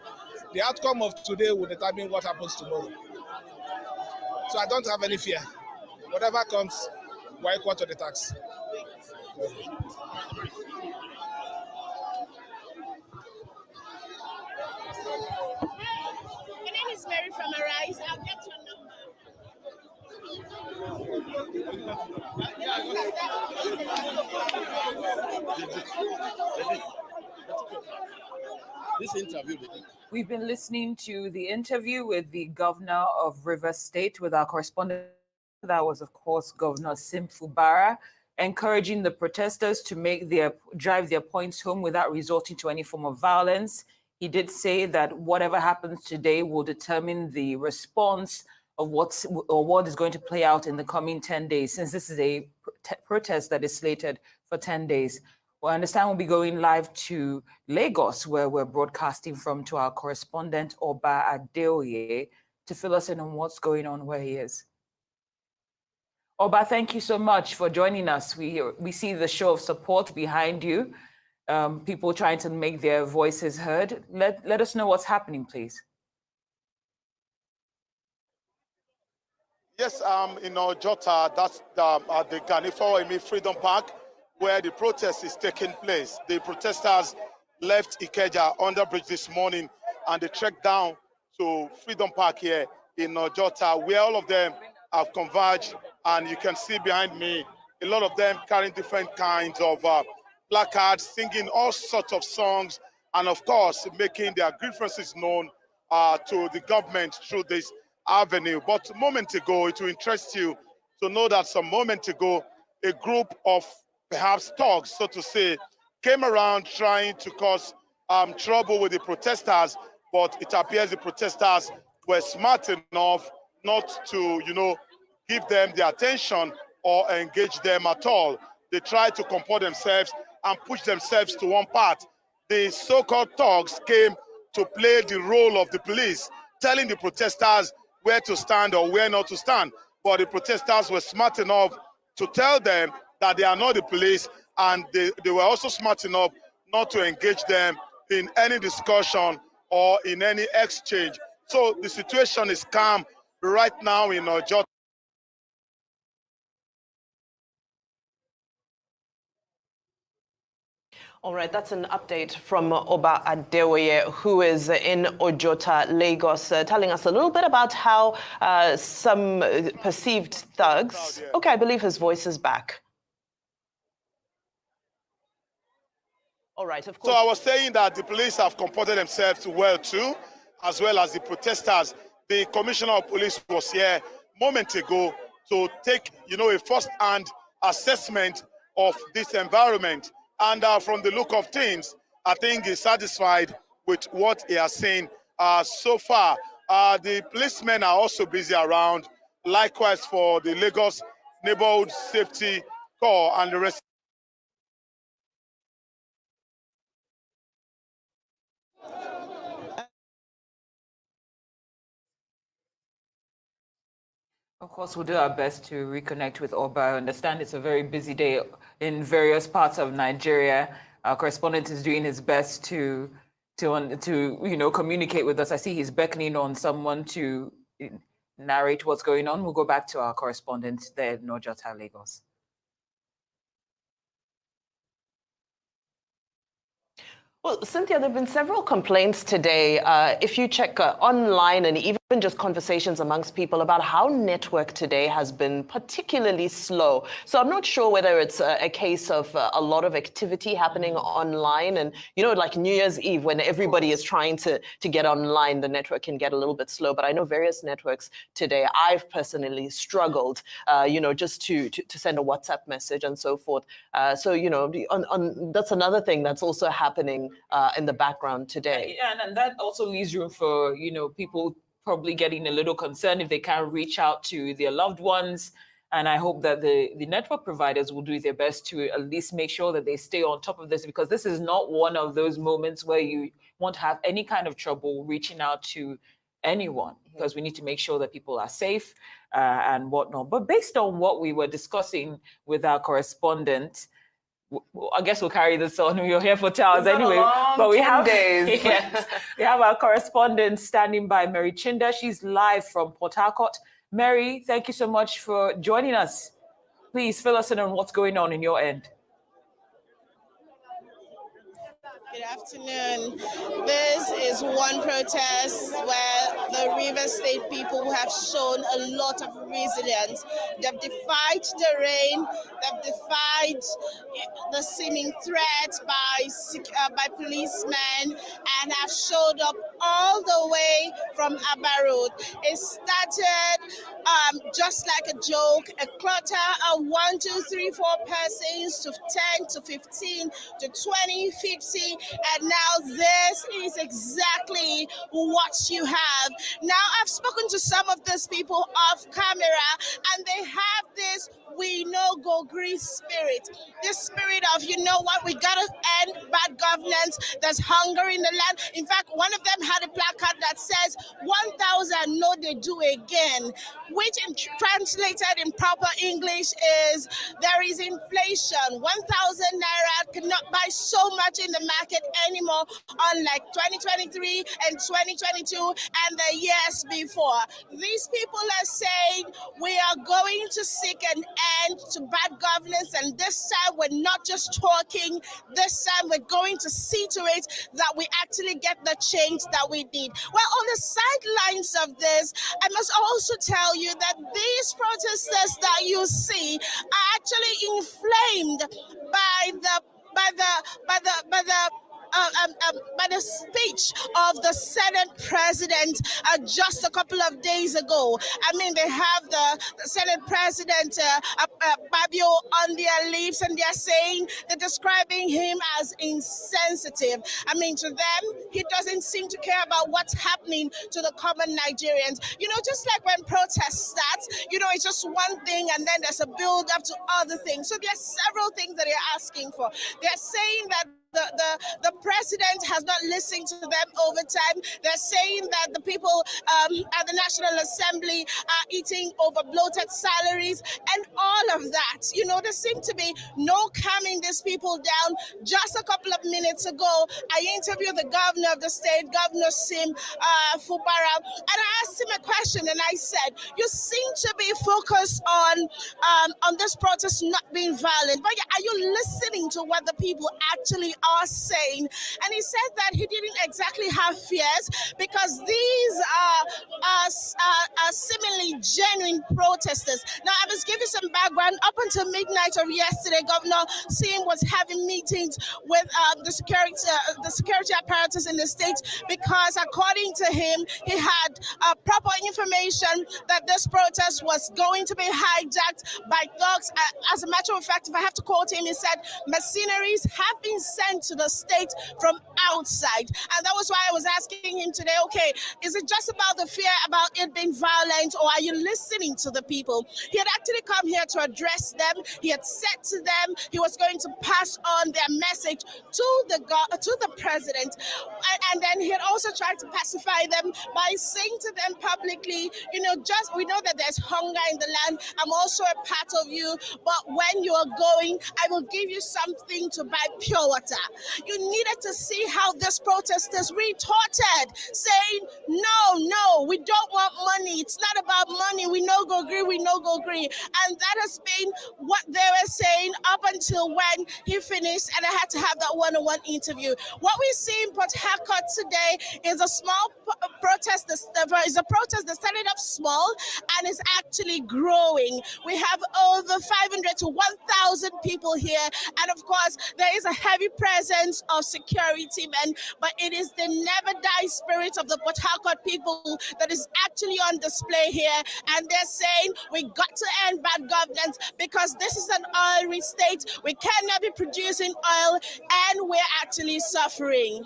The outcome of today will determine what happens tomorrow. So I don't have any fear. Whatever comes, we're equal to the tax. My name is Mary from Arise. I'll get your number. This interview. We've been listening to the interview with the governor of Rivers State with our correspondent. That was, of course, Governor Sim Fubara, encouraging the protesters to drive their points home without resorting to any form of violence. He did say that whatever happens today will determine the response of what is going to play out in the coming 10 days, since this is a protest that is slated for 10 days. Well, I understand we'll be going live to Lagos, where we're broadcasting from, to our correspondent, Oba Adeoye, to fill us in on what's going on where he is. Oba, thank you so much for joining us. We see the show of support behind you, people trying to make their voices heard. Let us know what's happening, please. Yes, in Ojota, that's at the Ganifa Freedom Park, where the protest is taking place. The protesters left Ikeja under bridge this morning, and they trekked down to Freedom Park here in Ojota, where all of them have converged, and you can see behind me a lot of them carrying different kinds of placards, singing all sorts of songs, and of course making their grievances known to the government through this avenue. But a moment ago, it will interest you to know that some moment ago, a group of perhaps thugs, so to say, came around trying to cause trouble with the protesters, but it appears the protesters were smart enough not to, give them the attention or engage them at all. They tried to comport themselves and push themselves to one part. The so-called thugs came to play the role of the police, telling the protesters where to stand or where not to stand. But the protesters were smart enough to tell them that they are not the police, and they were also smart enough not to engage them in any discussion or in any exchange. So the situation is calm right now in Ojota. All right, that's an update from Oba Adewoye, who is in Ojota, Lagos, telling us a little bit about how some perceived thugs... Okay, I believe his voice is back. All right, of course. So I was saying that the police have comported themselves well too, as well as the protesters. The commissioner of police was here a moment ago to take, a first-hand assessment of this environment. And from the look of things, I think he's satisfied with what he has seen so far. The policemen are also busy around. Likewise for the Lagos Neighborhood Safety Corps and the rest. Of course, we'll do our best to reconnect with Oba. I understand it's a very busy day in various parts of Nigeria. Our correspondent is doing his best to communicate with us. I see he's beckoning on someone to narrate what's going on. We'll go back to our correspondent there in Ojota, Lagos. Well, Cynthia, there have been several complaints today. If you check online and even just conversations amongst people about how network today has been particularly slow. So I'm not sure whether it's a case of a lot of activity happening online and, like New Year's Eve when everybody is trying to get online, the network can get a little bit slow. But I know various networks today, I've personally struggled, just to send a WhatsApp message and so forth. That's another thing that's also happening in the background today. Yeah, and that also leaves room for, people probably getting a little concerned if they can't reach out to their loved ones. And I hope that the network providers will do their best to at least make sure that they stay on top of this, because this is not one of those moments where you won't have any kind of trouble reaching out to anyone, because we need to make sure that people are safe and whatnot. But based on what we were discussing with our correspondent, I guess we'll carry this on. We're here for 2 hours anyway. But we have days. Yes, we have our correspondent standing by, Mary Chinda. She's live from Port Harcourt. Mary, thank you so much for joining us. Please fill us in on what's going on in your end. Good afternoon. This is one protest where the River State people have shown a lot of resilience. They've defied the rain, they've defied the seeming threats by policemen, and have showed up all the way from Aba Road. It started just like a joke, a clutter of 1, 2, 3, 4 persons to 10 to 15 to 20, 50. And now this is exactly what you have. Now I've spoken to some of these people off camera, and they have this we know go green spirit. This spirit of, we gotta end bad governance. There's hunger in the land. In fact, one of them had a placard that says 1,000 no they do again, which translated in proper English is there is inflation. 1,000 naira cannot buy so much in the market. market anymore, unlike 2023 and 2022 and the years before. These people are saying we are going to seek an end to bad governance, and this time we're not just talking, this time we're going to see to it that we actually get the change that we need. Well, on the sidelines of this, I must also tell you that these protesters that you see are actually inflamed by the speech of the Senate president just a couple of days ago. I mean, they have the Senate president Babio on their lips, and they're describing him as insensitive. I mean, to them, he doesn't seem to care about what's happening to the common Nigerians. You know, just like when protests start, you know, it's just one thing and then there's a build up to other things. So there are several things that they're asking for. They're saying that the president has not listened to them over time. They're saying that the people at the National Assembly are eating over bloated salaries and all of that. You know, there seemed to be no calming these people down. Just a couple of minutes ago, I interviewed the governor of the state, Governor Sim Fubara, and I asked him a question, and I said, you seem to be focused on this protest not being violent, but are you listening to what the people actually are saying? And he said that he didn't exactly have fears because these are seemingly genuine protesters. Now, I must give you some background. Up until midnight of yesterday, Governor Sim was having meetings with the security apparatus in the state because, according to him, he had proper information that this protest was going to be hijacked by thugs. As a matter of fact, if I have to quote him, he said mercenaries have been sent to the state from outside. And that was why I was asking him today, okay, is it just about the fear about it being violent, or are you listening to the people? He had actually come here to address them. He had said to them he was going to pass on their message to the president. And then he had also tried to pacify them by saying to them publicly, you know, just we know that there's hunger in the land. I'm also a part of you, but when you are going, I will give you something to buy pure water. You needed to see how this protesters retorted, saying, no, we don't want money. It's not about money. We no go agree. And that has been what they were saying up until when he finished and I had to have that one-on-one interview. What we see in Port Harcourt today is a small protest. Is a protest that started off small and is actually growing. We have over 500 to 1,000 people here, and of course, there is a heavy presence of security men, but it is the never die spirit of the Port Harcourt people that is actually on display here, and they're saying we got to end bad governance because this is an oil-rich state. We cannot be producing oil, and we're actually suffering.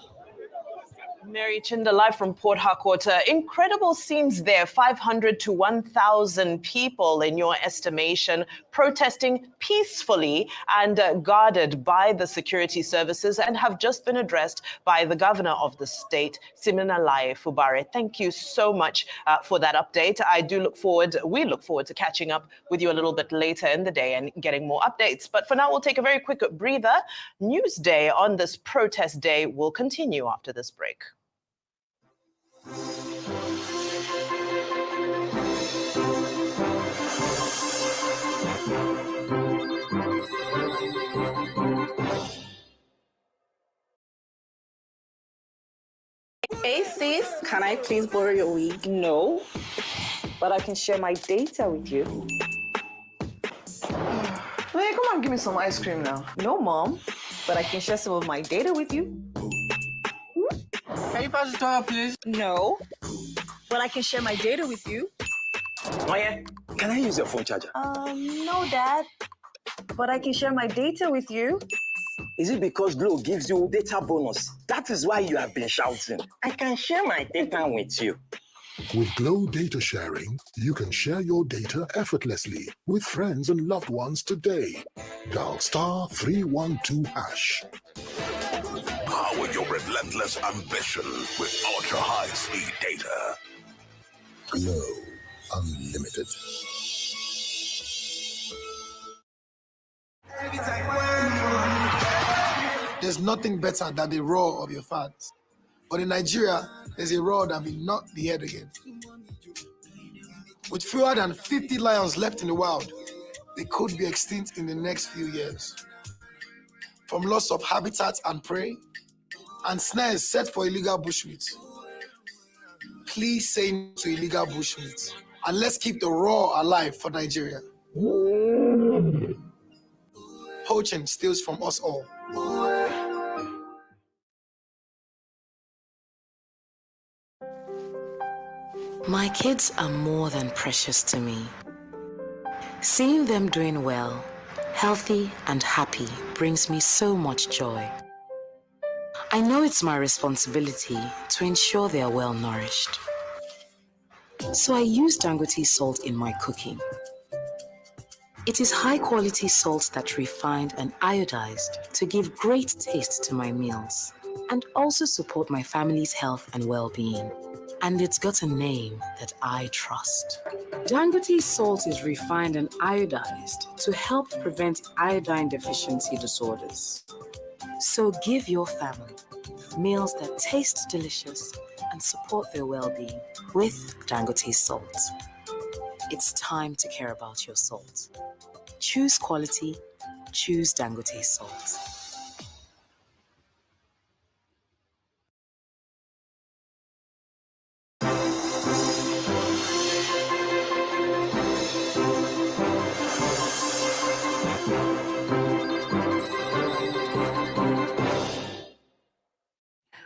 Mary Chinda, live from Port Harcourt. Incredible scenes there. 500 to 1,000 people, in your estimation, protesting peacefully and guarded by the security services, and have just been addressed by the governor of the state, Siminalayi Fubara. Thank you so much for that update. We look forward to catching up with you a little bit later in the day and getting more updates. But for now, we'll take a very quick breather. Newsday on this protest day will continue after this break. Hey sis, can I please borrow your wig? No, but I can share my data with you. Hey, come on, give me some ice cream now. No, Mom, but I can share some of my data with you. Can you pass the toilet, please? No, but I can share my data with you. Oh yeah, can I use your phone charger? No, Dad, but I can share my data with you. Is it because Glow gives you data bonus? That is why you have been shouting. I can share my data with you. With Glow Data Sharing, you can share your data effortlessly with friends and loved ones today. Dial *312#. Power your relentless ambition with ultra-high-speed data. Glow Unlimited. The there's nothing better than the roar of your fans. But in Nigeria, there's a roar that will knock the head again. With fewer than 50 lions left in the wild, they could be extinct in the next few years. From loss of habitat and prey, and snares set for illegal bushmeat. Please say no to illegal bushmeat, and let's keep the roar alive for Nigeria. Poaching steals from us all. My kids are more than precious to me. Seeing them doing well, healthy and happy brings me so much joy. I know it's my responsibility to ensure they are well nourished. So I use Dangote salt in my cooking. It is high quality salt that's refined and iodized to give great taste to my meals and also support my family's health and well-being. And it's got a name that I trust. Dangote salt is refined and iodized to help prevent iodine deficiency disorders. So give your family meals that taste delicious and support their well-being with Dangote salt. It's time to care about your salt. Choose quality, choose Dangote salt.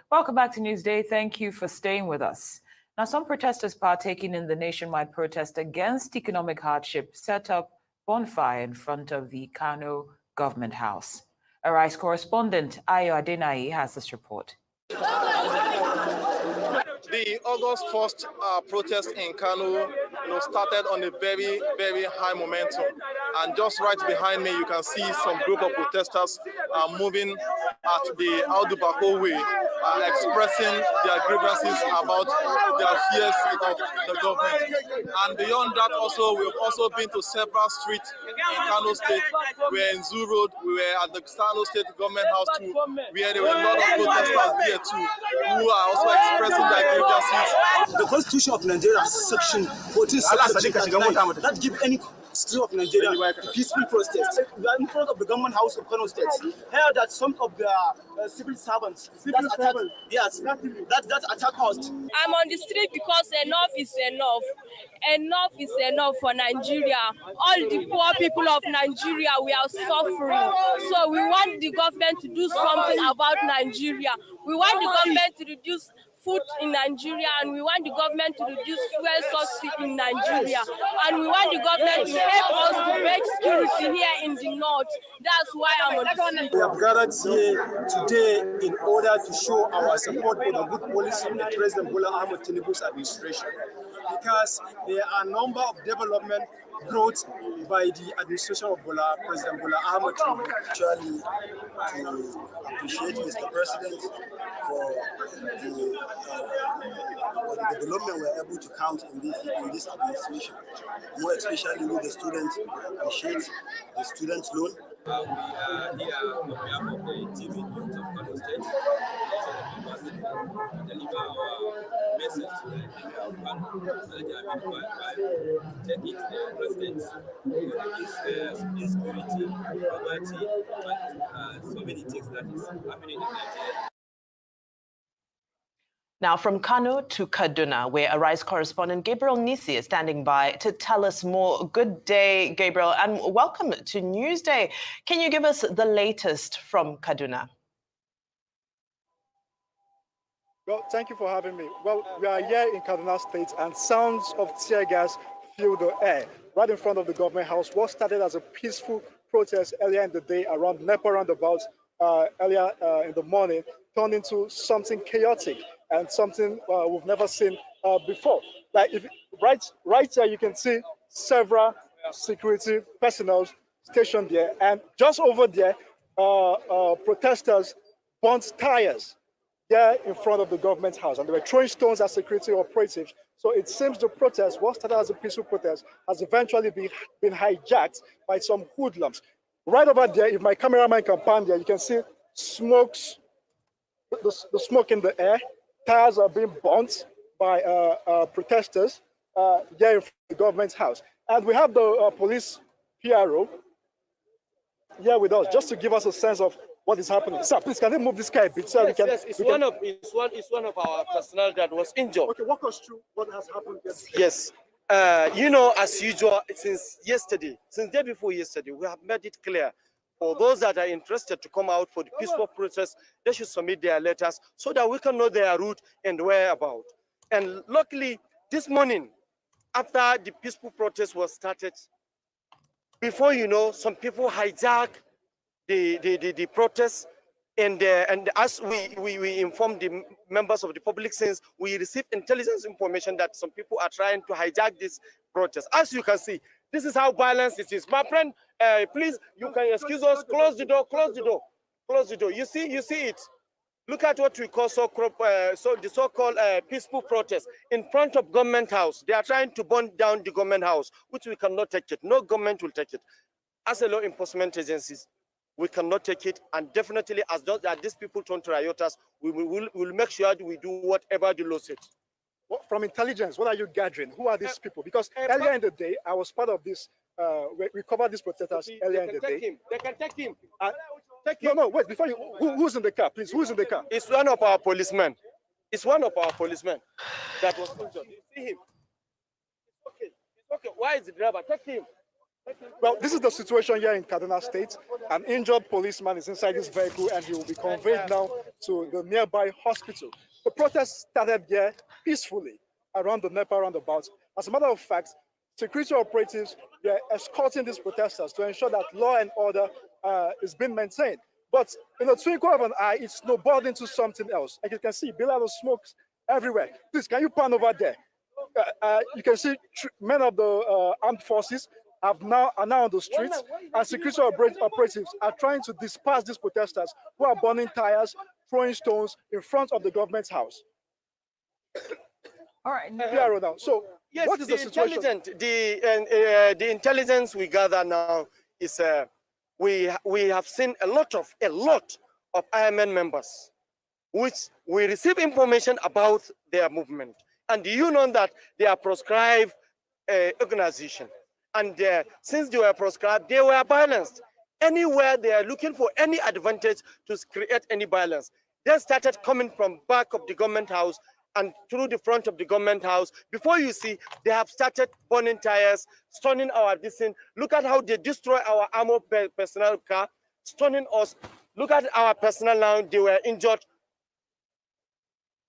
Welcome back to Newsday. Thank you for staying with us. Now, some protesters partaking in the nationwide protest against economic hardship set up bonfire in front of the Kano government house. Arise correspondent Ayo Adenayi has this report. The August 1st protest in Kano started on a very, very high momentum. And just right behind me, you can see some group of protesters moving at the Audu Bako way, expressing their grievances about their fears of the government. And beyond that, we've also been to several streets in Kano State. We were in Zoo Road, we were at the Kano State Government House too, where there were a lot of protesters there too, who are also expressing their grievances. The Constitution of Nigeria, Section 14, that give any citizen of Nigeria the peaceful protest. We are in front of the government house of Kano State. Here that some of the civil servants that attack us. I'm on the street because enough is enough. Enough is enough for Nigeria. All the poor people of Nigeria, we are suffering. So we want the government to do something about Nigeria. We want the government to reduce food in Nigeria, and we want the government to reduce fuel subsidy in Nigeria, and we want the government to help us to break security here in the north. That's why I'm on the street. We have gathered here today in order to show our support for the good policy of the President Bola Ahmed Tinubu's administration, because there are a number of development brought by the administration of President Bola Ahmed Tinubu. Actually, to appreciate Mr. President for the development we're able to count in this administration. More especially with the students, appreciate the student loan. We are here on behalf of the TV Youth of Kano State to deliver our message to the people of Kano by taking the president insecurity, poverty, and so many things that is happening in Nigeria. Now from Kano to Kaduna, where Arise correspondent Gabriel Nisi is standing by to tell us more. Good day, Gabriel, and welcome to Newsday. Can you give us the latest from Kaduna? Well, thank you for having me. Well, we are here in Kaduna State, and sounds of tear gas fill the air right in front of the government house. What started as a peaceful protest earlier in the day around NEPA roundabout earlier in the morning turned into something chaotic and something we've never seen before. Like right here, you can see several security personnel stationed there, and just over there, protesters burnt tires there in front of the government house, and they were throwing stones at security operatives. So it seems the protest, what started as a peaceful protest, has eventually been hijacked by some hoodlums. Right over there, if my cameraman can pan there, you can see smokes, the smoke in the air. Tires are being burnt by protesters here in front of the government house. And we have the police PRO here with us, just to give us a sense of what is happening. Sir, please, can you move this car a bit? So yes, we can, yes, it's one of our personnel that was injured. Okay, walk us through what has happened yesterday. Yes. You know, as usual, since day before yesterday, we have made it clear for those that are interested to come out for the peaceful protest, they should submit their letters so that we can know their route and whereabout. And luckily, this morning, after the peaceful protest was started, before you know, some people hijack the protest, and as we informed the members of the public, since we received intelligence information that some people are trying to hijack this protest. As you can see, this is how violent it is. My friend, please, you can excuse us. Close the door. Close the door. Close the door. You see it. Look at what we call the so-called peaceful protest in front of government house. They are trying to burn down the government house, which we cannot take it. No government will take it. As a law enforcement agencies, we cannot take it, and definitely as these people turn to rioters, we will make sure that we do whatever the law says. From intelligence, what are you gathering? Who are these people? Because earlier in the day, I was part of this. We covered these protesters earlier in the day. They can take him. No, wait, before you, who's in the car, please? Who's in the car? It's one of our policemen. It's one of our policemen that was injured. You see him? It's okay. Why is the driver? Take him. Well, this is the situation here in Kaduna State. An injured policeman is inside this vehicle and he will be conveyed now to the nearby hospital. The protest started here peacefully around the NEPA roundabout. As a matter of fact, security operatives were escorting these protesters to ensure that law and order is being maintained. But in a twinkle of an eye, it snowballed into something else. Like you can see, billows of smoke everywhere. Please, can you pan over there? You can see men of the armed forces are now on the streets, and security operatives are trying to disperse these protesters who are burning tires, throwing stones in front of the government's house. All right. Now. So, yes, what is the situation? The intelligence we gather now is we have seen a lot of IMN members, which we receive information about their movement, and you know that they are proscribed organization. And since they were proscribed, they were balanced. Anywhere they are looking for any advantage to create any violence. They started coming from back of the government house and through the front of the government house. Before you see, they have started burning tires, stoning our distance. Look at how they destroy our armored personnel car, stoning us. Look at our personnel now, they were injured.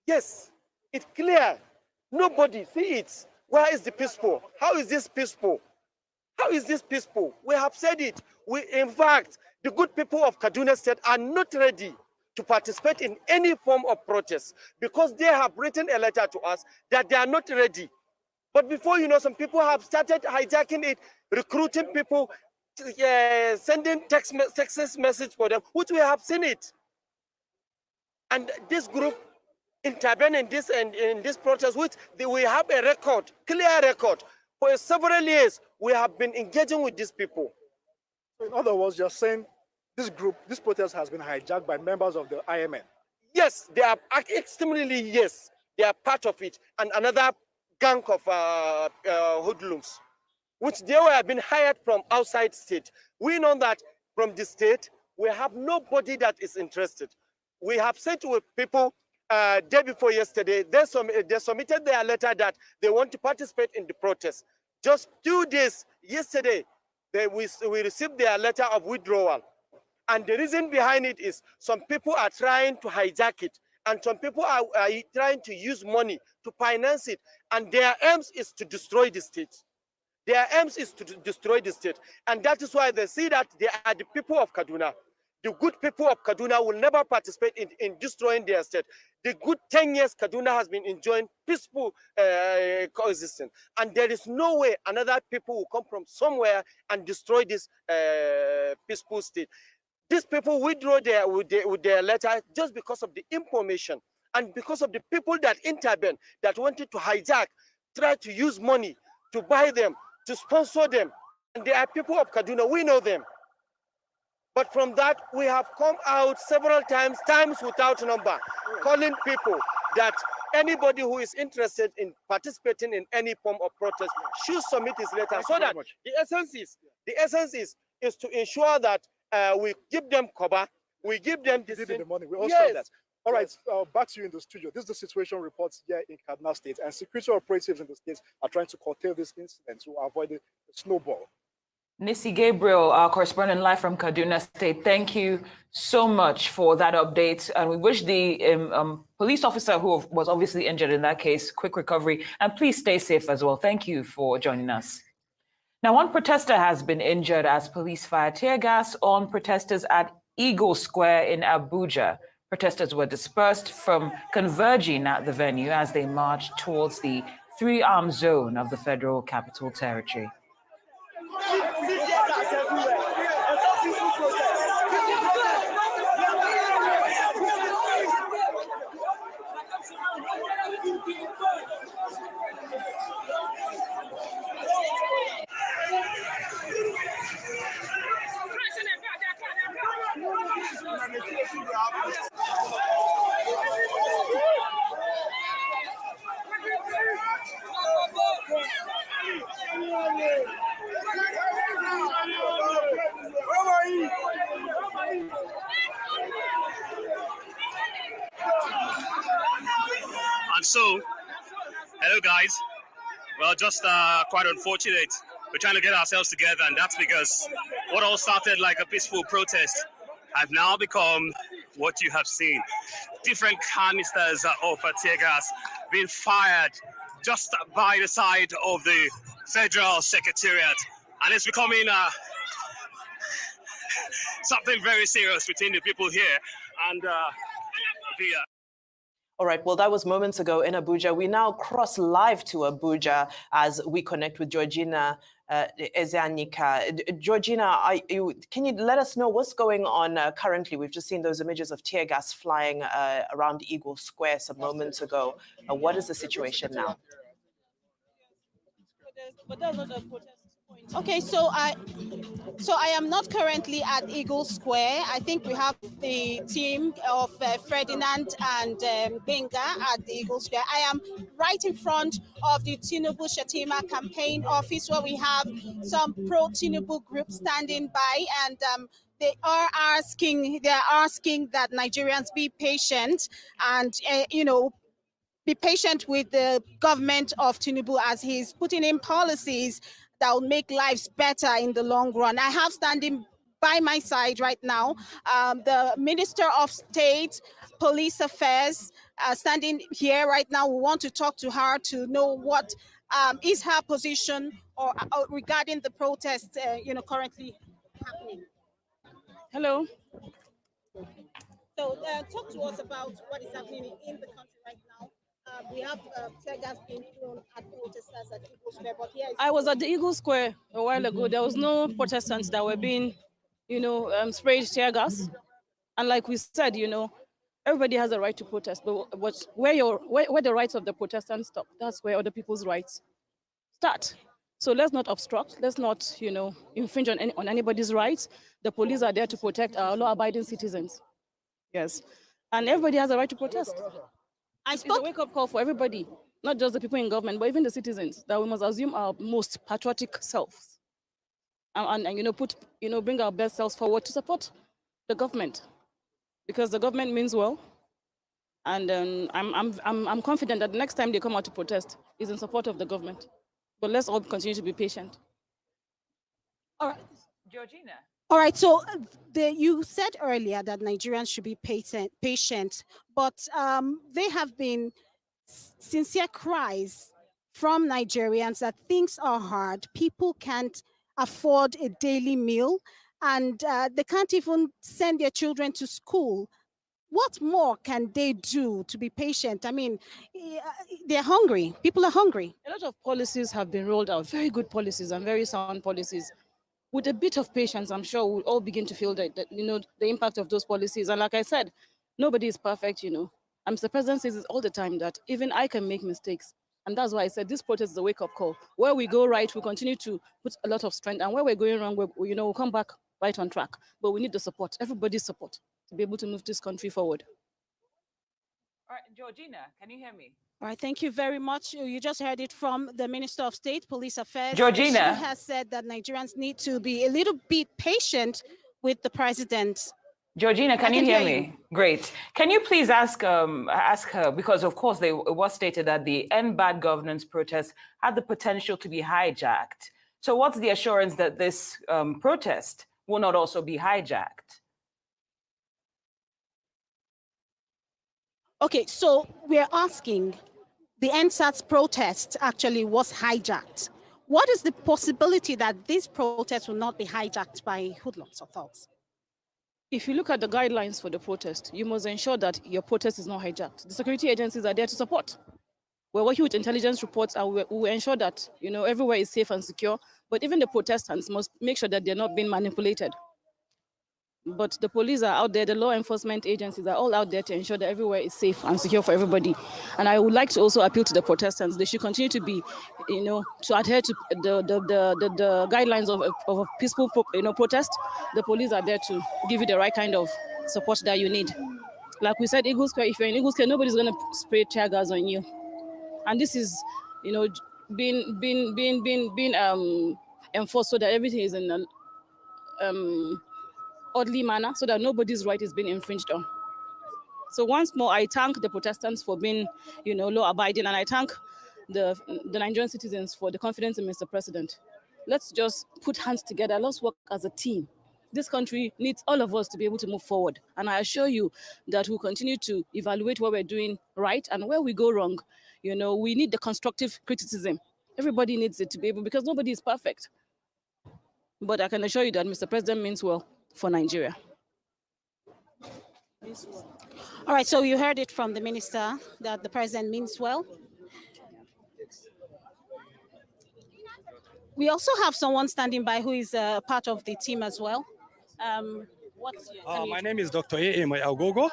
Yes, it's clear. Nobody see it. Where is the peaceful? How is this peaceful? How is this peaceful? We have said it. In fact, the good people of Kaduna State are not ready to participate in any form of protest because they have written a letter to us that they are not ready. But before you know, some people have started hijacking it, recruiting people, sending text message for them, which we have seen it. And this group intervened in this protest, which we have a record, clear record. For several years, we have been engaging with these people. In other words, you're saying this protest has been hijacked by members of the IMN? Yes, they are extremely, yes, they are part of it. And another gang of hoodlums, which they have been hired from outside state. We know that from the state, we have nobody that is interested. We have said to people day before yesterday, they submitted their letter that they want to participate in the protest. Just 2 days yesterday, we received their letter of withdrawal. And the reason behind it is some people are trying to hijack it, and some people are trying to use money to finance it, and their aims is to destroy the state. Their aims is to destroy the state, and that is why they see that they are the people of Kaduna. The good people of Kaduna will never participate in destroying their state. The good 10 years Kaduna has been enjoying peaceful coexistence. And there is no way another people will come from somewhere and destroy this peaceful state. These people withdraw with their letter just because of the information and because of the people that intervened, that wanted to hijack, try to use money to buy them, to sponsor them. And they are people of Kaduna, we know them. But from that, we have come out several times without number, calling people that anybody who is interested in participating in any form of protest should submit his letter. So that the essence is to ensure that we give them cover, we give them this in the morning. We all yes. saw that. All right, back to you in the studio. This is the situation reports here in Kaduna State, and security operatives in the state are trying to curtail this incident to avoid a snowball. Nisi Gabriel, our correspondent live from Kaduna State, thank you so much for that update. And we wish the police officer who was obviously injured in that case quick recovery. And please stay safe as well. Thank you for joining us. Now, one protester has been injured as police fired tear gas on protesters at Eagle Square in Abuja. Protesters were dispersed from converging at the venue as they marched towards the three-arm zone of the Federal Capital Territory. And so, hello guys. Well, just quite unfortunate. We're trying to get ourselves together, and that's because what all started like a peaceful protest have now become what you have seen. Different canisters of tear gas being fired just by the side of the Federal Secretariat, and it's becoming something very serious between the people here and the All right, well, that was moments ago in Abuja. We now cross live to Abuja as we connect with Georgina Ezeanika. Georgina, can you let us know what's going on currently? We've just seen those images of tear gas flying around Eagle Square some moments ago. What is the situation now? But that's not a protest point. Okay, so I am not currently at Eagle Square. I think we have the team of Ferdinand and Benga at the Eagle Square. I am right in front of the Tinubu Shatima campaign office, where we have some pro-Tinubu groups standing by, and they are asking that Nigerians be patient and be patient with the government of Tinubu as he's putting in policies that will make lives better in the long run. I have standing by my side right now the Minister of State, Police Affairs, standing here right now. We want to talk to her to know what is her position or regarding the protests currently happening. Hello. So talk to us about what is happening in the country right now. We have tear gas being thrown at protesters at Eagle Square, but here I was at the Eagle Square a while ago. There was no protestants that were being, sprayed tear gas. And like we said, everybody has a right to protest, but where the rights of the protestants stop, that's where other people's rights start. So let's not obstruct. Let's not, infringe on anybody's rights. The police are there to protect our law-abiding citizens. Yes, and everybody has a right to protest. It's a wake-up call for everybody, not just the people in government, but even the citizens, that we must assume our most patriotic selves, and bring our best selves forward to support the government, because the government means well, and I'm confident that the next time they come out to protest is in support of the government. But let's all continue to be patient. All right, Georgina. All right, so you said earlier that Nigerians should be patient, but there have been sincere cries from Nigerians that things are hard. People can't afford a daily meal, and they can't even send their children to school. What more can they do to be patient? I mean, they're hungry. People are hungry. A lot of policies have been rolled out, very good policies and very sound policies. With a bit of patience, I'm sure we'll all begin to feel the impact of those policies. And like I said, nobody is perfect, Mr. President says it all the time that even I can make mistakes. And that's why I said this protest is a wake-up call. Where we go right, we continue to put a lot of strength. And where we're going wrong, we'll come back right on track. But we need the support, everybody's support, to be able to move this country forward. All right, Georgina, can you hear me? All right, thank you very much. You just heard it from the Minister of State, Police Affairs. Georgina. She has said that Nigerians need to be a little bit patient with the president. Georgina, can you hear me? Great. Can you please ask her, because of course it was stated that the End Bad Governance protest had the potential to be hijacked. So what's the assurance that this protest will not also be hijacked? Okay, so we're asking, the NSAS protest actually was hijacked. What is the possibility that this protest will not be hijacked by hoodlums or thugs? If you look at the guidelines for the protest, you must ensure that your protest is not hijacked. The security agencies are there to support. We're working with intelligence reports, and we will ensure that everywhere is safe and secure. But even the protestants must make sure that they're not being manipulated. But the police are out there, the law enforcement agencies are all out there to ensure that everywhere is safe and secure for everybody. And I would like to also appeal to the protestants. They should continue to be, to adhere to the guidelines of a peaceful, protest. The police are there to give you the right kind of support that you need. Like we said, Eagle Square, if you're in Eagle Square, nobody's going to spray tear gas on you. And this is, being enforced so that everything is in a orderly manner, so that nobody's right is being infringed on. So once more, I thank the protestants for being, law-abiding, and I thank the Nigerian citizens for the confidence in Mr. President. Let's just put hands together. Let's work as a team. This country needs all of us to be able to move forward. And I assure you that we'll continue to evaluate what we're doing right and where we go wrong. We need the constructive criticism. Everybody needs it to be able, because nobody is perfect. But I can assure you that Mr. President means well for Nigeria. All right, so you heard it from the minister that the president means well. We also have someone standing by who is part of the team as well. My name is Dr. A.A. Agogo.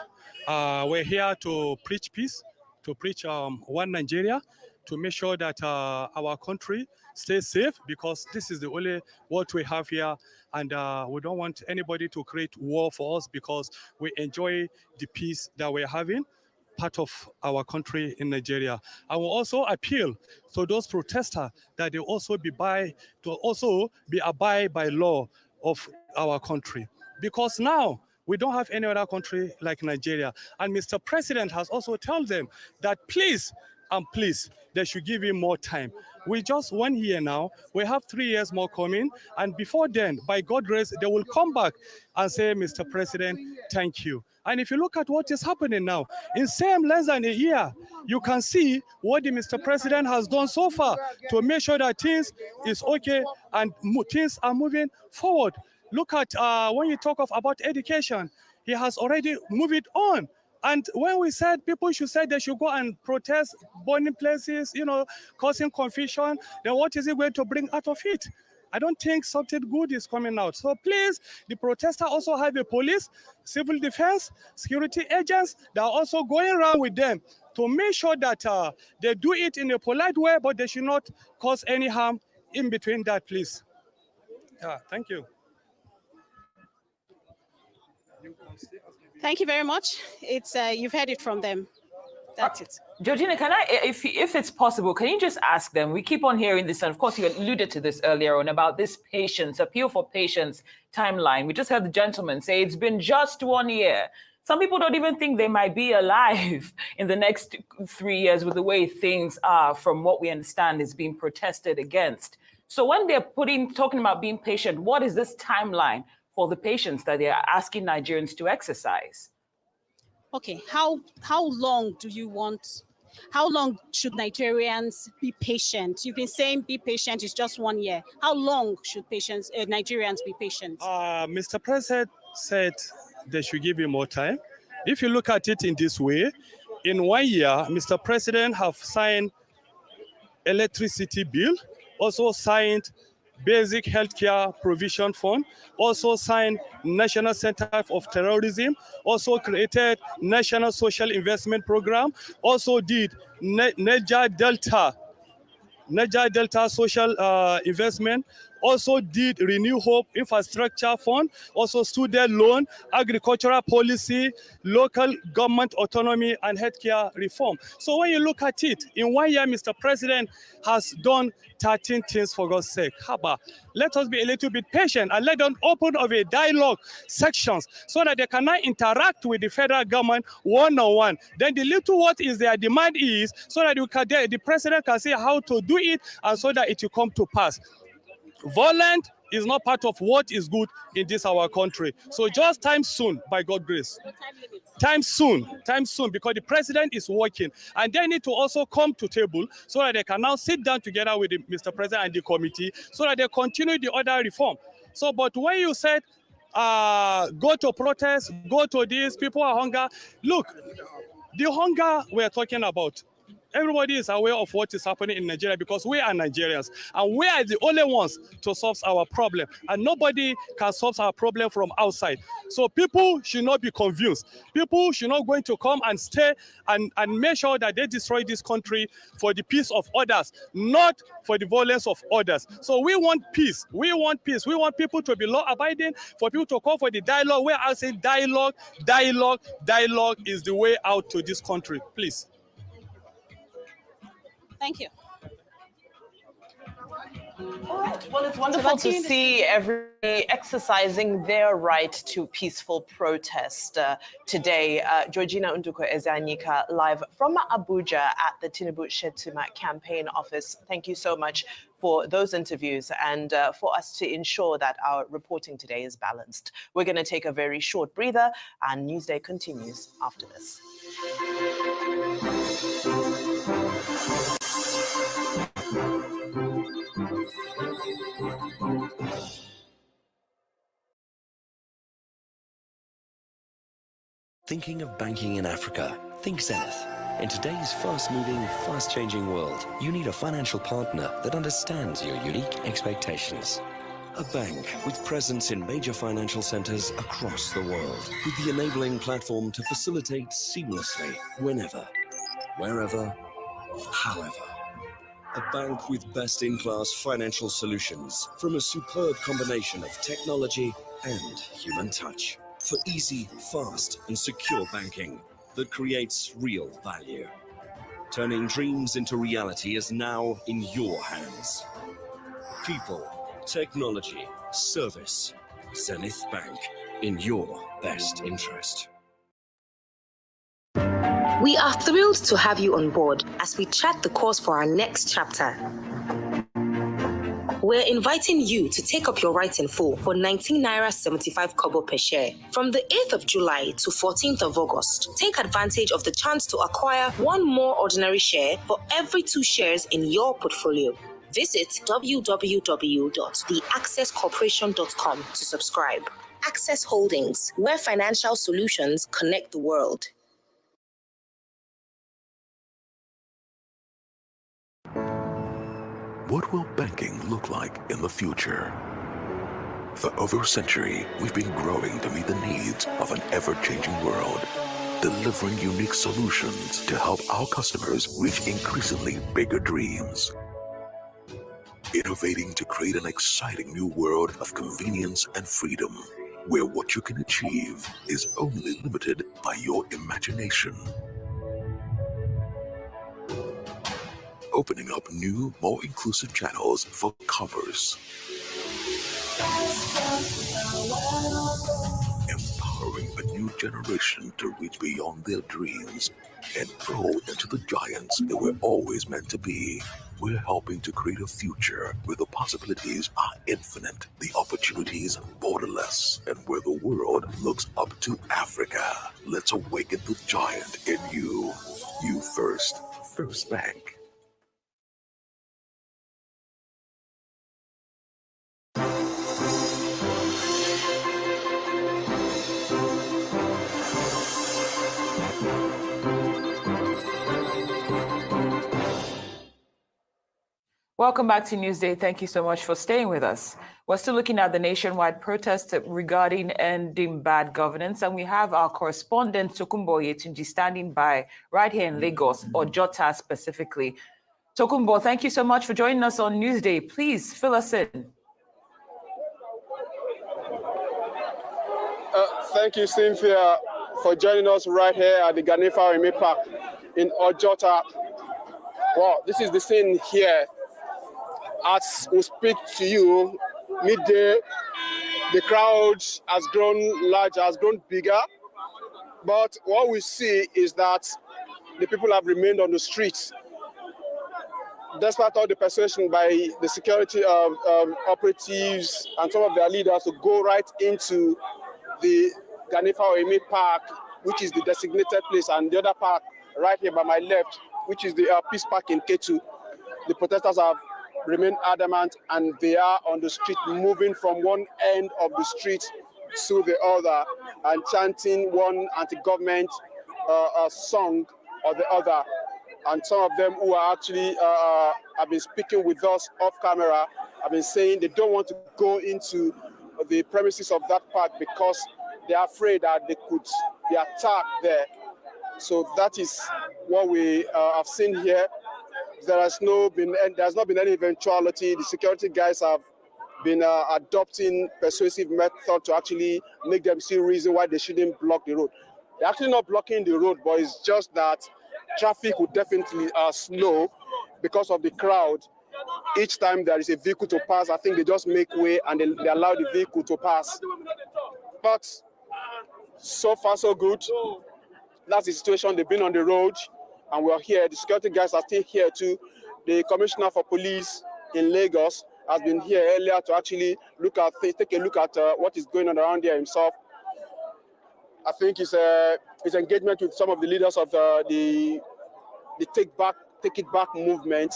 We're here to preach peace, to preach one Nigeria, to make sure that our country stays safe, because this is the only what we have here, and we don't want anybody to create war for us, because we enjoy the peace that we're having, part of our country in Nigeria. I will also appeal to those protesters that they also abide by law of our country, because now we don't have any other country like Nigeria. And Mr. President has also told them that please, they should give him more time. We just 1 year now. We have 3 years more coming. And before then, by God's grace, they will come back and say, Mr. President, thank you. And if you look at what is happening now, in less than a year, you can see what the Mr. President has done so far to make sure that things is okay and things are moving forward. Look at when you talk about education, he has already moved it on. And when we said people should say they should go and protest, burning places, causing confusion, then what is it going to bring out of it? I don't think something good is coming out. So please, the protesters also have a police, civil defense, security agents that are also going around with them to make sure that they do it in a polite way, but they should not cause any harm in between that, please. Thank you. Thank you very much. It's you've heard it from them. That's it. Georgina, can I, if it's possible, can you just ask them? We keep on hearing this, and of course you alluded to this earlier on about this patience, appeal for patience timeline. We just heard the gentleman say it's been just 1 year. Some people don't even think they might be alive in the next 3 years with the way things are, from what we understand is being protested against. So when they're talking about being patient, what is this timeline for the patience that they are asking Nigerians to exercise? Okay, how long do you want? How long should Nigerians be patient? You've been saying be patient is just 1 year. How long should Nigerians be patient? Mr. President said they should give you more time. If you look at it in this way, in 1 year, Mr. President have signed electricity bill, also signed Basic Healthcare Provision Fund, also signed National Center of Terrorism, also created National Social Investment Program, also did Niger Delta Social Investment, also did Renew Hope Infrastructure Fund, also student loan, agricultural policy, local government autonomy, and healthcare reform. So when you look at it, in 1 year, Mr. President has done 13 things, for God's sake. Haba, let us be a little bit patient and let them open of a dialogue sections so that they cannot interact with the federal government one-on-one. Then the little what is their demand is so that the president can see how to do it and so that it will come to pass. Violent is not part of what is good in this our country. So just time soon, by God's grace. Time soon, because the president is working. And they need to also come to table so that they can now sit down together with Mr. President and the committee so that they continue the other reform. So, but when you said, go to protest, go to this, people are hunger. Look, the hunger we're talking about, everybody is aware of what is happening in Nigeria because we are Nigerians and we are the only ones to solve our problem, and nobody can solve our problem from outside. So people should not be confused. People should not going to come and stay and make sure that they destroy this country for the peace of others, not for the violence of others. So we want peace. We want peace. We want people to be law-abiding, for people to call for the dialogue. Where I say dialogue is the way out to this country. Please. Thank you. All right. Well, it's wonderful to see everybody exercising their right to peaceful protest today. Georgina Unduko Ezanyika, live from Abuja at the Tinubu Shettima campaign office. Thank you so much for those interviews and for us to ensure that our reporting today is balanced. We're going to take a very short breather, and Newsday continues after this. Thinking of banking in Africa? Think Zenith. In today's fast-moving, fast-changing world, you need a financial partner that understands your unique expectations. A bank with presence in major financial centers across the world, with the enabling platform to facilitate seamlessly, whenever, wherever, however. A bank with best-in-class financial solutions from a superb combination of technology and human touch. For easy, fast, and secure banking that creates real value. Turning dreams into reality is now in your hands. People, technology, service. Zenith Bank, in your best interest. We are thrilled to have you on board as we chart the course for our next chapter. We're inviting you to take up your rights in full for 19 Naira 75 kobo per share. From the 8th of July to 14th of August, take advantage of the chance to acquire one more ordinary share for every 2 shares in your portfolio. Visit www.theaccesscorporation.com to subscribe. Access Holdings, where financial solutions connect the world. What will banking look like in the future? For over a century, we've been growing to meet the needs of an ever-changing world, delivering unique solutions to help our customers reach increasingly bigger dreams. Innovating to create an exciting new world of convenience and freedom, where what you can achieve is only limited by your imagination. Opening up new, more inclusive channels for commerce. Empowering a new generation to reach beyond their dreams and grow into the giants they were always meant to be. We're helping to create a future where the possibilities are infinite, the opportunities borderless, and where the world looks up to Africa. Let's awaken the giant in you. You first. First Bank. Welcome back to Newsday. Thank you so much for staying with us. We're still looking at the nationwide protest regarding ending bad governance, and we have our correspondent Tokunbo Yetunji standing by right here in Lagos, or Jota specifically. Tokunbo, thank you so much for joining us on Newsday. Please fill us in. Thank you, Cynthia, for joining us right here at the Ganifa Eme Park in Ojota. Well, this is the scene here. As we speak to you, midday, the crowd has grown larger, has grown bigger. But what we see is that the people have remained on the streets. Despite all the persuasion by the security operatives and some of their leaders to go right into the Ganifa Eme Park, which is the designated place, and the other park right here by my left, which is the Peace Park in Ketu, the protesters have remained adamant and they are on the street, moving from one end of the street to the other and chanting one anti-government song or the other. And some of them who are actually have been speaking with us off camera have been saying they don't want to go into the premises of that park because they are afraid that they could be attacked there. So that is what we have seen here. There's not been any eventuality. The security guys have been adopting persuasive method to actually make them see reason why they shouldn't block the road. They're actually not blocking the road, but it's just that traffic would definitely slow because of the crowd. Each time there is a vehicle to pass, I think they just make way and they allow the vehicle to pass. But so far, so good. That's the situation. They've been on the road and we're here. The security guys are still here too. The commissioner for police in Lagos has been here earlier to actually take a look at what is going on around here himself. I think his engagement with some of the leaders of the Take It Back movement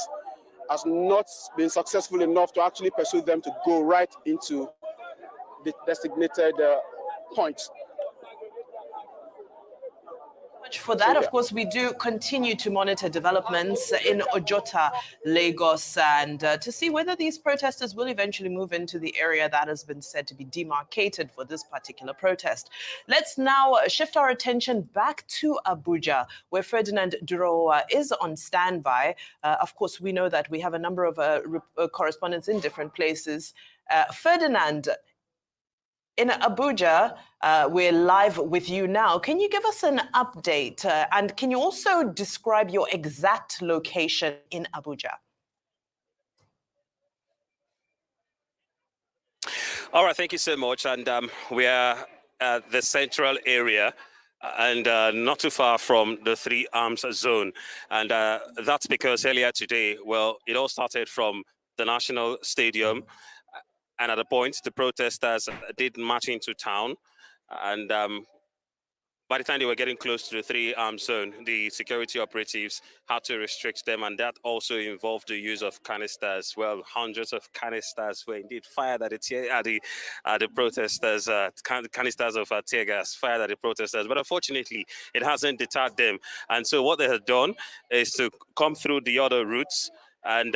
has not been successful enough to actually persuade them to go right into the designated points. For that, of course, we do continue to monitor developments in Ojota, Lagos, and to see whether these protesters will eventually move into the area that has been said to be demarcated for this particular protest. Let's now shift our attention back to Abuja, where Ferdinand Durowa is on standby. Of course, we know that we have a number of correspondents in different places. Ferdinand, in Abuja, we're live with you now. Can you give us an update? And can you also describe your exact location in Abuja? All right, thank you so much. And we are at the central area and not too far from the 3 arms zone. And that's because earlier today, well, it all started from the National Stadium. And at a point, the protesters did march into town. And by the time they were getting close to the 3 arms zone, the security operatives had to restrict them. And that also involved the use of canisters. Well, hundreds of canisters were indeed fired at the protesters, canisters of tear gas fired at the protesters. But unfortunately, it hasn't deterred them. And so what they have done is to come through the other routes and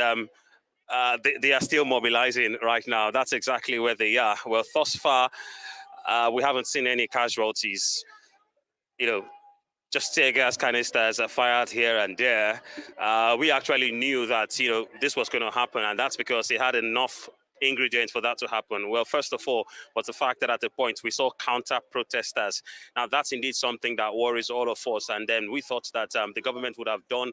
they are still mobilizing right now. That's exactly where they are. Well, thus far, we haven't seen any casualties. You know, just tear gas canisters are fired here and there. We actually knew that, you know, this was going to happen, and that's because they had enough ingredients for that to happen. Well, first of all, was the fact that at the point we saw counter protesters. Now, that's indeed something that worries all of us. And then we thought that the government would have done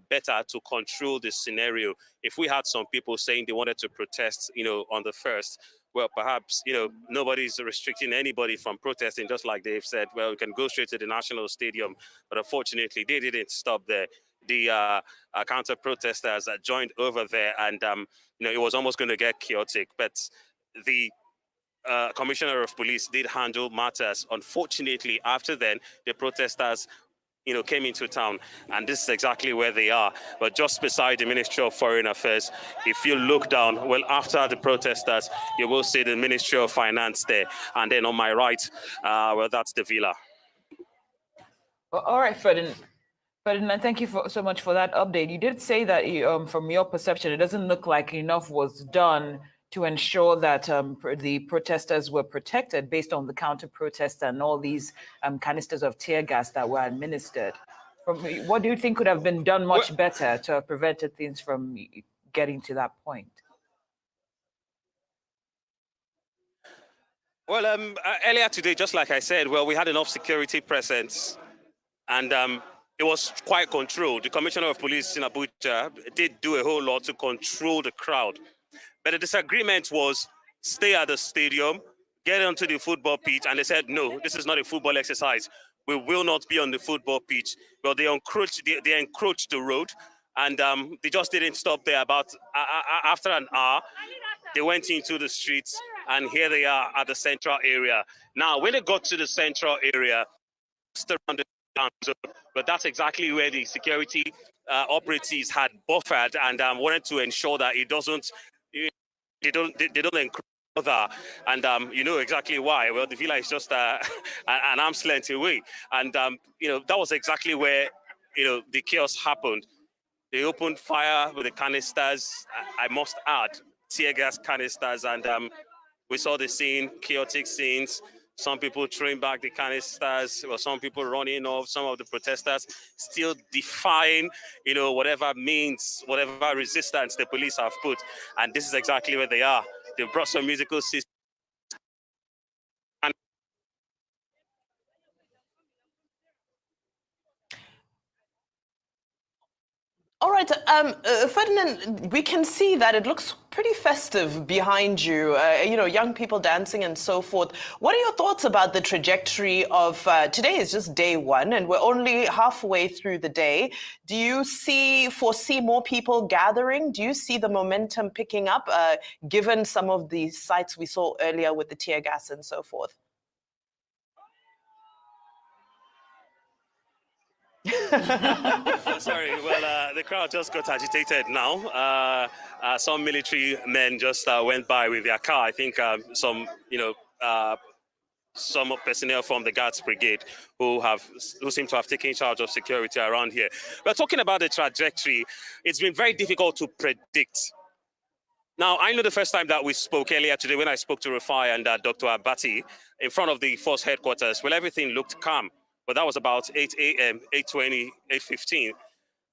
better to control this scenario. If we had some people saying they wanted to protest, you know, on the 1st, well, perhaps, you know, nobody's restricting anybody from protesting, just like they've said, well, we can go straight to the National Stadium. But unfortunately, they didn't stop there. The counter protesters joined over there, and you know, it was almost going to get chaotic. But the commissioner of police did handle matters. Unfortunately, after then, the protesters, you know, came into town, and this is exactly where they are. But just beside the Ministry of Foreign Affairs, if you look down, well, after the protesters, you will see the Ministry of Finance there, and then on my right, well, that's the villa. Well, all right, Ferdinand, thank you so much for that update. You did say that from your perception, it doesn't look like enough was done to ensure that the protesters were protected based on the counter-protest and all these canisters of tear gas that were administered. What do you think could have been done much better to have prevented things from getting to that point? Well, earlier today, just like I said, well, we had enough security presence, and it was quite controlled. The Commissioner of Police in Abuja did do a whole lot to control the crowd. But the disagreement was stay at the stadium, get onto the football pitch, and they said, no, this is not a football exercise. We will not be on the football pitch. Well, they encroached the road, and they just didn't stop there. About after an hour, they went into the streets, and here they are at the central area. Now, when they got to the central area, just around the zone, but that's exactly where the security operatives had buffered and wanted to ensure that it doesn't, they don't encroach further. And you know exactly why. Well, the villa is just an arm's length away, and you know that was exactly where the chaos happened. They opened fire with the canisters. I must add, tear gas canisters, and we saw the scene, chaotic scenes. Some people throwing back the canisters, or some people running off. Some of the protesters still defying, whatever means, whatever resistance the police have put. And this is exactly where they are. They brought some musical systems. All right, Ferdinand, we can see that it looks pretty festive behind you, young people dancing and so forth. What are your thoughts about the trajectory of, today is just day one and we're only halfway through the day. Do you foresee more people gathering? Do you see the momentum picking up, given some of the sights we saw earlier with the tear gas and so forth? Sorry, well, the crowd just got agitated now. Some military men just went by with their car. I think some personnel from the Guards Brigade who seem to have taken charge of security around here. We're talking about the trajectory. It's been very difficult to predict. Now, I know the first time that we spoke earlier today when I spoke to Rufai and Dr. Abati in front of the force headquarters, well, everything looked calm. But that was about 8 a.m., 8:20, 8:15.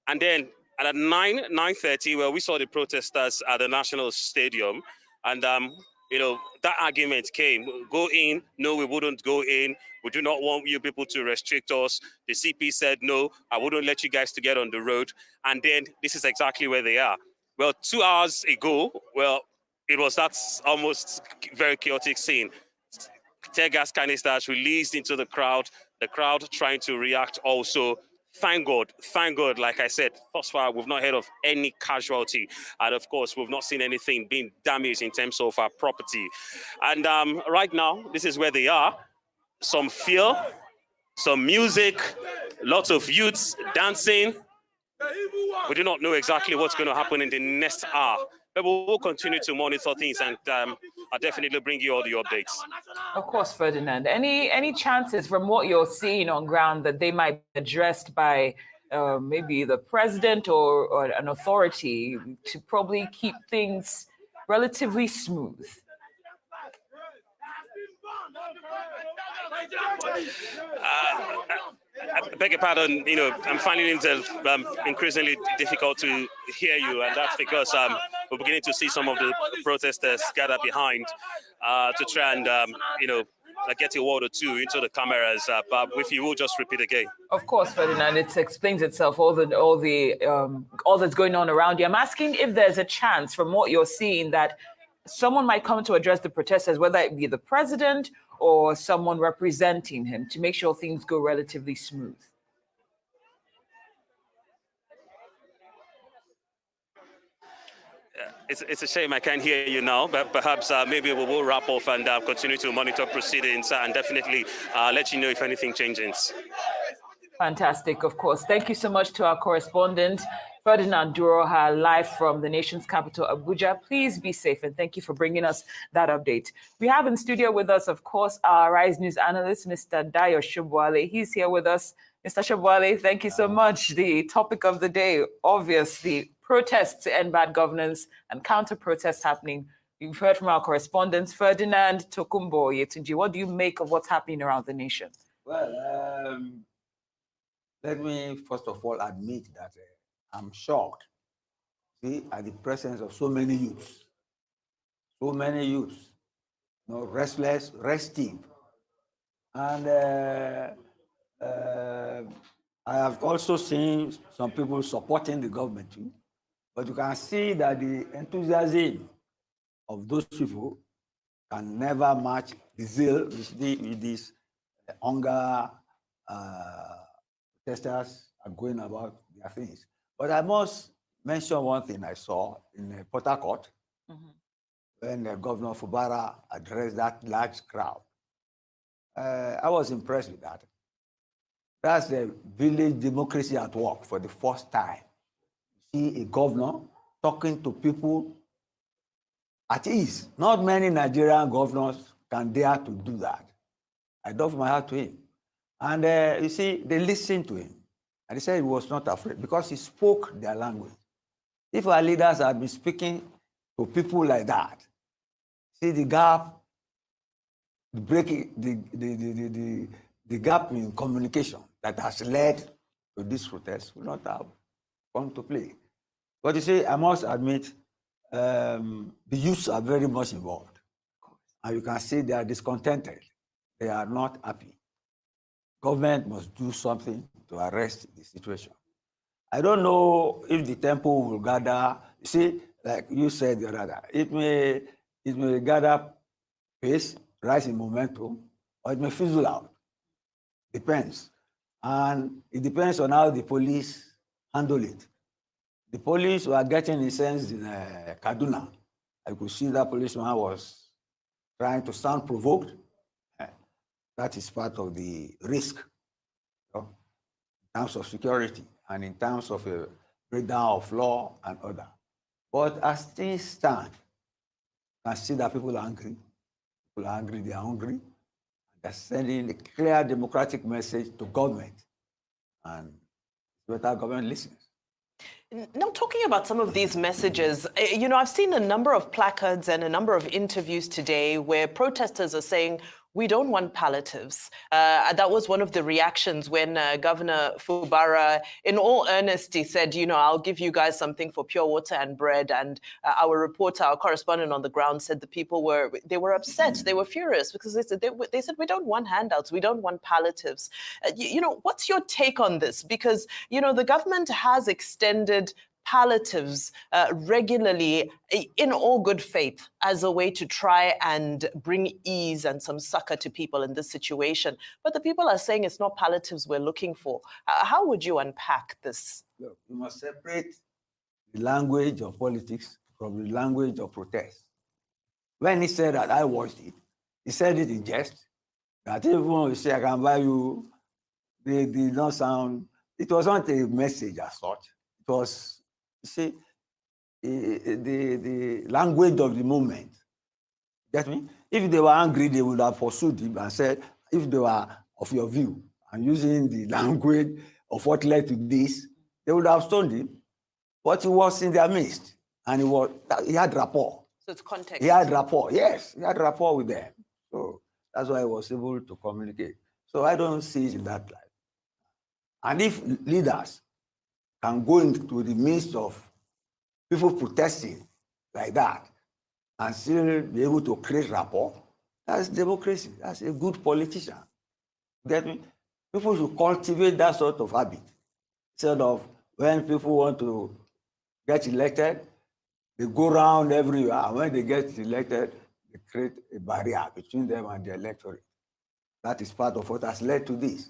And then at 9:30, well, we saw the protesters at the National Stadium. And, that argument came. Go in. No, we wouldn't go in. We do not want you people to restrict us. The CP said, no, I wouldn't let you guys to get on the road. And then this is exactly where they are. Well, 2 hours ago, well, that's almost very chaotic scene. Tear gas canisters released into the crowd trying to react also. Thank God, like I said, thus far we've not heard of any casualty. And of course, we've not seen anything being damaged in terms of our property. And right now, this is where they are. Some fear, some music, lots of youths dancing. We do not know exactly what's going to happen in the next hour. But we'll continue to monitor things, and I'll definitely bring you all the updates. Of course, Ferdinand. Any chances from what you're seeing on ground that they might be addressed by maybe the president or an authority to probably keep things relatively smooth? I beg your pardon, I'm finding it increasingly difficult to hear you, and that's because we're beginning to see some of the protesters gather behind to try and, get a word or two into the cameras. But if you will just repeat again. Of course, Ferdinand, it explains itself, all that's going on around you. I'm asking if there's a chance from what you're seeing that someone might come to address the protesters, whether it be the president or someone representing him, to make sure things go relatively smooth. It's a shame I can't hear you now, but perhaps maybe we will wrap off and continue to monitor proceedings and definitely let you know if anything changes. Fantastic, of course. Thank you so much to our correspondent, Ferdinand Duroha, live from the nation's capital, Abuja. Please be safe, and thank you for bringing us that update. We have in studio with us, of course, our Rise News analyst, Mr. Dayo Shobwale. He's here with us. Mr. Shobwale, thank you so much. The topic of the day, obviously, protests to end bad governance and counter-protests happening. You've heard from our correspondents, Ferdinand, Tokumbo, Yetunji. What do you make of what's happening around the nation? Well, let me first of all admit that I'm shocked, at the presence of so many youths. restless, restive. And I have also seen some people supporting the government too. But you can see that the enthusiasm of those people can never match the zeal with this hunger protesters are going about their things. But I must mention one thing I saw in Port Harcourt when Governor Fubara addressed that large crowd. I was impressed with that. That's the village democracy at work for the first time. You see a governor talking to people at ease. Not many Nigerian governors can dare to do that. I doff my hat to him. And you see, they listened to him. And he said he was not afraid because he spoke their language. If our leaders had been speaking to people like that, see the gap, the gap in communication that has led to this protest will not have come to play. But you see, I must admit, the youths are very much involved. And you can see they are discontented. They are not happy. Government must do something to arrest the situation. I don't know if the tempo will gather. You see, like you said the other, it may gather pace, rise in momentum, or it may fizzle out. Depends. And it depends on how the police handle it. The police were getting incensed in Kaduna. I could see that policeman was trying to sound provoked. That is part of the risk, in terms of security and in terms of a breakdown of law and order. But as things stand, you can see that people are angry. People are angry, they are hungry. They're sending a clear democratic message to government. And better government listens. Now, talking about some of these messages, you know, I've seen a number of placards and a number of interviews today where protesters are saying, we don't want palliatives. That was one of the reactions when Governor Fubara, in all earnesty, said, you know, I'll give you guys something for pure water and bread. And our reporter, our correspondent on the ground said the people were upset. They were furious because they said, we don't want handouts. We don't want palliatives. You know, what's your take on this? Because, you know, the government has extended palliatives regularly in all good faith as a way to try and bring ease and some succor to people in this situation. But the people are saying it's not palliatives we're looking for. How would you unpack this? Look, you must separate the language of politics from the language of protest. When he said that, I watched it. He said it in jest. That even when you say, I can buy you, they did not sound, it was not a message as such. It was, you see, the language of the moment. Get me? If they were angry, they would have pursued him and said, if they were of your view and using the language of what led to this, they would have stoned him. But he was in their midst and he had rapport. So it's context. He had rapport, yes, he had rapport with them. So that's why he was able to communicate. So I don't see it in that light. And if leaders can go into the midst of people protesting like that and still be able to create rapport, that's democracy. That's a good politician. Get me? People should cultivate that sort of habit. Instead of when people want to get elected, they go around everywhere. And when they get elected, they create a barrier between them and the electorate. That is part of what has led to this.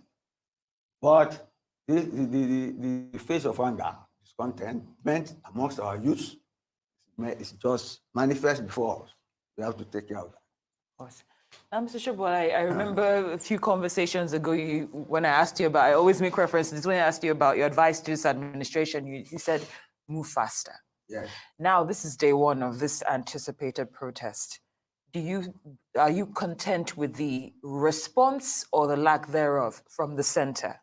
But the face of anger, discontentment amongst our youth, it's just manifest before us. We have to take care of that. Of course. Mr. Shobol, I remember a few conversations ago when I asked you about, I always make reference to this, when I asked you about your advice to this administration, you said, move faster. Yes. Now, this is day one of this anticipated protest. Are you content with the response or the lack thereof from the center?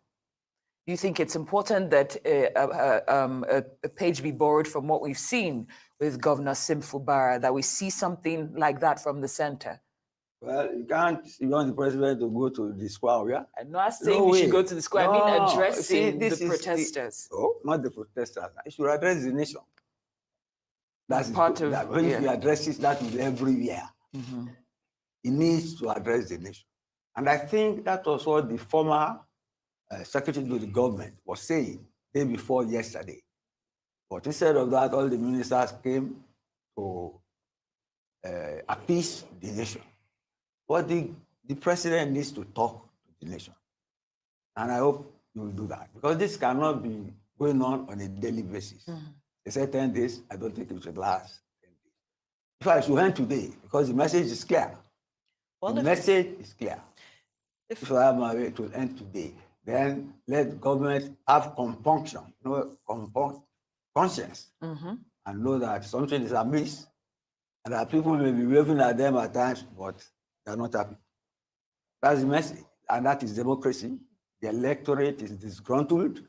Do you think it's important that a page be borrowed from what we've seen with Governor Fubara, that we see something like that from the center? Well, you want the president to go to the square, yeah? I'm not saying we should go to the square. I mean addressing the protesters. Not the protesters. It should address the nation. That's part of that. When you address it, that is everywhere. Mm-hmm. he needs to address the nation. And I think that was what the former secretary to the government was saying day before yesterday. But instead of that, all the ministers came to appease the nation. But the president needs to talk to the nation. And I hope you will do that, because this cannot be going on a daily basis. They said 10 days, I don't think it should last 10 days. In fact, it should end today, because the message is clear. Well, the message is clear. If I have my way, it will end today. Then let government have compunction, conscience, and know that something is amiss, and that people may be waving at them at times, but they're not happy. That's the message, and that is democracy. The electorate is disgruntled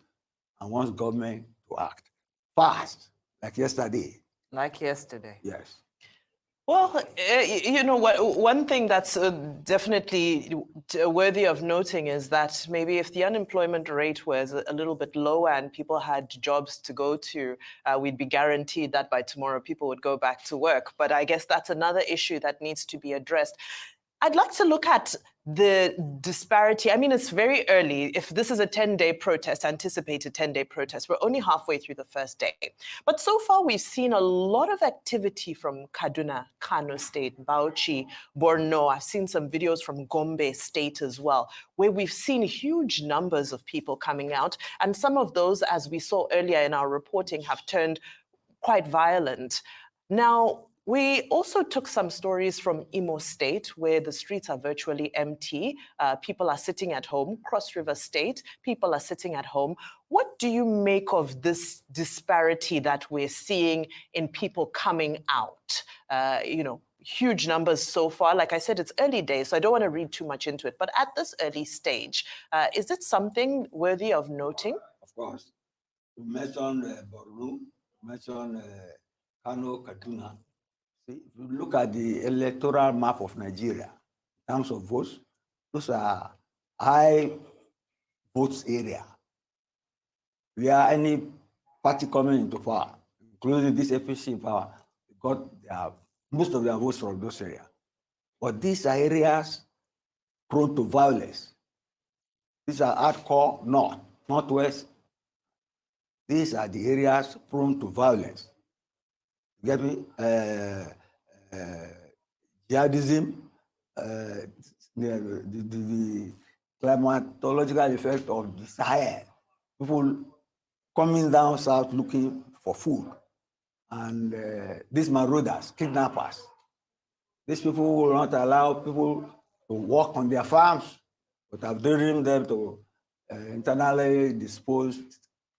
and wants government to act fast, like yesterday. Like yesterday. Yes. Well, you know what? One thing that's definitely worthy of noting is that maybe if the unemployment rate was a little bit lower and people had jobs to go to, we'd be guaranteed that by tomorrow people would go back to work. But I guess that's another issue that needs to be addressed. I'd like to look at the disparity. I mean, it's very early. If this is a 10-day protest, anticipated 10-day protest, we're only halfway through the first day. But so far, we've seen a lot of activity from Kaduna, Kano State, Bauchi, Borno. I've seen some videos from Gombe State as well, where we've seen huge numbers of people coming out. And some of those, as we saw earlier in our reporting, have turned quite violent. Now, we also took some stories from Imo State, where the streets are virtually empty. People are sitting at home. Cross River State, people are sitting at home. What do you make of this disparity that we're seeing in people coming out? You know, huge numbers so far. Like I said, it's early days, so I don't want to read too much into it. But at this early stage, is it something worthy of noting? Of course. You mentioned Borno, you mentioned Kano, Kaduna. If you look at the electoral map of Nigeria, in terms of votes, those are high votes area. Where any party coming into power, including this APC in power, got most of their votes from those areas. But these are areas prone to violence. These are hardcore north, northwest. These are the areas prone to violence. Get me? Jihadism, the climatological effect of the Sahel, people coming down south looking for food, and these marauders, kidnappers, these people will not allow people to work on their farms, but have driven them to internally disposed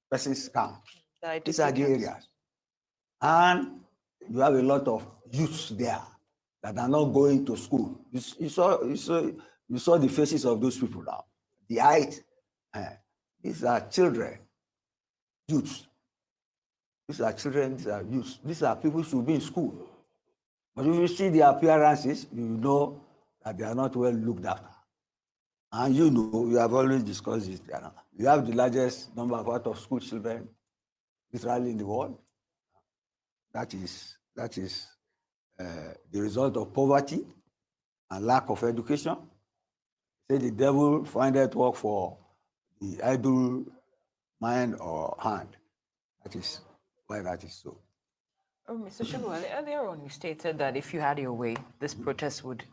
persons camps. These are the areas. And you have a lot of youths there that are not going to school. You saw the faces of those people now. The height. These are children, youths. These are children, these are youths. These are people who should be in school. But if you see their appearances, you know that they are not well looked after. And you know, we have always discussed this. You have the largest number of out-of-school children literally in the world. That is the result of poverty and lack of education. Say the devil findeth work for the idle mind or hand. That is why that is so. Oh, Mr. Shilwale, earlier on you stated that if you had your way, this protest would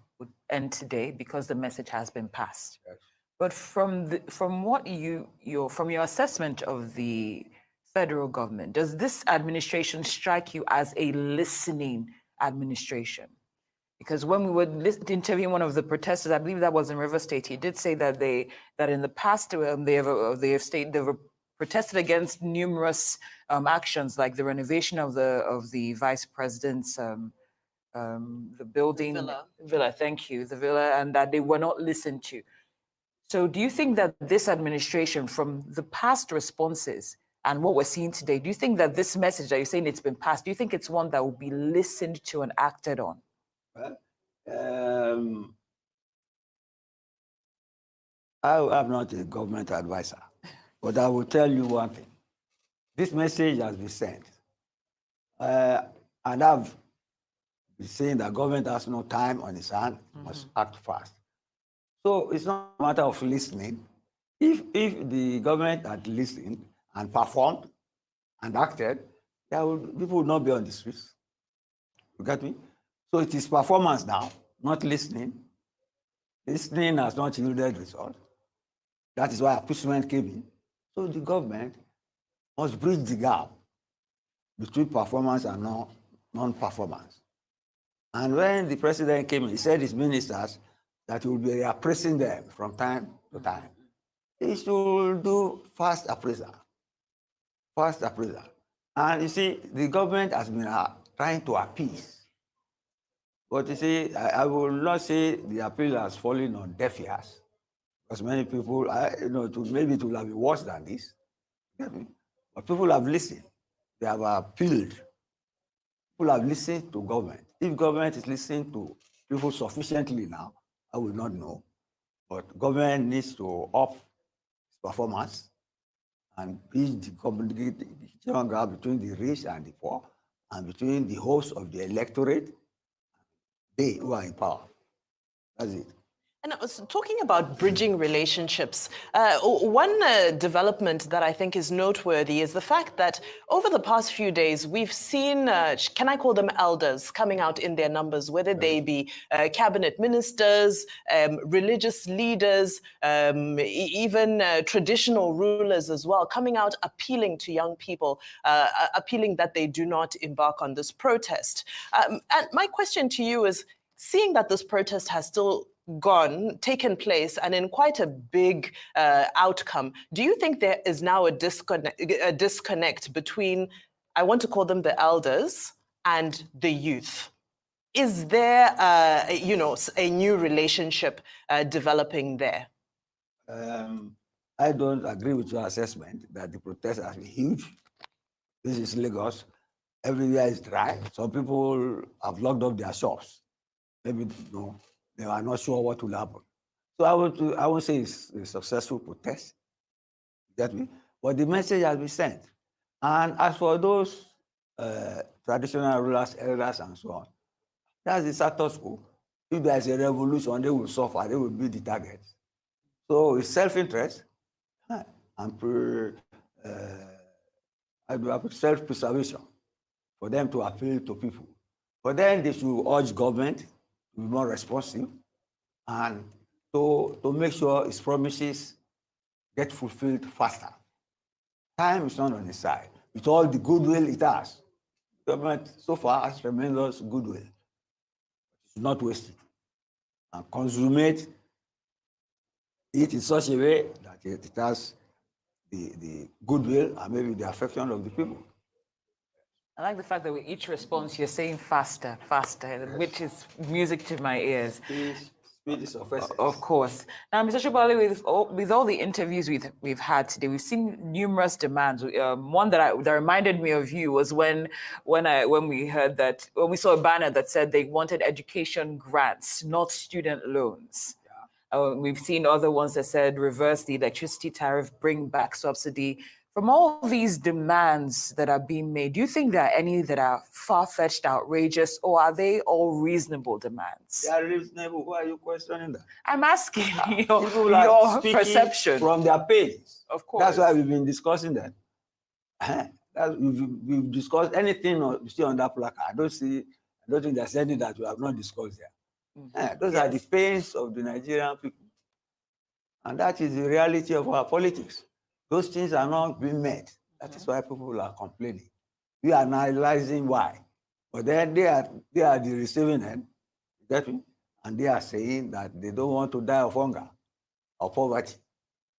end today because the message has been passed. Yes. But from your assessment of the federal government, does this administration strike you as a listening administration? Because when we were interviewing one of the protesters, I believe that was in River State, he did say that in the past they have protested against numerous actions, like the renovation of the vice president's the building villa. Thank you, the villa, and that they were not listened to. So, do you think that this administration, from the past responses and what we're seeing today, do you think that this message that you're saying it's been passed, do you think it's one that will be listened to and acted on? Well, I'm not a government advisor, but I will tell you one thing. This message has been sent. And I've He's saying that government has no time on its hand, must act fast. So it's not a matter of listening. If the government had listened and performed and acted, people would not be on the streets. You get me? So it is performance now, not listening. Listening has not yielded results. That is why appeasement came in. So the government must bridge the gap between performance and non-performance. And when the president came in, he said his ministers that he will be reappraising them from time to time. He should do fast appraisal. Fast appraisal. And you see, the government has been trying to appease. But you see, I will not say the appeal has fallen on deaf ears, because many people, maybe it will have been worse than this. But people have listened. They have appealed. People have listened to government. If government is listening to people sufficiently now, I will not know. But government needs to up its performance and bridge the communication gap between the rich and the poor, and between the host of the electorate, they who are in power. That's it. And I was talking about bridging relationships. One development that I think is noteworthy is the fact that over the past few days, we've seen, can I call them elders, coming out in their numbers, whether they be cabinet ministers, religious leaders, even traditional rulers as well, coming out appealing to young people, appealing that they do not embark on this protest. And my question to you is, seeing that this protest has still taken place, and in quite a big outcome, do you think there is now a disconnect between, I want to call them the elders, and the youth? Is there, a new relationship developing there? I don't agree with your assessment that the protest has been huge. This is Lagos. Everywhere is dry. Some people have locked up their shops. Maybe they are not sure what will happen. So I won't say it's a successful protest. Get me? But the message has been sent. And as for those traditional rulers, elders, and so on, that's the status quo. If there is a revolution, they will suffer, they will be the target. So it's self-interest and self-preservation for them to appeal to people. But then they should urge government to be more responsive and to make sure its promises get fulfilled faster. Time is not on its side. With all the goodwill it has, government so far has tremendous goodwill. It should not waste it and consummate it in such a way that it has the goodwill and maybe the affection of the people. I like the fact that with each response you're saying faster, faster, yes, which is music to my ears. Speed is of essence. Of course. Now, Mr. Shobali, with all the interviews we've had today, we've seen numerous demands. One that reminded me of you was when we heard that, when we saw a banner that said they wanted education grants, not student loans. We've seen other ones that said reverse the electricity tariff, bring back subsidy. From all these demands that are being made, do you think there are any that are far-fetched, outrageous, or are they all reasonable demands? They are reasonable. Why are you questioning that? I'm asking your perception. From their pains. Of course. That's why we've been discussing that. We've discussed anything you see on that placard. I don't think there's any that we have not discussed there. Those are the pains of the Nigerian people. And that is the reality of our politics. Those things are not being met. That is why people are complaining. We are analyzing why. But then they are the receiving end, get me? And they are saying that they don't want to die of hunger or poverty.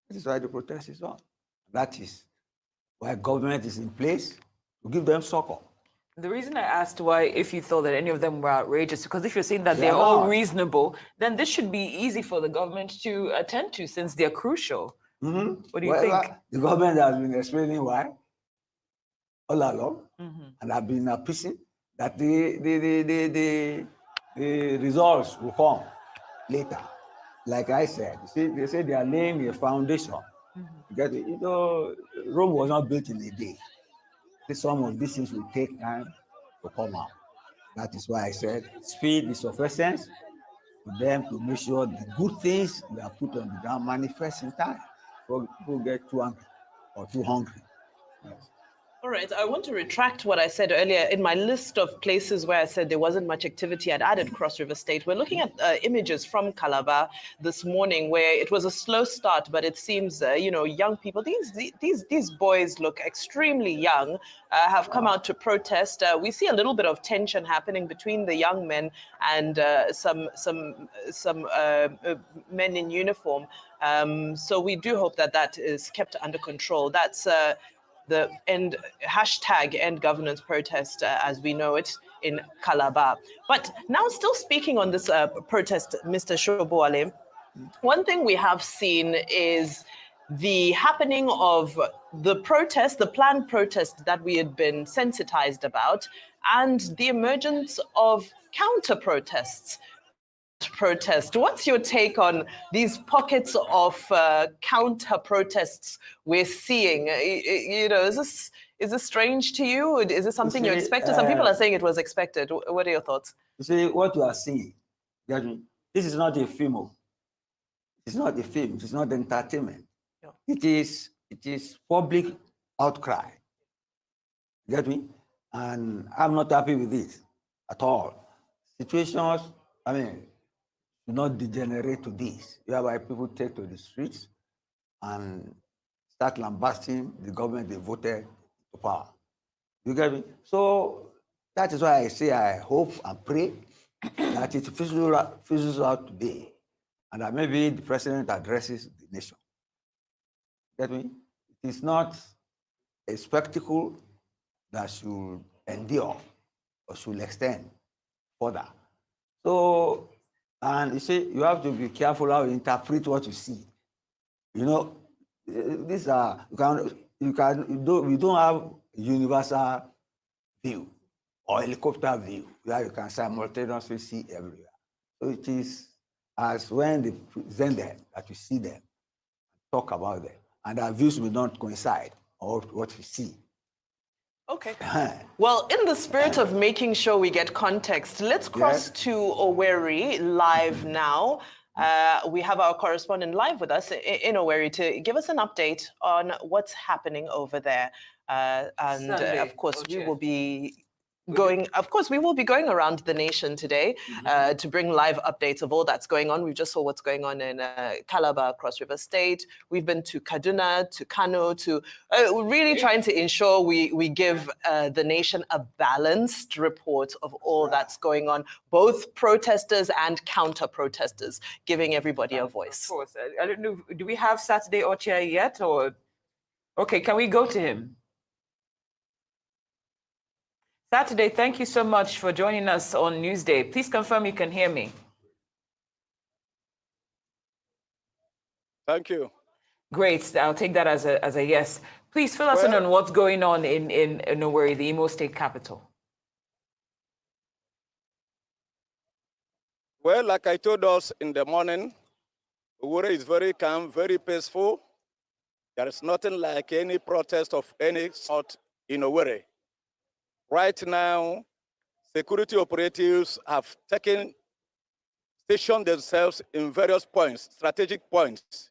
That is why the protest is on. That is why government is in place to give them succor. The reason I asked why, if you thought that any of them were outrageous, because if you're saying that they're all reasonable, then this should be easy for the government to attend to, since they're crucial. Mm-hmm. What do you think? The government has been explaining why all along, and have been appeasing that the results will come later. Like I said, they say they are laying a foundation. Because, Rome was not built in a day. Some of these things will take time to come out. That is why I said speed is of essence for them to make sure the good things we are put on the ground manifest in time. So people get too angry or too hungry. Yes. All right, I want to retract what I said earlier. In my list of places where I said there wasn't much activity, I'd added Cross River State. We're looking at images from Calabar this morning where it was a slow start, but it seems, young people, these boys look extremely young, have come out to protest. We see a little bit of tension happening between the young men and some men in uniform. So we do hope that that is kept under control. That's the end governance protest as we know it in Calabar. But now still speaking on this protest, Mr. Shoboale, one thing we have seen is the happening of the protest, the planned protest that we had been sensitized about, and the emergence of counter-protests. What's your take on these pockets of counter protests we're seeing? Is this strange to you? Is this something you expected? Some people are saying it was expected. What are your thoughts? You see, what you are seeing, this is not a film. It's not a film. It's not entertainment. Yeah. It is public outcry. Get me? And I'm not happy with this at all. Situations, do not degenerate to this, whereby people take to the streets and start lambasting the government they voted to power. You get me? So that is why I say I hope and pray that it fizzles out today and that maybe the president addresses the nation. Get me? It is not a spectacle that should endure or should extend further. So, and you see, you have to be careful how you interpret what you see. These are we don't have a universal view or helicopter view where you can simultaneously see everywhere. So it is as when they present them that you see them, talk about them, and our views will not coincide or what we see. Okay. Well, in the spirit of making sure we get context, let's cross to Owerri live now. We have our correspondent live with us in Owerri to give us an update on what's happening over there. Of course, we will be going around the nation today to bring live updates of all that's going on. We just saw what's going on in Calabar, Cross River State. We've been to Kaduna, to Kano, to really trying to ensure we give the nation a balanced report of all that's going on, both protesters and counter-protesters, giving everybody a voice. Of course. I don't know, do we have Saturday Ochia yet? Or okay, can we go to him? Saturday, thank you so much for joining us on Newsday. Please confirm you can hear me. Thank you. Great. I'll take that as a yes. Please fill us in on what's going on in Owerri, the Imo State capital. Well, like I told us in the morning, Owerri is very calm, very peaceful. There is nothing like any protest of any sort in Owerri. Right now, security operatives have stationed themselves in various points, strategic points,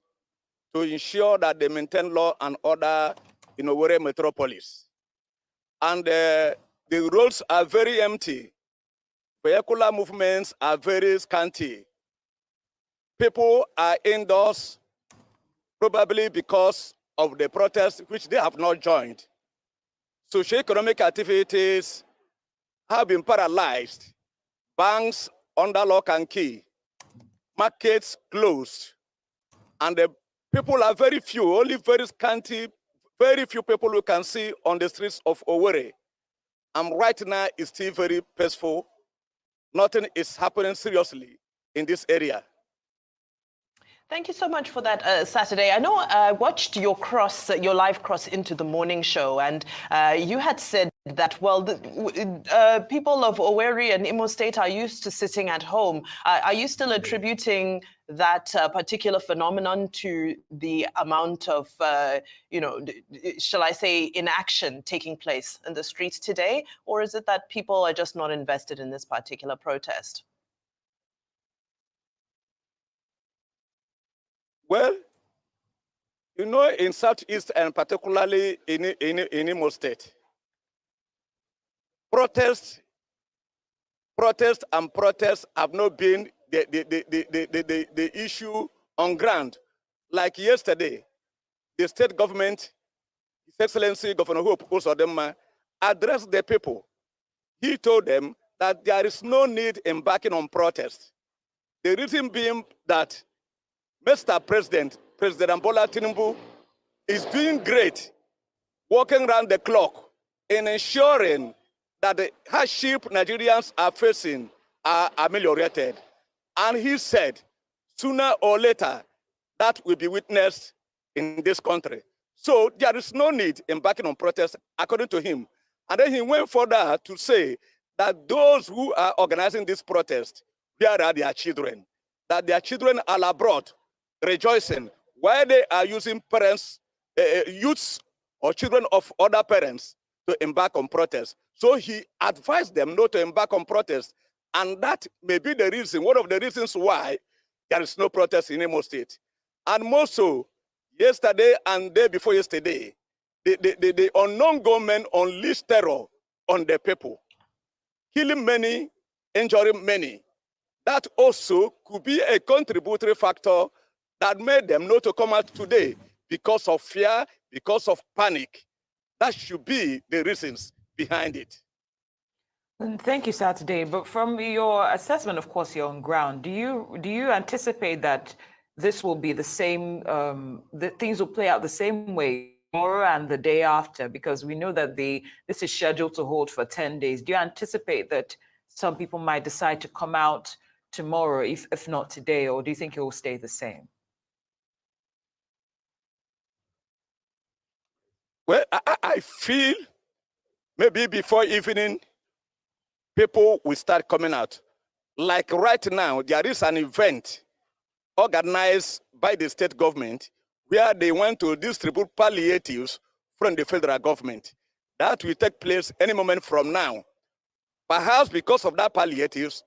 to ensure that they maintain law and order in Owerri metropolis. And the roads are very empty. Vehicular movements are very scanty. People are indoors, probably because of the protests which they have not joined. Socio-economic activities have been paralyzed. Banks under lock and key. Markets closed. And the people are very few, only very scanty, very few people you can see on the streets of Owerri. And right now, it's still very peaceful. Nothing is happening seriously in this area. Thank you so much for that, Saturday. I know I watched your live cross into the morning show, and you had said that, well, people of Owerri and Imo State are used to sitting at home. Are you still attributing that particular phenomenon to the amount of, shall I say, inaction taking place in the streets today? Or is it that people are just not invested in this particular protest? Well, you know, in Southeast and particularly in Imo State, protests have not been the issue on ground. Like yesterday, the state government, His Excellency Governor Hope Uzodinma, addressed the people. He told them that there is no need embarking on protest. The reason being that Mr. President Bola Tinubu, is doing great, working around the clock in ensuring that the hardship Nigerians are facing are ameliorated. And he said, sooner or later, that will be witnessed in this country. So there is no need embarking on protest, according to him. And then he went further to say that those who are organizing this protest, where are their children? That their children are abroad, rejoicing, while they are using parents, youths or children of other parents to embark on protest. So he advised them not to embark on protest. And that may be the reason, one of the reasons why there is no protest in Imo State. And more so, yesterday and day before yesterday, the unknown government unleashed terror on the people, killing many, injuring many. That also could be a contributory factor that made them not to come out today because of fear, because of panic. That should be the reasons behind it. Thank you, Saturday. But from your assessment, of course, you're on ground. Do you anticipate that this will be the same, that things will play out the same way tomorrow and the day after? Because we know that this is scheduled to hold for 10 days. Do you anticipate that some people might decide to come out tomorrow, if not today, or do you think it will stay the same? Well, I feel maybe before evening, people will start coming out. Like right now, there is an event organized by the state government where they want to distribute palliatives from the federal government. That will take place any moment from now. Perhaps because of that palliatives,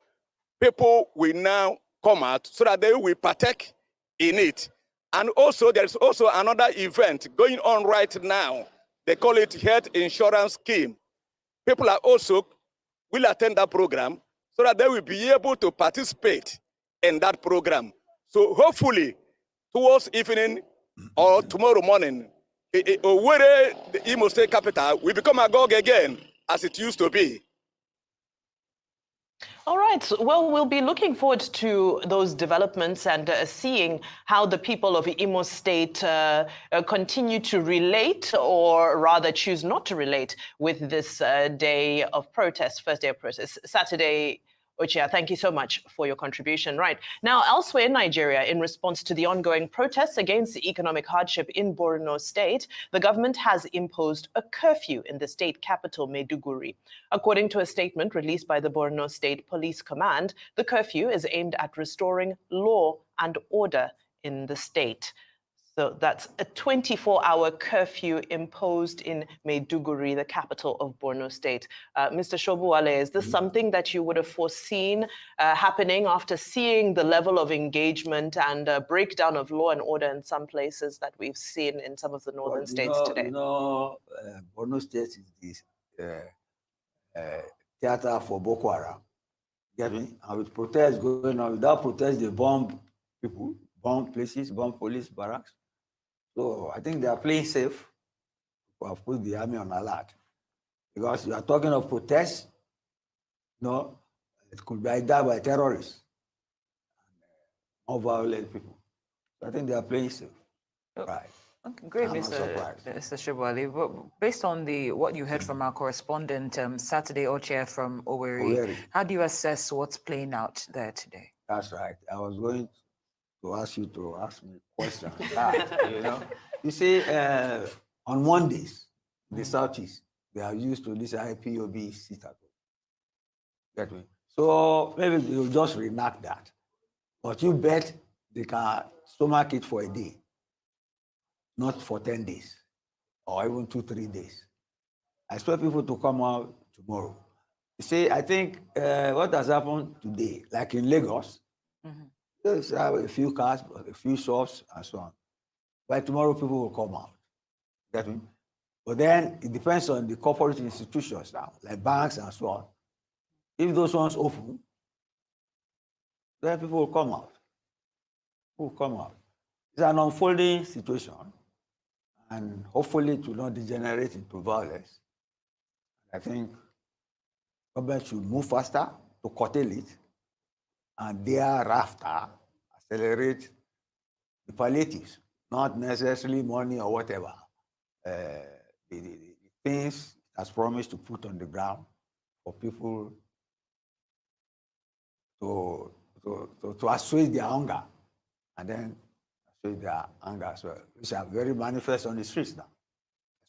people will now come out so that they will partake in it. And also, there's also another event going on right now. They call it Health Insurance Scheme. People are also will attend that program so that they will be able to participate in that program. So hopefully, towards evening or tomorrow morning, Owerri, the Imo State capital, will become agog again, as it used to be. All right. Well, we'll be looking forward to those developments and seeing how the people of Imo State continue to relate, or rather choose not to relate, with this day of protest, first day of protest, Saturday. Ochia, thank you so much for your contribution. Right. Now, elsewhere in Nigeria, in response to the ongoing protests against the economic hardship in Borno State, the government has imposed a curfew in the state capital, Maiduguri. According to a statement released by the Borno State Police Command, the curfew is aimed at restoring law and order in the state. So that's a 24-hour curfew imposed in Maiduguri, the capital of Borno State. Mr. Shobuwale, is this something that you would have foreseen happening after seeing the level of engagement and breakdown of law and order in some places that we've seen in some of the northern states today? Borno State is the theater for Boko Haram. Get me? And with protests going on, without protests, they bomb people, bomb places, bomb police barracks. So I think they are playing safe. We have put the army on alert. Because you are talking of protests, it could be either by terrorists or violent people. So I think they are playing safe. Right. Okay, great, Mr. Shobuwale. But based on what you heard from our correspondent, Saturday Ochia from Owerri, how do you assess what's playing out there today? That's right. I was going to ask you to ask me questions. You see, on Mondays, the Southeast, they are used to this IPOB sit-at-home. Get me? So maybe you'll just reenact that. But you bet they can stomach it for a day, not for 10 days, or even 2-3 days. I expect people to come out tomorrow. You see, I think what has happened today, like in Lagos, there's a few cars, a few shops, and so on. But tomorrow people will come out. Get me? But then it depends on the corporate institutions now, like banks and so on. If those ones open, then people will come out. People will come out. It's an unfolding situation, and hopefully it will not degenerate into violence. I think government should move faster to curtail it, and thereafter accelerate the palliatives, not necessarily money or whatever. The things as promised to put on the ground for people to assuage their hunger, and then assuage their anger as well, which are very manifest on the streets now,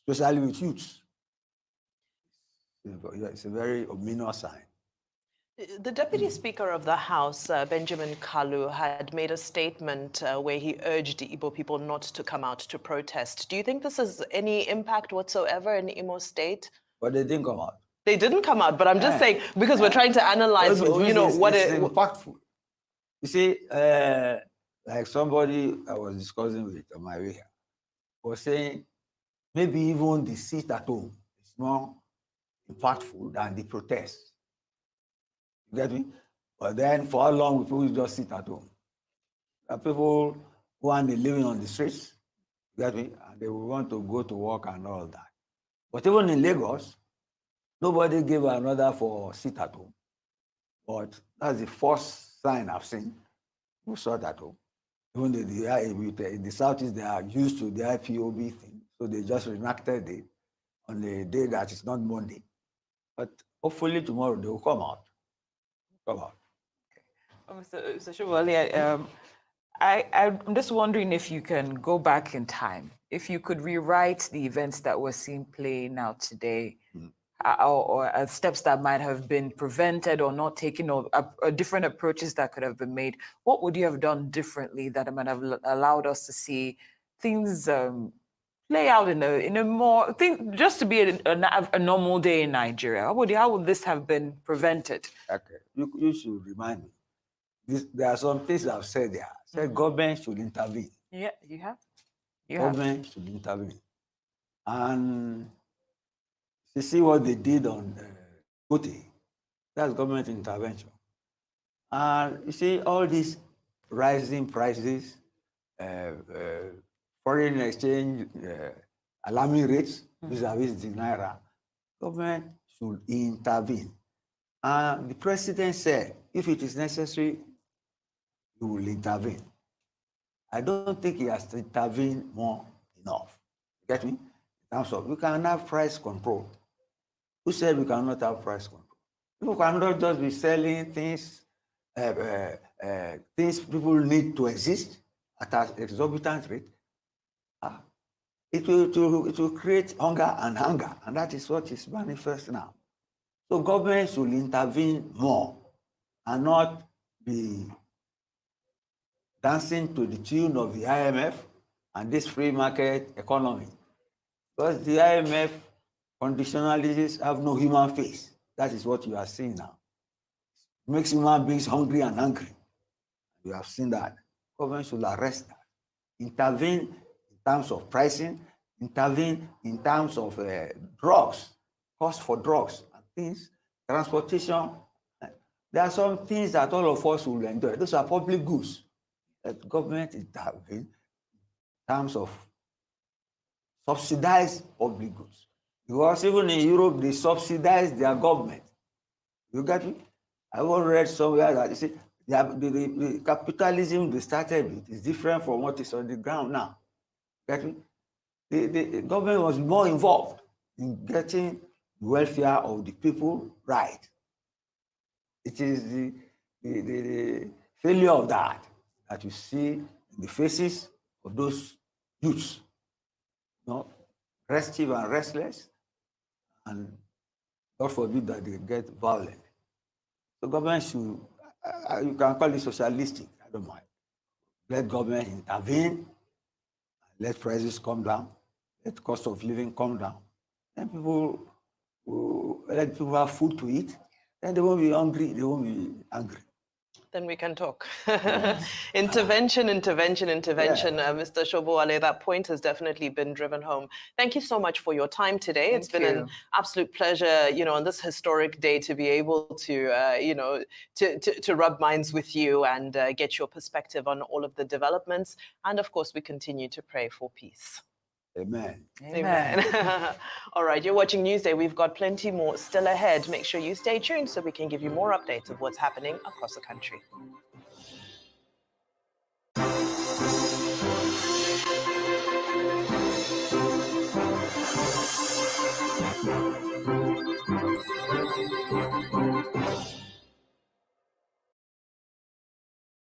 especially with youths. It's a very ominous sign. The Deputy Speaker of the House, Benjamin Kalu, had made a statement where he urged the Igbo people not to come out to protest. Do you think this has any impact whatsoever in Imo State? But they didn't come out. They didn't come out, but I'm just saying, because we're trying to analyze, you know, what it's impactful. You see, like somebody I was discussing with on my way here was saying, maybe even the sit at home is more impactful than the protest. You get me? But then for how long will people just sit at home? There are people who are living on the streets, you get me? And they will want to go to work and all that. But even in Lagos, nobody gave another for sit at home. But that's the first sign I've seen. Who sat at home? Even in the Southeast, they are used to the IPOB thing. So they just reenacted it on the day that is not Monday. But hopefully tomorrow they will come out. Come out. Mr. Shobali, I'm just wondering if you can go back in time, if you could rewrite the events that we're seeing playing out today, or steps that might have been prevented or not taken, or different approaches that could have been made. What would you have done differently that might have allowed us to see things play out in a more just to be a normal day in Nigeria? How would this have been prevented? Okay, you should remind me. There are some things I've said there. Said government should intervene. Yeah, you have. Government should intervene. And you see what they did on Gote. That's government intervention. And you see all these rising prices, foreign exchange alarming rates vis-a-vis the Naira. Government should intervene. And the president said, if it is necessary, he will intervene. I don't think he has intervened more enough. You get me? In terms of, we can have price control. Who said we cannot have price control? People cannot just be selling things, things people need to exist at an exorbitant rate. It will create hunger, and that is what is manifest now. So government should intervene more and not be dancing to the tune of the IMF and this free market economy. Because the IMF conditionalities have no human face. That is what you are seeing now. It makes human beings hungry and angry. You have seen that. Government should arrest that. Intervene in terms of pricing, intervene in terms of drugs, cost for drugs and things, transportation. There are some things that all of us will enjoy. Those are public goods that government intervene in terms of subsidized public goods. Because even in Europe, they subsidize their government. You get me? I once read somewhere that you see, the capitalism they started with is different from what is on the ground now. Get me? The government was more involved in getting the welfare of the people right. It is the failure of that you see in the faces of those youths, restive and restless, and God forbid that they get violent. So government should, you can call it socialistic, I don't mind. let government intervene, let prices come down, let cost of living come down, then people will let people have food to eat, then they won't be hungry, they won't be angry. Then we can talk. Intervention. Mr. Shobowale, that point has definitely been driven home. Thank you so much for your time today. It's been an absolute pleasure, on this historic day to be able to, to rub minds with you and get your perspective on all of the developments. And of course, we continue to pray for peace. Amen. Amen. All right, you're watching Newsday. We've got plenty more still ahead. Make sure you stay tuned so we can give you more updates of what's happening across the country.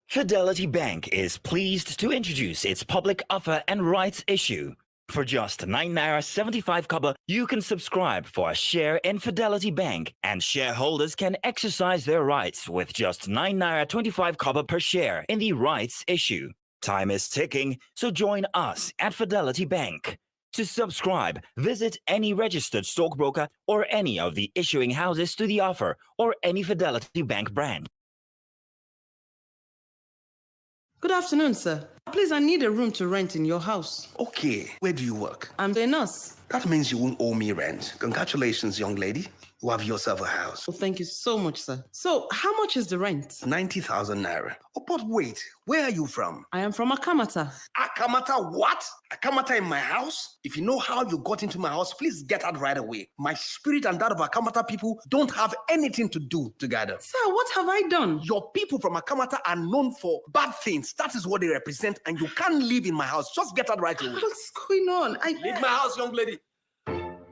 Fidelity Bank is pleased to introduce its public offer and rights issue. For just 9 naira 75 kobo, you can subscribe for a share in Fidelity Bank, and shareholders can exercise their rights with just 9 naira 25 kobo per share in the rights issue. Time is ticking, so join us at Fidelity Bank. To subscribe, visit any registered stockbroker or any of the issuing houses to the offer or any Fidelity Bank branch. Good afternoon, sir. Please, I need a room to rent in your house. Okay, where do you work? I'm a nurse. That means you won't owe me rent. Congratulations, young lady. You have yourself a house. Well, thank you so much, sir. So, how much is the rent? 90,000 naira. Oh, but wait, where are you from? I am from Akamata. Akamata what? Akamata in my house? If you know how you got into my house, please get out right away. My spirit and that of Akamata people don't have anything to do together. Sir, what have I done? Your people from Akamata are known for bad things. That is what they represent, and you can't live in my house. Just get out right away. What's going on? Leave my house, young lady.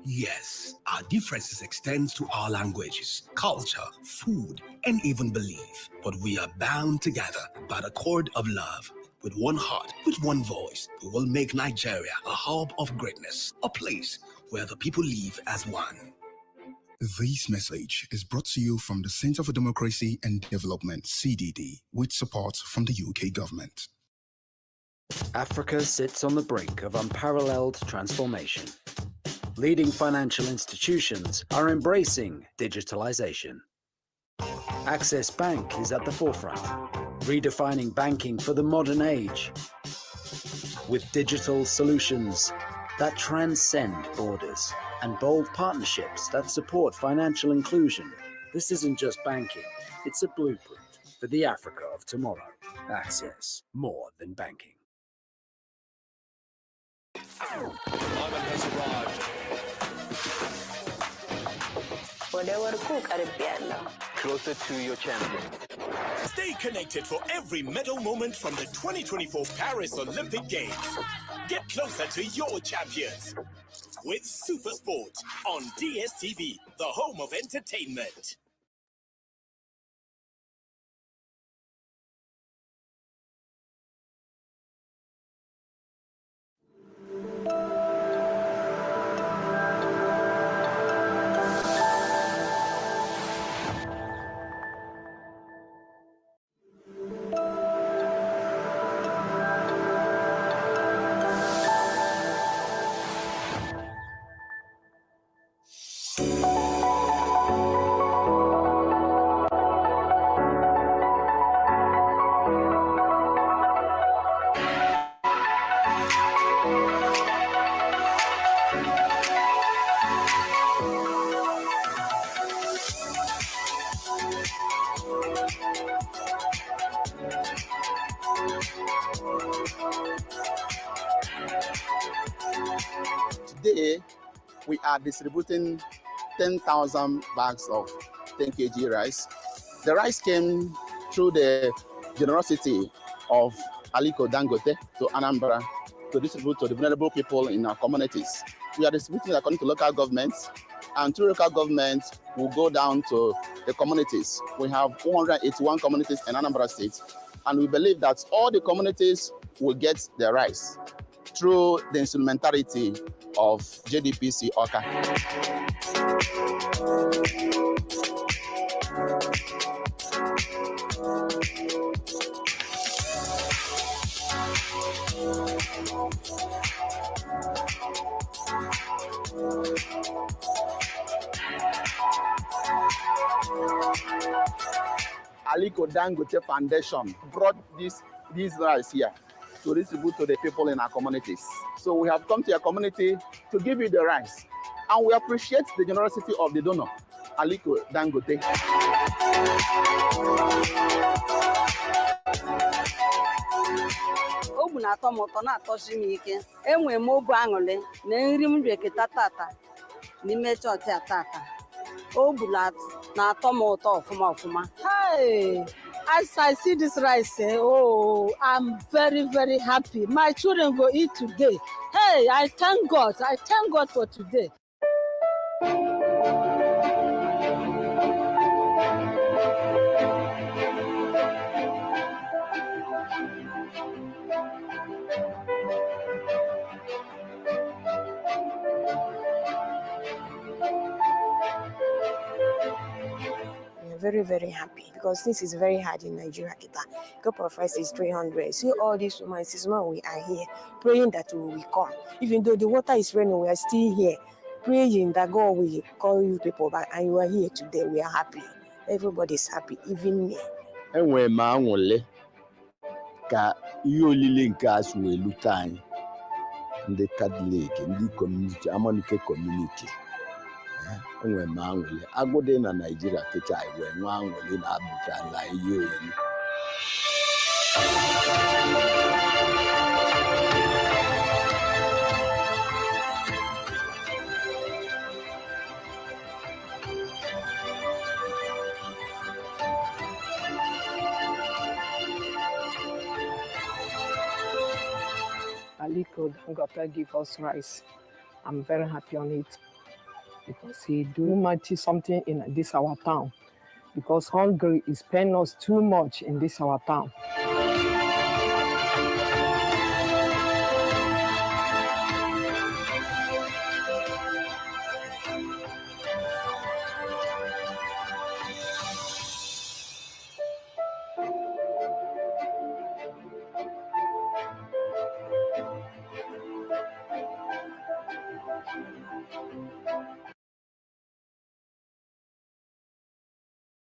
Yes, our differences extend to our languages, culture, food, and even belief. But we are bound together by the cord of love. With one heart, with one voice, we will make Nigeria a hub of greatness, a place where the people live as one. This message is brought to you from the Center for Democracy and Development, CDD, with support from the UK government. Africa sits on the brink of unparalleled transformation. Leading financial institutions are embracing digitalization. Access Bank is at the forefront, redefining banking for the modern age. With digital solutions that transcend borders and bold partnerships that support financial inclusion, this isn't just banking, it's a blueprint for the Africa of tomorrow. Access, more than banking. Moment has arrived. Closer to your champion. Stay connected for every medal moment from the 2024 Paris Olympic Games. Get closer to your champions with SuperSport on DSTV, the home of entertainment. Today, we are distributing 10,000 bags of 10 kg rice. The rice came through the generosity of Aliko Dangote to Anambra to distribute to the vulnerable people in our communities. We are distributing according to local governments, and through local governments, we'll go down to the communities. We have 181 communities in Anambra State, and we believe that all the communities will get the rice through the instrumentality of JDPC Oka. Aliko Dangote Foundation brought this rice here to distribute to the people in our communities. So we have come to your community to give you the rice. And we appreciate the generosity of the donor, Aliko Dangote. Obu na-atọ m ụtọ na-atọsi m ike. Enwere m obu aṅụrị na nri m reketa tata n'ime chọọchị a tata. Obu na-atọ m ụtọ ọfụma. Hey, as I see this rice, oh, I'm very, very happy. My children go eat today. Hey, I thank God. I thank God for today. Very, very happy because this is very hard in Nigeria. Cup of rice is 300. See all these women, we are here praying that we will come. Even though the water is raining, we are still here praying that God will call you people back, and you are here today. We are happy. Everybody is happy, even me. Enwe ma anwụle ka ihe olile nke a si wee lute anyị ndị Catholic, ndị community, Amonike community. Enwe ma anwụle agụdị na Nigeria kịta iwe nwa anwụle na Abuja na ihe olile. Aliko Dangote give us rice. I'm very happy on it because he do mighty something in this our town. Because hunger is paying us too much in this our town.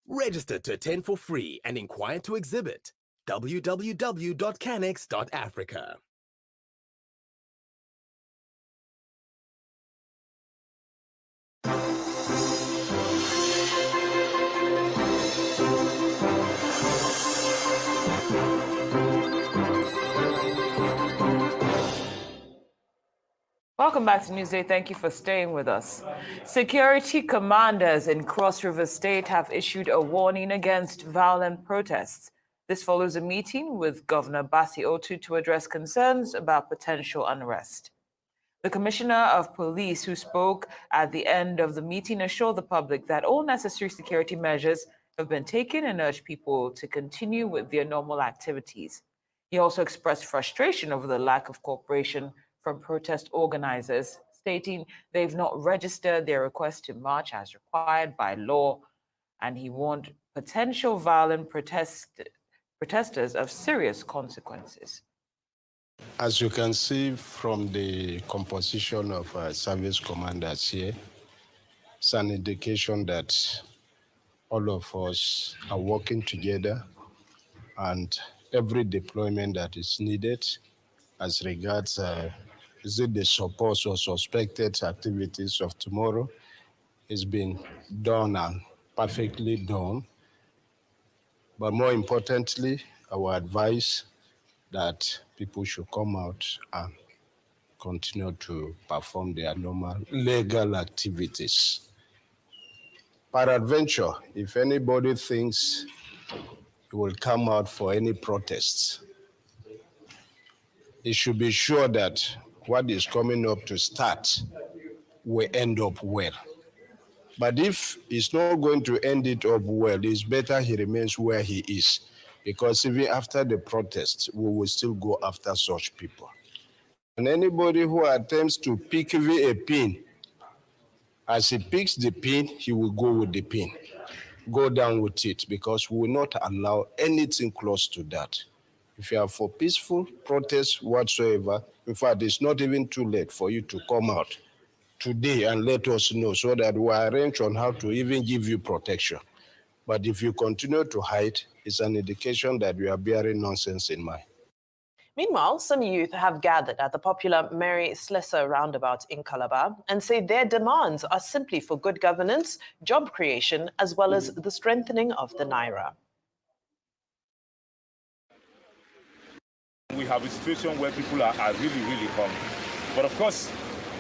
Register to attend for free and inquire to exhibit. www.canex.africa. Welcome back to Newsday. Thank you for staying with us. Security commanders in Cross River State have issued a warning against violent protests. This follows a meeting with Governor Bassi Otu to address concerns about potential unrest. The Commissioner of Police, who spoke at the end of the meeting, assured the public that all necessary security measures have been taken and urged people to continue with their normal activities. He also expressed frustration over the lack of cooperation from protest organizers, stating they've not registered their request to march as required by law, and he warned potential violent protesters of serious consequences. As you can see from the composition of service commanders here, it's an indication that all of us are working together, and every deployment that is needed as regards is it the supposed or suspected activities of tomorrow is being done and perfectly done. But more importantly, our advice that people should come out and continue to perform their normal legal activities. Peradventure, if anybody thinks he will come out for any protests, he should be sure that what is coming up to start will end up well. But if he's not going to end it up well, it's better he remains where he is, because even after the protests, we will still go after such people. And anybody who attempts to pick a pin, as he picks the pin, he will go with the pin, go down with it, because we will not allow anything close to that. If you are for peaceful protests whatsoever, in fact, it's not even too late for you to come out today and let us know so that we arrange on how to even give you protection. But if you continue to hide, it's an indication that you are bearing nonsense in mind. Meanwhile, some youth have gathered at the popular Mary Slessor roundabout in Calabar and say their demands are simply for good governance, job creation, as well as the strengthening of the Naira. We have a situation where people are really, really hungry. But of course,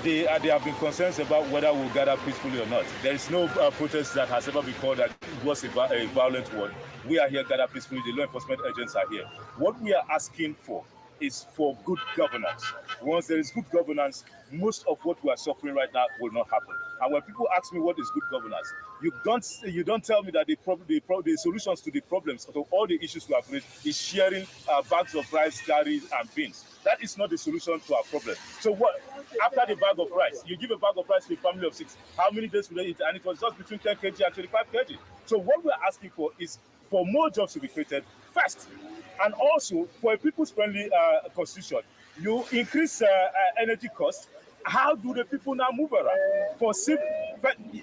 there have been concerns about whether we'll gather peacefully or not. There is no protest that has ever been called that it was a violent one. We are here gathered peacefully. The law enforcement agents are here. What we are asking for is for good governance. Once there is good governance, most of what we are suffering right now will not happen. And when people ask me what is good governance, you don't tell me that the solutions to the problems of all the issues we have raised is sharing bags of rice, curries, and beans. That is not the solution to our problem. So what? After the bag of rice, you give a bag of rice to a family of 6. How many days will they eat? And it was just between 10 kg and 25 kg. So what we are asking for is for more jobs to be created first, and also for a people's-friendly constitution. You increase energy costs. How do the people now move around?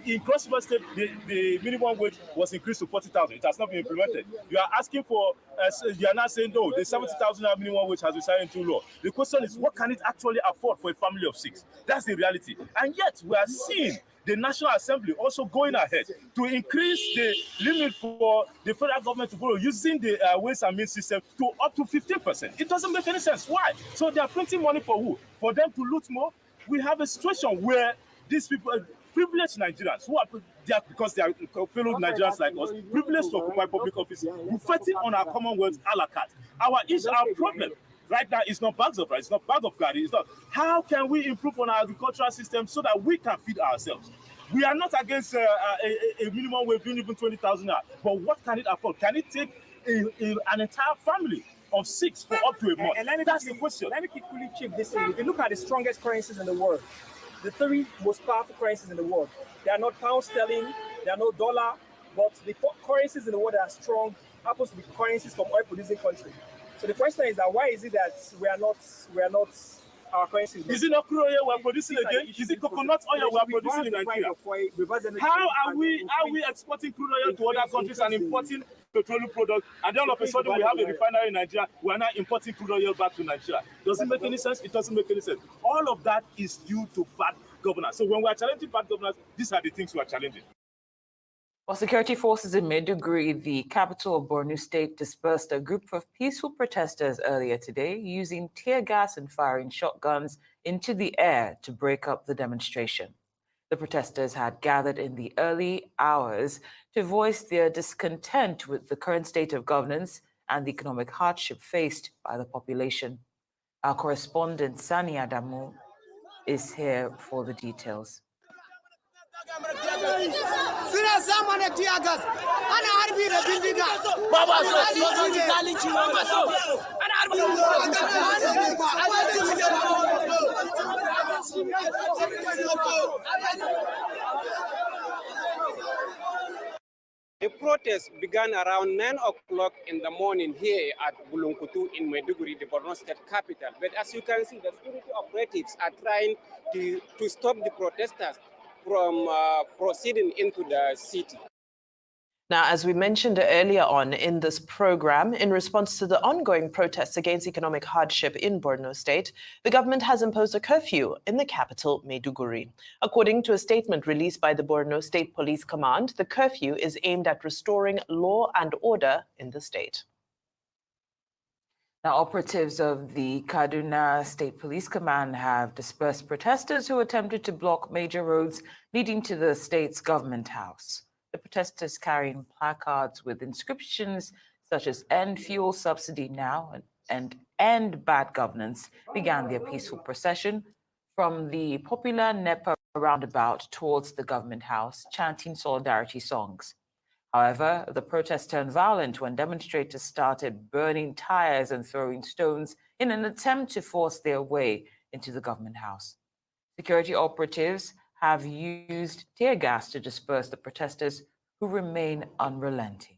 In Cross River State, the minimum wage was increased to 40,000. It has not been implemented. You are asking for, you are now saying, no, the 70,000 minimum wage has been signed into law. The question is, what can it actually afford for a family of 6? That's the reality. And yet, we are seeing the National Assembly also going ahead to increase the limit for the federal government to borrow using the ways and means system to up to 15%. It doesn't make any sense. Why? So they are printing money for who? For them to loot more? We have a situation where these people, privileged Nigerians, who are because they are fellow Nigerians like us, privileged to occupy public offices, buffeting on our commonwealth a la carte. Our problem right now is not bags of rice, it's not bags of curry, it's not. How can we improve on our agricultural system so that we can feed ourselves? We are not against a minimum wage being even 20,000 naira, but what can it afford? Can it take an entire family of 6 for up to a month? That's the question. Let me quickly check this in. If you look at the strongest currencies in the world, the 3 most powerful currencies in the world, they are not pound sterling, they are not dollar, but the currencies in the world that are strong happens to be currencies from oil-producing countries. So the question is that why is it that we are not our currencies? Is it not crude oil we are producing again? Is it coconut oil we are producing in Nigeria? How are we exporting crude oil to other countries and importing petroleum products, and then all of a sudden we have a refinery in Nigeria, we are now importing crude oil back to Nigeria? Does it make any sense? It doesn't make any sense. All of that is due to bad governance. So when we are challenging bad governance, these are the things we are challenging. While security forces in Maiduguri, the capital of Borno State, dispersed a group of peaceful protesters earlier today using tear gas and firing shotguns into the air to break up the demonstration. The protesters had gathered in the early hours to voice their discontent with the current state of governance and the economic hardship faced by the population. Our correspondent, Sani Adamu, is here for the details. The protest began around 9 o'clock in the morning here at Bulunkutu in Maiduguri, the Borno State capital. But as you can see, the security operatives are trying to stop the protesters from proceeding into the city. Now, as we mentioned earlier on in this program, in response to the ongoing protests against economic hardship in Borno State, the government has imposed a curfew in the capital, Maiduguri. According to a statement released by the Borno State Police Command, the curfew is aimed at restoring law and order in the state. Now, operatives of the Kaduna State Police Command have dispersed protesters who attempted to block major roads leading to the state's government house. The protesters carrying placards with inscriptions such as "End Fuel Subsidy Now" and "End Bad Governance" began their peaceful procession from the popular NEPA roundabout towards the government house, chanting solidarity songs. However, the protest turned violent when demonstrators started burning tires and throwing stones in an attempt to force their way into the government house. Security operatives have used tear gas to disperse the protesters, who remain unrelenting.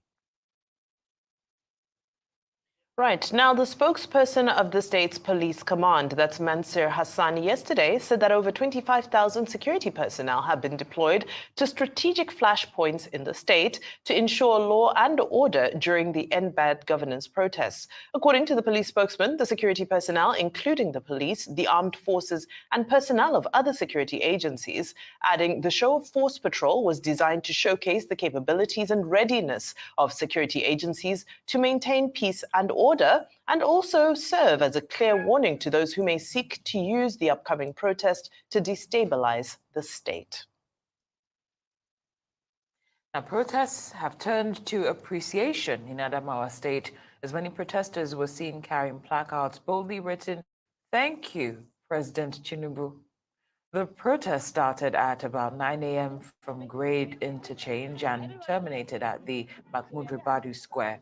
Right. Now, the spokesperson of the state's police command, that's Mansur Hassan, yesterday said that over 25,000 security personnel have been deployed to strategic flashpoints in the state to ensure law and order during the End Bad Governance protests. According to the police spokesman, the security personnel, including the police, the armed forces, and personnel of other security agencies, adding the show of force patrol was designed to showcase the capabilities and readiness of security agencies to maintain peace and order, and also serve as a clear warning to those who may seek to use the upcoming protest to destabilize the state. Now, protests have turned to appreciation in Adamawa State as many protesters were seen carrying placards boldly written, "Thank you, President Tinubu." The protest started at about 9 a.m. from Grade Interchange and terminated at the Mahmoud Ribadu Square.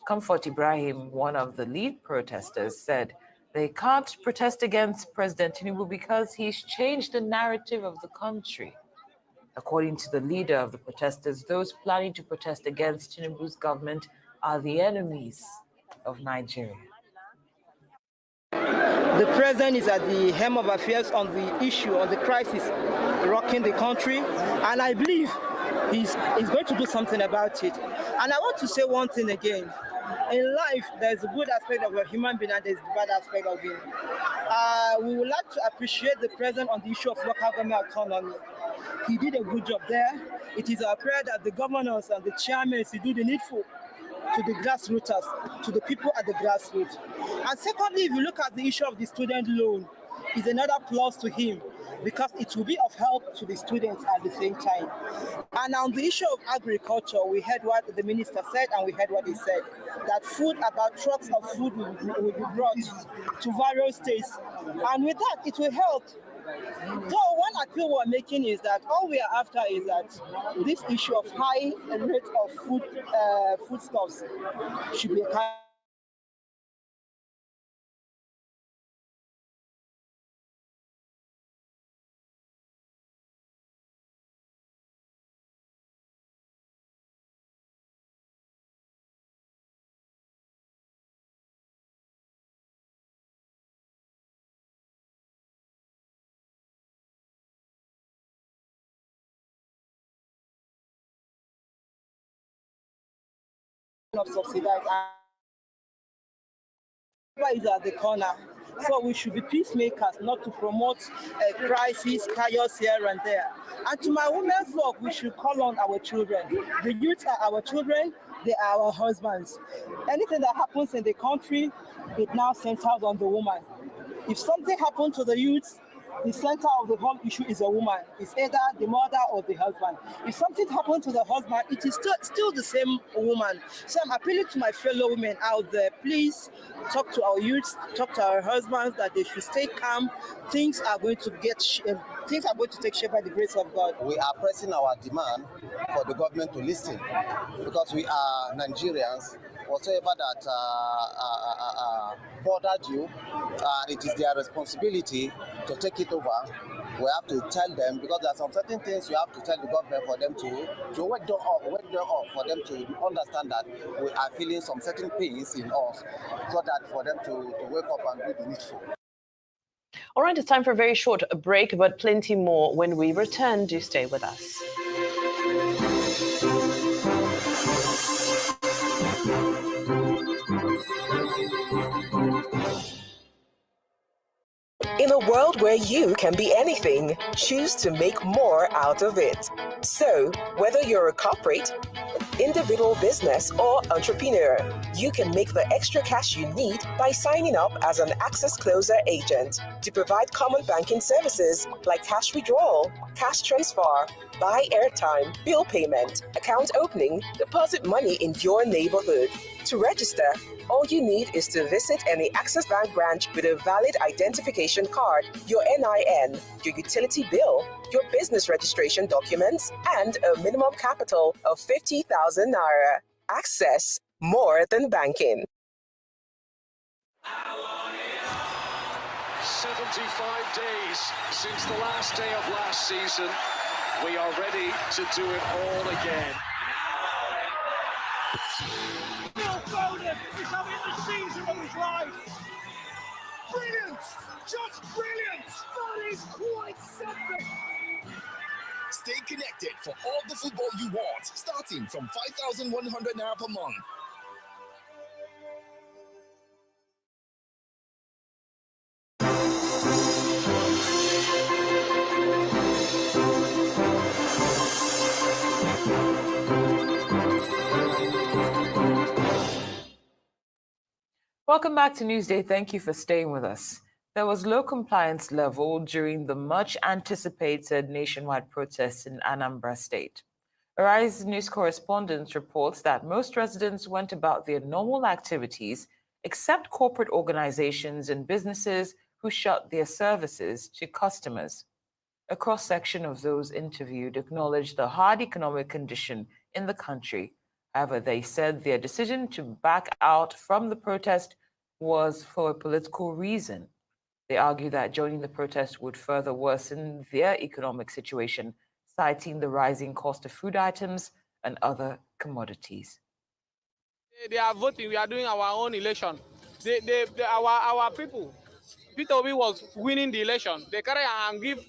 Comfort Ibrahim, one of the lead protesters, said they can't protest against President Tinubu because he's changed the narrative of the country. According to the leader of the protesters, those planning to protest against Tinubu's government are the enemies of Nigeria. The president is at the helm of affairs on the issue, on the crisis rocking the country, and I believe he's going to do something about it. And I want to say one thing again. In life, there's a good aspect of a human being and there's a bad aspect of him. We would like to appreciate the president on the issue of local government autonomy. He did a good job there. It is our prayer that the governors and the chairmen will do the needful to the grassroots, to the people at the grassroots. And secondly, if you look at the issue of the student loan, is another plus to him because it will be of help to the students at the same time. And on the issue of agriculture, we heard what the minister said and we heard what he said, that about trucks of food will be brought to various states. And with that, it will help. So one appeal we're making is that all we are after is that this issue of high rate of foodstuffs should be accounted. Of subsidized is at the corner, so we should be peacemakers, not to promote a crisis, chaos here and there. And to my women folk, we should call on our children. The youth are our children, they are our husbands. Anything that happens in the country, it now centers on the woman. If something happens to the youth, the center of the whole issue is a woman. It's either the mother or the husband. If something happens to the husband, it is still the same woman. So I'm appealing to my fellow women out there, please talk to our youths, talk to our husbands that they should stay calm. Things are going to take shape by the grace of God. We are pressing our demand for the government to listen because we are Nigerians. Whatever that bothered you, it is their responsibility to take it over. We have to tell them because there are some certain things you have to tell the government for them to wake them up, for them to understand that we are feeling some certain pains in us, so that for them to wake up and do the needful. All right, it's time for a very short break, but plenty more when we return. Do stay with us. In a world where you can be anything, choose to make more out of it. So, whether you're a corporate, individual business, or entrepreneur, you can make the extra cash you need by signing up as an Access Closer agent to provide common banking services like cash withdrawal, cash transfer, buy airtime, bill payment, account opening, deposit money in your neighborhood. To register, all you need is to visit any Access Bank branch with a valid identification card, your NIN, your utility bill, your business registration documents, and a minimum capital of 50,000 naira. Access, more than banking. 75 days since the last day of last season. We are ready to do it all again. Phil Foden having the season of his life. Brilliant! Just brilliant! That is quite something. Stay connected for all the football you want, starting from 5,100 naira per month. Welcome back to Newsday. Thank you for staying with us. There was low compliance level during the much anticipated nationwide protests in Anambra State. Arise News correspondent reports that most residents went about their normal activities except corporate organizations and businesses who shut their services to customers. A cross-section of those interviewed acknowledged the hard economic condition in the country. However, they said their decision to back out from the protest was for a political reason. They argue that joining the protest would further worsen their economic situation, citing the rising cost of food items and other commodities. They are voting. We are doing our own election. Our people, Peter Obi was winning the election. They carry and give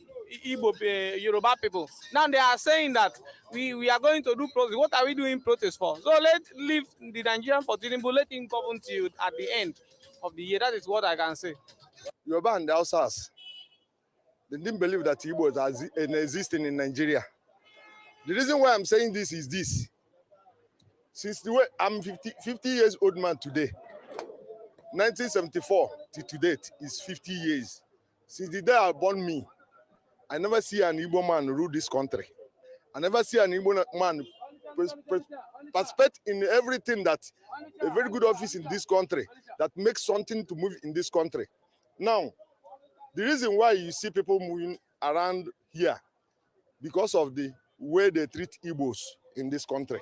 Igbo, Yoruba people. Now they are saying that we are going to do protest. What are we doing protest for? So let's leave the Nigerian for Tinubu. Let him govern till at the end of the year. That is what I can say. Yoruba and the Hausas, they didn't believe that Igbo was existing in Nigeria. The reason why I'm saying this is this. Since the way I'm 50 years old man today, 1974 to date is 50 years. Since the day I born me, I never see an Igbo man rule this country. I never see an Igbo man participate in everything that a very good office in this country that makes something to move in this country. Now, the reason why you see people moving around here because of the way they treat Igbos in this country.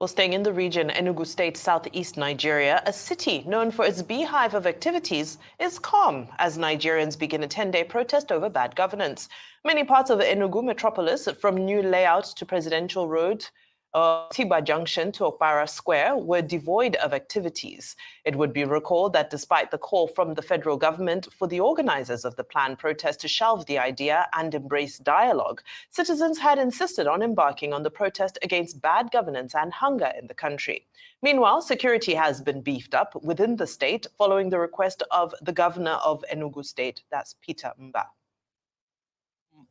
Well, staying in the region, Enugu State, southeast Nigeria, a city known for its beehive of activities, is calm as Nigerians begin a 10-day protest over bad governance. Many parts of the Enugu metropolis, from new layouts to Presidential Road, Tiba Junction to Okpara Square, were devoid of activities. It would be recalled that despite the call from the federal government for the organizers of the planned protest to shelve the idea and embrace dialogue, citizens had insisted on embarking on the protest against bad governance and hunger in the country. Meanwhile, security has been beefed up within the state following the request of the governor of Enugu State, that's Peter Mba.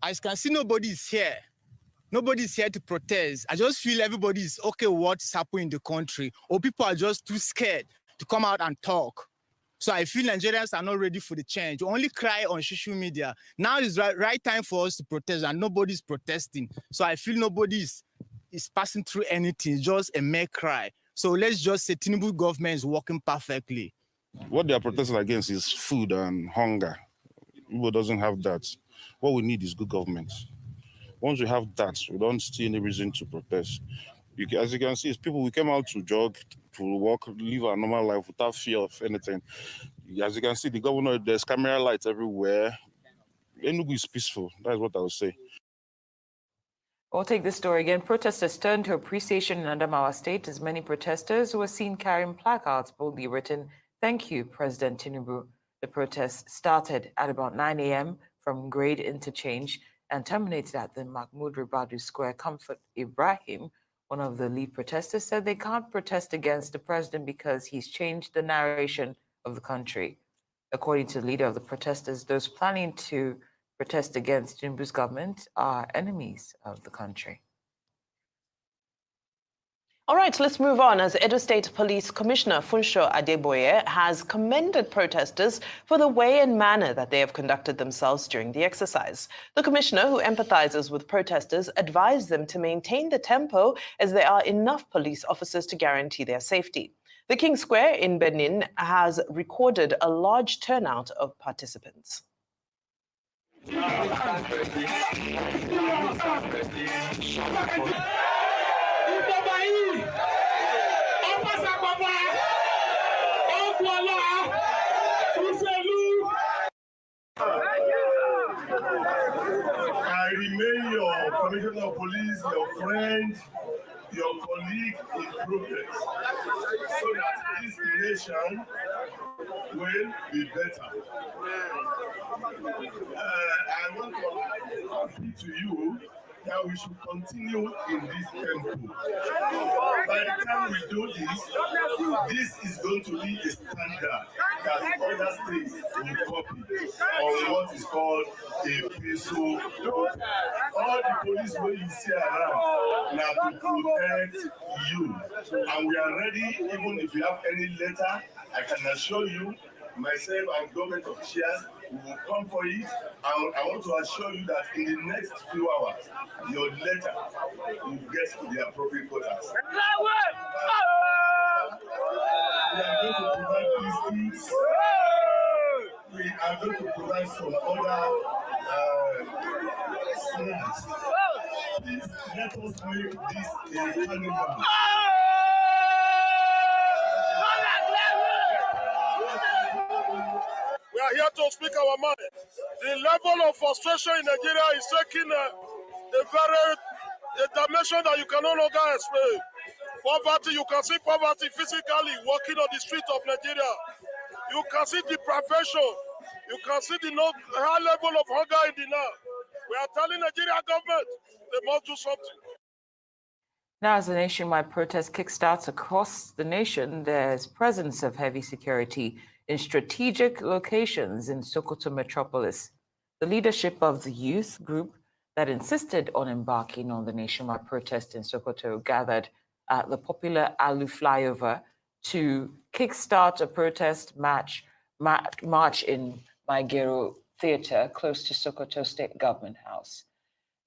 As you can see, nobody is here. Nobody's here to protest. I just feel everybody is okay with what's happening in the country, or people are just too scared to come out and talk. So I feel Nigerians are not ready for the change. We only cry on social media. Now is the right time for us to protest, and nobody's protesting. So I feel nobody is passing through anything, just a mere cry. So let's just say Tinubu government is working perfectly. What they are protesting against is food and hunger. Igbo doesn't have that. What we need is good government. Once we have that, we don't see any reason to protest. As you can see, it's people, we came out to jog, to walk, live our normal life without fear of anything. As you can see, the governor, there's camera lights everywhere. Enugu is peaceful. That's what I would say. We'll take this story again. Protesters turned to appreciation in Adamawa State as many protesters were seen carrying placards boldly written, "Thank you, President Tinubu." The protest started at about 9 a.m. from Grade Interchange and terminated at the Mahmoud Ribadu Square. Comfort Ibrahim, one of the lead protesters, said they can't protest against the president because he's changed the narration of the country. According to the leader of the protesters, those planning to protest against Tinubu's government are enemies of the country. All right, let's move on. As Edo State Police Commissioner Funsho Adeboye has commended protesters for the way and manner that they have conducted themselves during the exercise. The commissioner, who empathizes with protesters, advised them to maintain the tempo as there are enough police officers to guarantee their safety. The King Square in Benin has recorded a large turnout of participants. I remain your commissioner of police, your friend, your colleague in progress so that this nation will be better. I want to appeal to you that we should continue in this tempo. By the time we do this is going to be a standard that other states will copy on what is called a peaceful protest. All the police wey you see around now to protect you, and we are ready. Even if you have any letter, I can assure you, myself and government officials, we will come for it. And I want to assure you that in the next few hours, your letter will get to the appropriate quarters. We are going to provide these things. We are going to provide some other snacks. Please let us make this a carnival. We are here to speak our mind. The level of frustration in Nigeria is taking a dimension that you can no longer explain. Poverty, you can see poverty physically walking on the streets of Nigeria. You can see deprivation. You can see the high level of hunger in the north. We are telling Nigeria government they must do something. Now, as the nationwide protest kickstarts across the nation, there's presence of heavy security in strategic locations in Sokoto metropolis. The leadership of the youth group that insisted on embarking on the nationwide protest in Sokoto gathered at the popular Alu flyover to kickstart a protest march in Maigero Theatre close to Sokoto State Government House.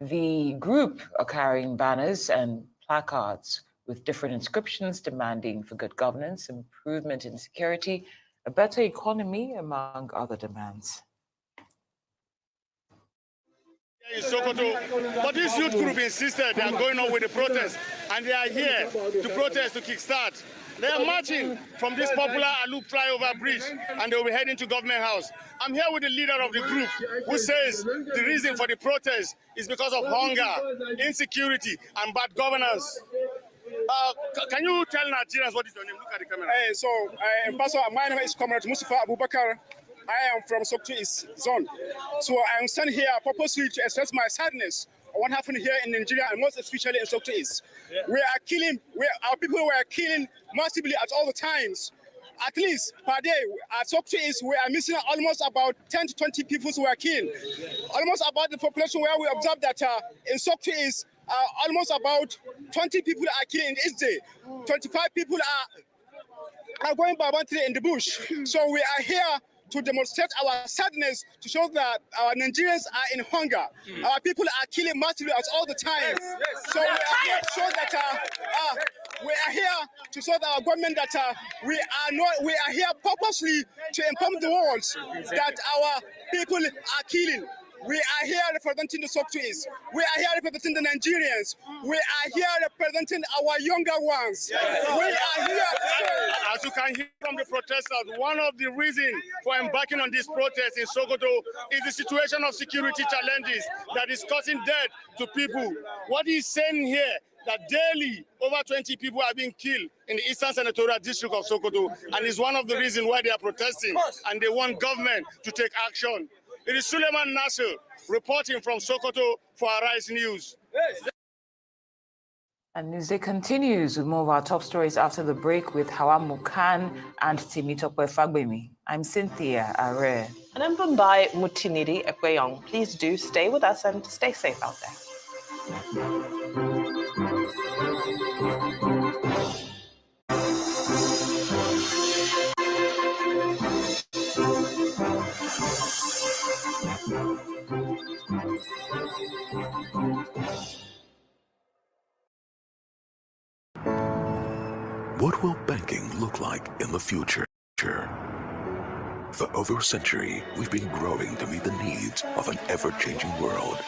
The group are carrying banners and placards with different inscriptions demanding for good governance, improvement in security, a better economy, among other demands. In Sokoto, but this youth group insisted they are going on with the protest, and they are here to protest, to kickstart. They are marching from this popular Alu flyover bridge, and they will be heading to Government House. I'm here with the leader of the group, who says the reason for the protest is because of hunger, insecurity, and bad governance. Can you tell Nigerians what is your name? Look at the camera. Pastor, my name is Comrade Mustafa Abubakar. I am from Sokoto East Zone. So I am standing here purposely to express my sadness on what happened here in Nigeria, and most especially in Sokoto East. We are killing, our people were killing massively at all the times. At least per day, at Sokoto East, we are missing almost about 10 to 20 people who were killed. Almost about the population where we observed that in Sokoto East, almost about 20 people are killed in each day. 25 people are going by one in the bush. So we are here to demonstrate our sadness, to show that our Nigerians are in hunger. Our people are killing massively at all the time. So we are here to show that our government that we are here purposely to inform the world that our people are killing. We are here representing the Sokoto East. We are here representing the Nigerians. We are here representing our younger ones. We are here. As you can hear from the protesters, one of the reasons for embarking on this protest in Sokoto is the situation of security challenges that is causing death to people. What he's saying here, that daily over 20 people are being killed in the Eastern Senatorial District of Sokoto, and is one of the reasons why they are protesting, and they want government to take action. It is Suleiman Nasser reporting from Sokoto for Arise News. And Newsday continues with more of our top stories after the break with Hawa Mukan and Timitope Fagbemi. I'm Cynthia Are. And I'm Bumbai Mutinidi Ekweyong. Please do stay with us and stay safe out there. What will banking look like in the future? For over a century, we've been growing to meet the needs of an ever-changing world,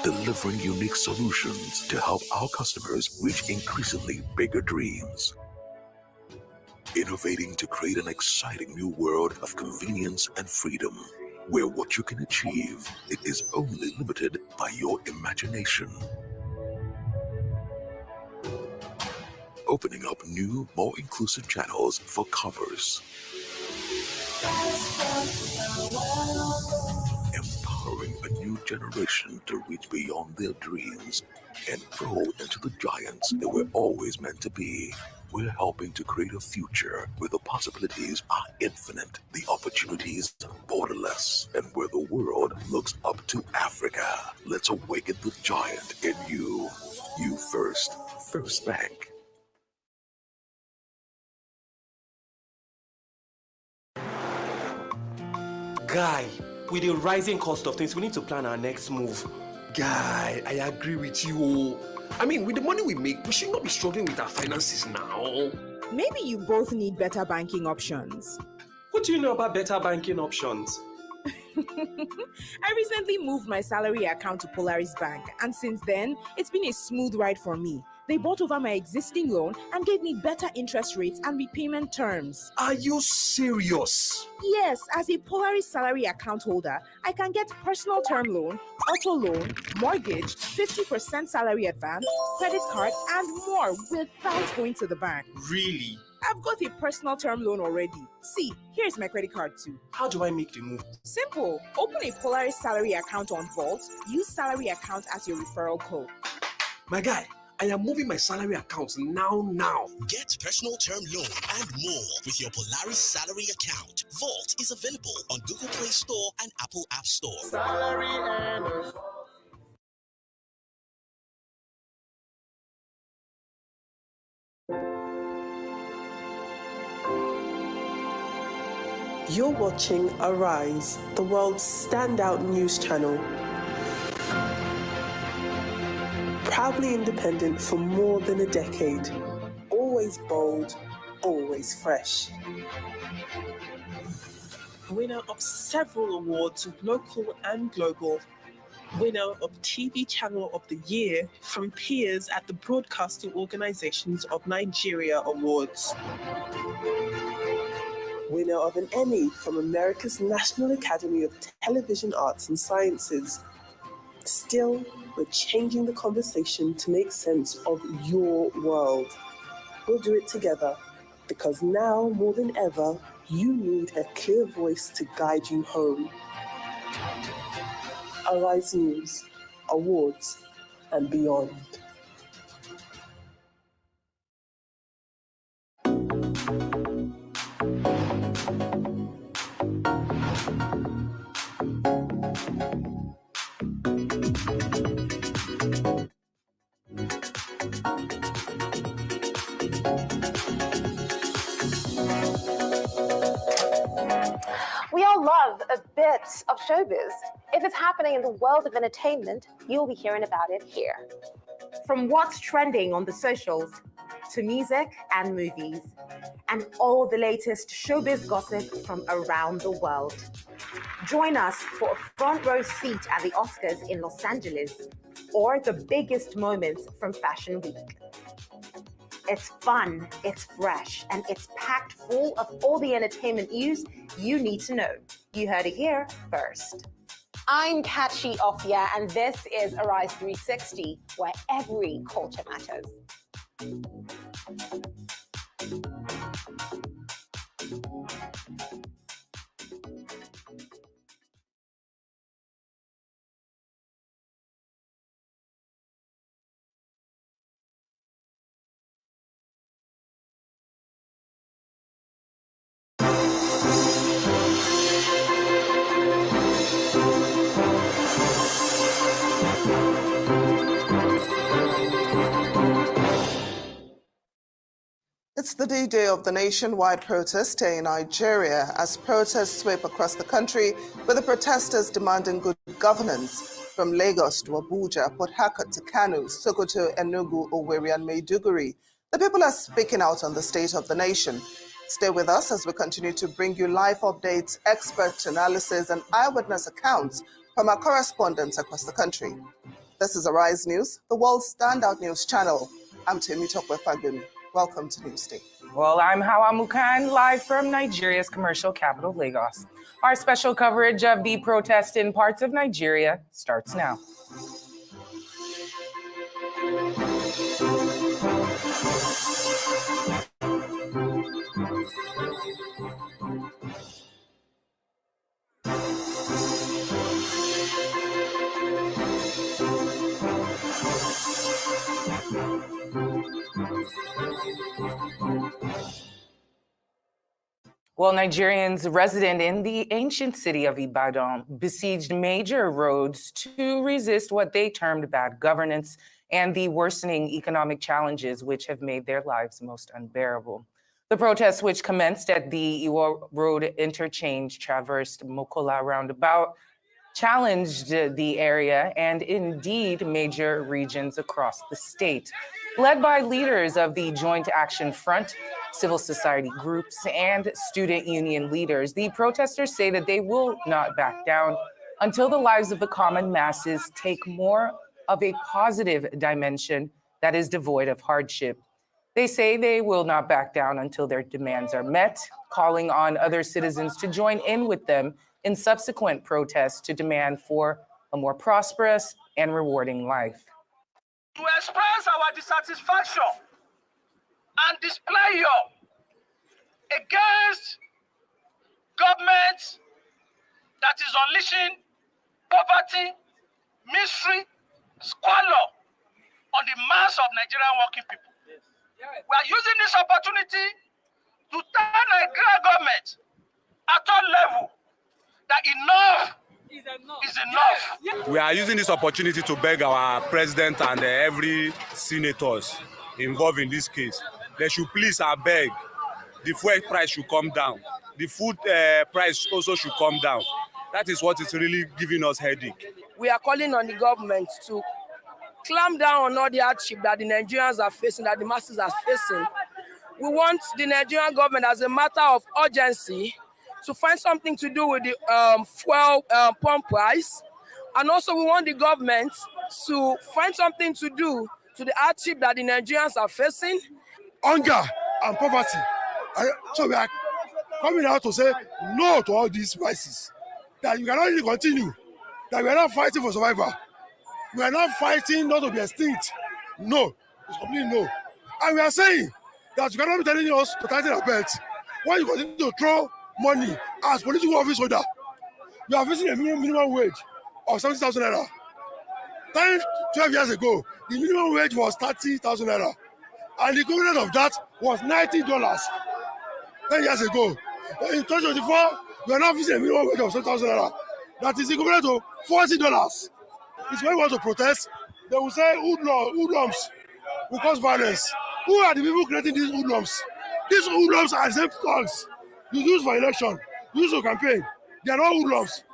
delivering unique solutions to help our customers reach increasingly bigger dreams. Innovating to create an exciting new world of convenience and freedom, where what you can achieve, it is only limited by your imagination. opening up new, more inclusive channels for covers. Empowering a new generation to reach beyond their dreams and grow into the giants they were always meant to be. We're helping to create a future where the possibilities are infinite, the opportunities borderless, and where the world looks up to Africa. Let's awaken the giant in you. You first. First Bank. Guy, with the rising cost of things, we need to plan our next move. Guy, I agree with you. I mean, with the money we make, we should not be struggling with our finances now. Maybe you both need better banking options. What do you know about better banking options? I recently moved my salary account to Polaris Bank, and since then, it's been a smooth ride for me. They bought over my existing loan and gave me better interest rates and repayment terms. Are you serious? Yes, as a Polaris salary account holder, I can get personal term loan, auto loan, mortgage, 50% salary advance, credit card, and more without going to the bank. Really? I've got a personal term loan already. See, here's my credit card too. How do I make the move? Simple. Open a Polaris salary account on Vault. Use salary account as your referral code. My guy, I am moving my salary account now. Get personal term loan and more with your Polaris salary account. Vault is available on Google Play Store and Apple App Store. Salary earners. You're watching Arise, the world's standout news channel. Proudly independent for more than a decade. Always bold, always fresh. Winner of several awards, local and global. Winner of TV Channel of the Year from peers at the Broadcasting Organizations of Nigeria Awards. Winner of an Emmy from America's National Academy of Television Arts and Sciences. Still, we're changing the conversation to make sense of your world. We'll do it together, because now more than ever, you need a clear voice to guide you home. Arise News, awards, and beyond. We all love a bit of showbiz. If it's happening in the world of entertainment, you'll be hearing about it here. From what's trending on the socials to music and movies, and all the latest showbiz gossip from around the world. Join us for a front row seat at the Oscars in Los Angeles, or the biggest moments from Fashion Week. It's fun, it's fresh, and it's packed full of all the entertainment news you need to know. You heard it here first. I'm Kachi Ofia, and this is Arise 360, where every culture matters. It's the D-Day of the nationwide protest here in Nigeria as protests sweep across the country with the protesters demanding good governance from Lagos to Abuja, Port Harcourt to Kano, Sokoto, Enugu, Owerri and Maiduguri. The people are speaking out on the state of the nation. Stay with us as we continue to bring you live updates, expert analysis and eyewitness accounts from our correspondents across the country. This is Arise News, the world's standout news channel. I'm Temitope Fagumi. Welcome to Newsday. Well, I'm Hawa Mukan, live from Nigeria's commercial capital, Lagos. Our special coverage of the protest in parts of Nigeria starts now. Well, Nigerians resident in the ancient city of Ibadan besieged major roads to resist what they termed bad governance and the worsening economic challenges which have made their lives most unbearable. The protests, which commenced at the Iwo Road interchange, traversed Mokola roundabout, challenged the area and indeed major regions across the state. Led by leaders of the Joint Action Front, civil society groups, and student union leaders, the protesters say that they will not back down until the lives of the common masses take more of a positive dimension that is devoid of hardship. They say they will not back down until their demands are met, calling on other citizens to join in with them in subsequent protests to demand for a more prosperous and rewarding life. To express our dissatisfaction and display against government that is unleashing poverty, misery, squalor on the mass of Nigerian working people. We are using this opportunity to tell Nigerian government at all levels that enough is enough. We are using this opportunity to beg our president and every senators involved in this case. They should please, I beg, the fuel price should come down. The food price also should come down. That is what is really giving us headache. We are calling on the government to clamp down on all the hardship that the Nigerians are facing, that the masses are facing. We want the Nigerian government, as a matter of urgency, to find something to do with the fuel pump price. And also we want the government to find something to do to the hardship that the Nigerians are facing. Hunger and poverty. So we are coming out to say no to all these prices. That you cannot really continue. That we are not fighting for survival. We are not fighting not to be extinct. No, it's completely no. And we are saying that you cannot be telling us to tighten our belts when you continue to throw money as political office holder. You are facing a minimum wage of 70,000 naira. 12 years ago, the minimum wage was 30,000 naira. And the equivalent of that was $90 10 years ago. In 2024, we are now facing a minimum wage of 7,000 naira. That is equivalent to $40. It's when we want to protest, they will say hoodlums will cause violence. Who are the people creating these hoodlums? These hoodlums are the same thugs you use for election, you use for campaign. They are not hoodlums.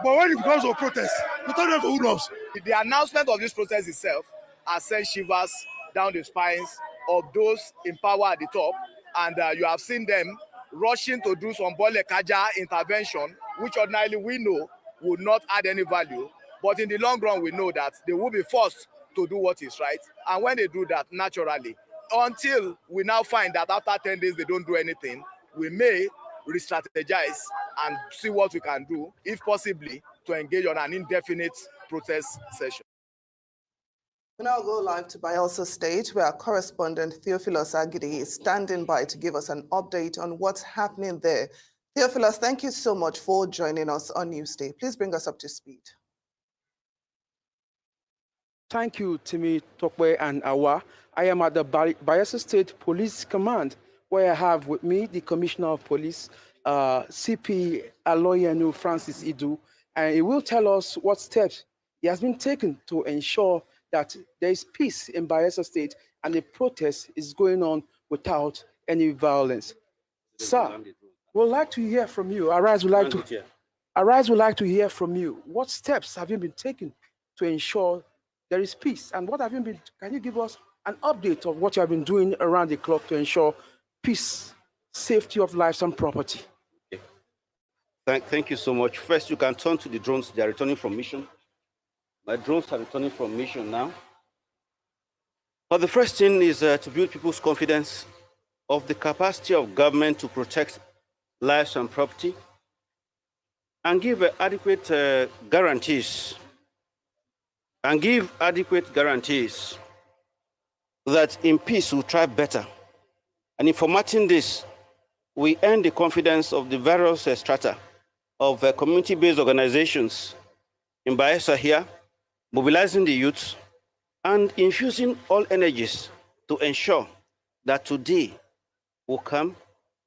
But when it becomes a protest, you turn them to hoodlums. The announcement of this protest itself has sent shivers down the spines of those in power at the top, and you have seen them rushing to do some Bole Kaja intervention, which ordinarily we know would not add any value. But in the long run, we know that they will be forced to do what is right. And when they do that, naturally, until we now find that after 10 days they don't do anything, we may re-strategize and see what we can do, if possibly, to engage on an indefinite protest session. We now go live to Bayelsa State, where our correspondent Theophilus Agidi is standing by to give us an update on what's happening there. Theophilus, thank you so much for joining us on Newsday. Please bring us up to speed. Thank you, Timmy, Tokwe, and Awa. I am at the Bayelsa State Police Command, where I have with me the Commissioner of Police, CP Aloyenu Francis Idu, and he will tell us what steps he has been taken to ensure that there is peace in Bayelsa State and the protest is going on without any violence. Sir, we'd like to hear from you. Arise would like to hear from you. What steps have you been taking to ensure there is peace? And what have you been, can you give us an update of what you have been doing around the clock to ensure peace, safety of lives and property? Thank you so much. First, you can turn to the drones. They are returning from mission. My drones are returning from mission now. But the first thing is to build people's confidence of the capacity of government to protect lives and property and give adequate guarantees that in peace we'll thrive better. And in formatting this, we earn the confidence of the various strata of community-based organizations in Bayelsa here, mobilizing the youth and infusing all energies to ensure that today will come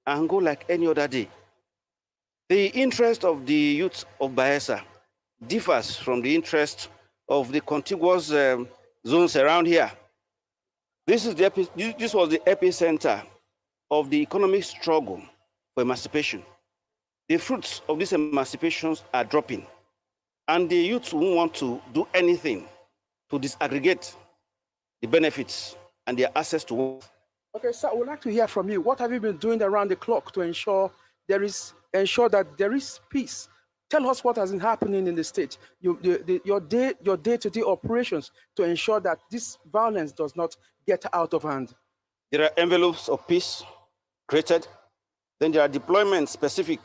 and go like any other day. The interest of the youth of Bayelsa differs from the interest of the contiguous zones around here. This was the epicenter of the economic struggle for emancipation. The fruits of these emancipations are dropping, and the youth won't want to do anything to disaggregate the benefits and their access to wealth. Okay, so I would like to hear from you. What have you been doing around the clock to ensure that there is peace? Tell us what has been happening in the state. Your day-to-day operations to ensure that this violence does not get out of hand. There are envelopes of peace created. Then there are deployments specific,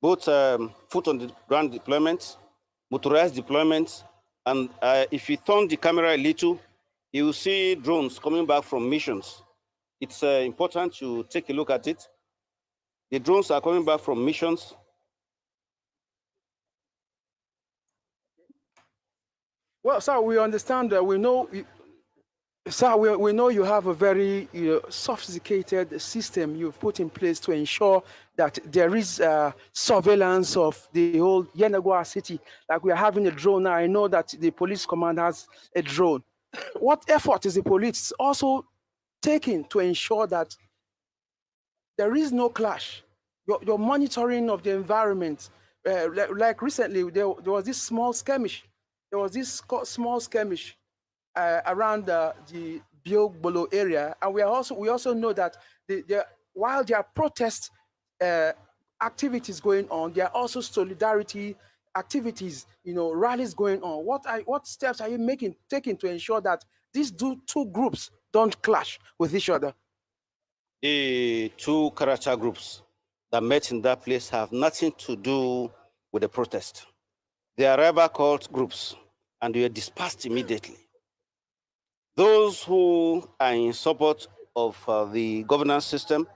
both foot on the ground deployments, motorized deployments, and if you turn the camera a little, you will see drones coming back from missions. It's important to take a look at it. The drones are coming back from missions. Well, sir, we understand that we know you have a very sophisticated system you've put in place to ensure that there is surveillance of the whole Yenagoa city. Like we are having a drone now. I know that the police command has a drone. What effort is the police also taking to ensure that there is no clash? Your monitoring of the environment, like recently there was this small skirmish. There was this small skirmish around the Biogbolo area, and we also know that while there are protest activities going on, there are also solidarity activities, rallies going on. What steps are you taking to ensure that these two groups don't clash with each other? The two character groups that met in that place have nothing to do with the protest. They are rival cult groups, and they were dispersed immediately. Those who are in support of the governance system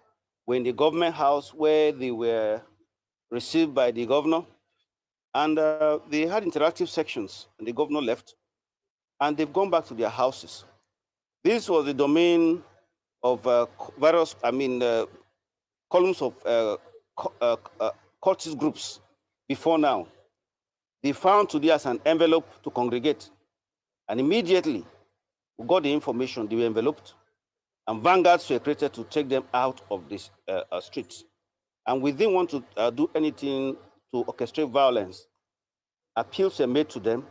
were in the government house where they were received by the governor, and they had interactive sections, and the governor left, and they've gone back to their houses. This was the domain of various, columns of cultist groups before now. They found today as an envelope to congregate, and immediately we got the information, they were enveloped, and vanguards were created to take them out of these streets. And we didn't want to do anything to orchestrate violence. Appeals were made to them,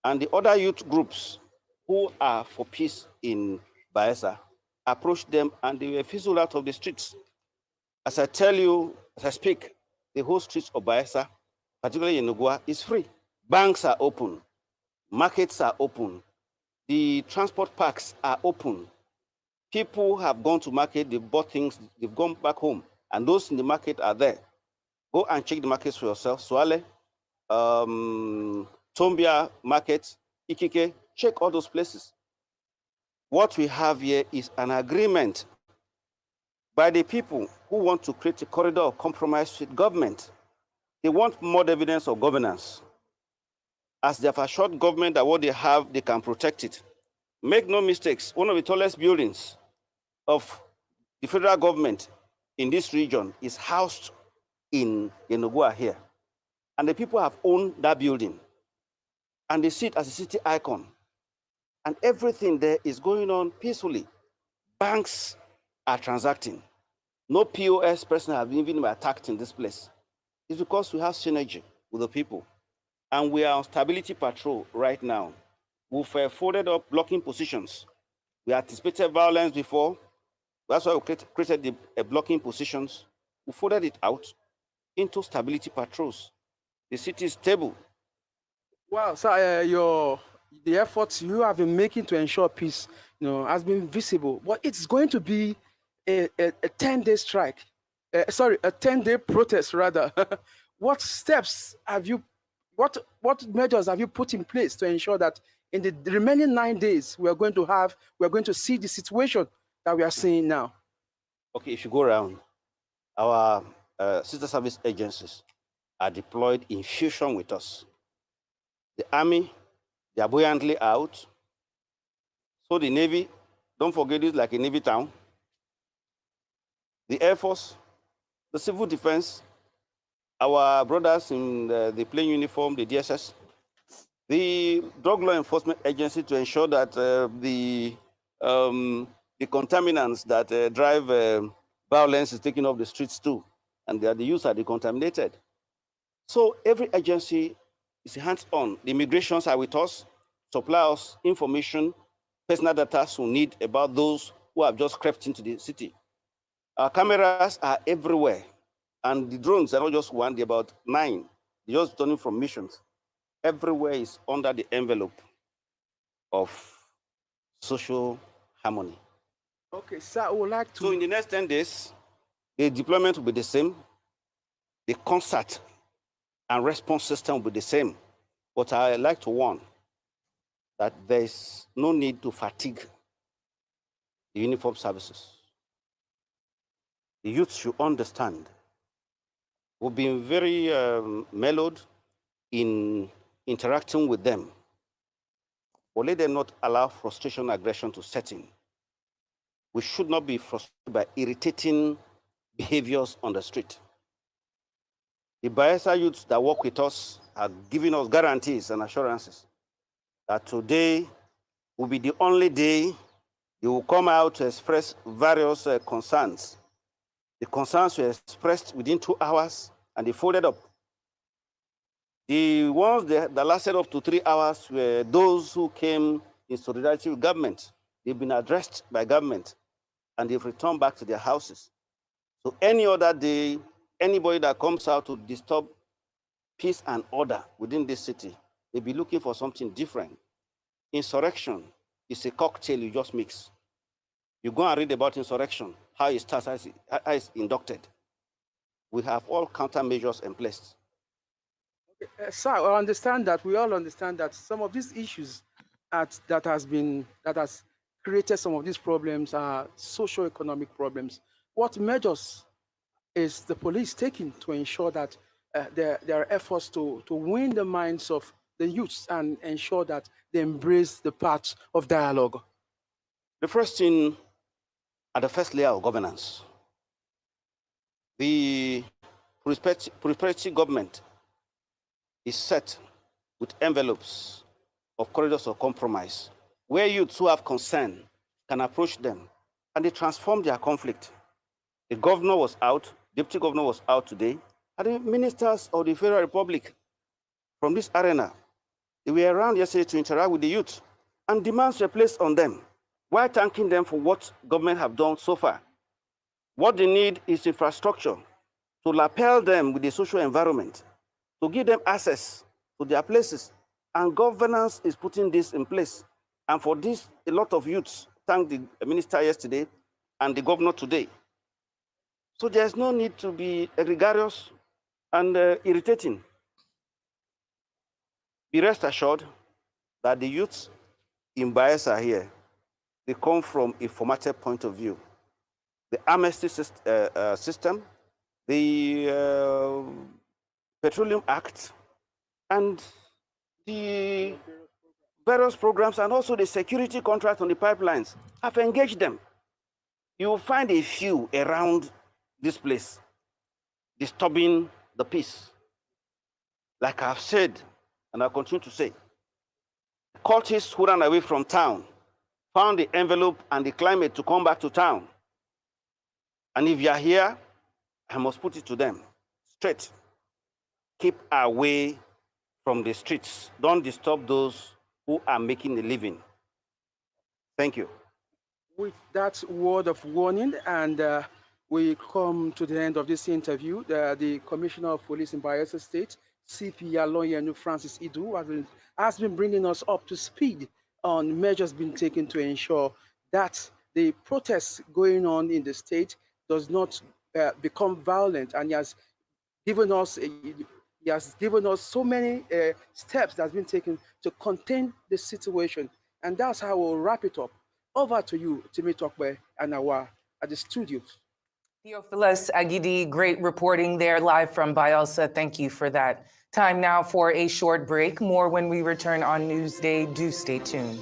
and the other youth groups who are for peace in Bayelsa approached them, and they were fizzled out of the streets. As I tell you, as I speak, the whole streets of Bayelsa, particularly in Nugua, is free. Banks are open, markets are open, the transport parks are open. People have gone to market, they've bought things, they've gone back home, and those in the market are there. Go and check the markets for yourself. Swale, Tombia Market, Ikike, check all those places. What we have here is an agreement by the people who want to create a corridor of compromise with government. They want more evidence of governance. As they have assured government that what they have, they can protect it. Make no mistakes, one of the tallest buildings of the federal government in this region is housed in Yenogua here. And the people have owned that building. And they see it as a city icon. And everything there is going on peacefully. Banks are transacting. No POS person has even been attacked in this place. It's because we have synergy with the people. And we are on stability patrol right now. We've folded up blocking positions. We anticipated violence before. That's why we created the blocking positions. We folded it out into stability patrols. The city is stable. Wow, so the efforts you have been making to ensure peace, has been visible. But it's going to be a 10-day strike. A 10-day protest rather. What steps have you? What measures have you put in place to ensure that in the remaining 9 days we are going to see the situation that we are seeing now? Okay, if you go around, our sister service agencies are deployed in fusion with us. The Army, they are buoyantly out. So the Navy, don't forget it's like a Navy town. The Air Force, the civil defense, our brothers in the plain uniform, the DSS, the drug law enforcement agency to ensure that the contaminants that drive violence is taken off the streets too, and the youth are decontaminated. So every agency is hands-on. The immigrations are with us, supply us information, personal data we need about those who have just crept into the city. Our cameras are everywhere, and the drones are not just one, they're about 9. They're just returning from missions. Everywhere is under the envelope of social harmony. Okay, sir, I would like to... So in the next 10 days, the deployment will be the same. The concert and response system will be the same. But I like to warn that there is no need to fatigue the uniform services. The youth should understand. We've been very mellowed in interacting with them. But let them not allow frustration, aggression to set in. We should not be frustrated by irritating behaviors on the street. The Bayelsa youths that work with us are giving us guarantees and assurances that today will be the only day they will come out to express various concerns. The concerns were expressed within 2 hours and they folded up. The ones that lasted up to 3 hours were those who came in solidarity with government. They've been addressed by government and they've returned back to their houses. So any other day, anybody that comes out to disturb peace and order within this city, they'll be looking for something different. Insurrection is a cocktail you just mix. You go and read about insurrection, how it starts, how it's inducted. We have all countermeasures in place. Sir, I understand that, we all understand that some of these issues that has created some of these problems are socio-economic problems. What measures is the police taking to ensure that there are efforts to win the minds of the youths and ensure that they embrace the path of dialogue? The first thing, at the first layer of governance, the prosperity government is set with envelopes of corridors of compromise, where youths who have concern can approach them and they transform their conflict. The governor was out, deputy governor was out today, and the ministers of the Federal Republic from this arena, they were around yesterday to interact with the youth, and demands were placed on them, while thanking them for what government have done so far. What they need is infrastructure to lapel them with the social environment, to give them access to their places, and governance is putting this in place. And for this, a lot of youths thanked the minister yesterday and the governor today. So there's no need to be egregious and irritating. Be rest assured that the youths in Bayelsa here, they come from a formative point of view. The amnesty system, the Petroleum Act, and the various programs, and also the security contracts on the pipelines have engaged them. You will find a few around this place disturbing the peace. Like I've said, and I continue to say, cultists who ran away from town found the envelope and the climate to come back to town. And if you are here, I must put it to them straight. Keep away from the streets. Don't disturb those who are making a living. Thank you. With that word of warning, and we come to the end of this interview. The Commissioner of Police in Bayelsa State, CP Aloyenu Francis Idu, has been bringing us up to speed on measures being taken to ensure that the protests going on in the state does not become violent, and he has given us so many steps that have been taken to contain the situation. And that's how we'll wrap it up. Over to you, Timi Tokwe and Awa at the studios. Theophilus Agidi, great reporting there live from Bayelsa. Thank you for that. Time now for a short break. More when we return on Newsday. Do stay tuned.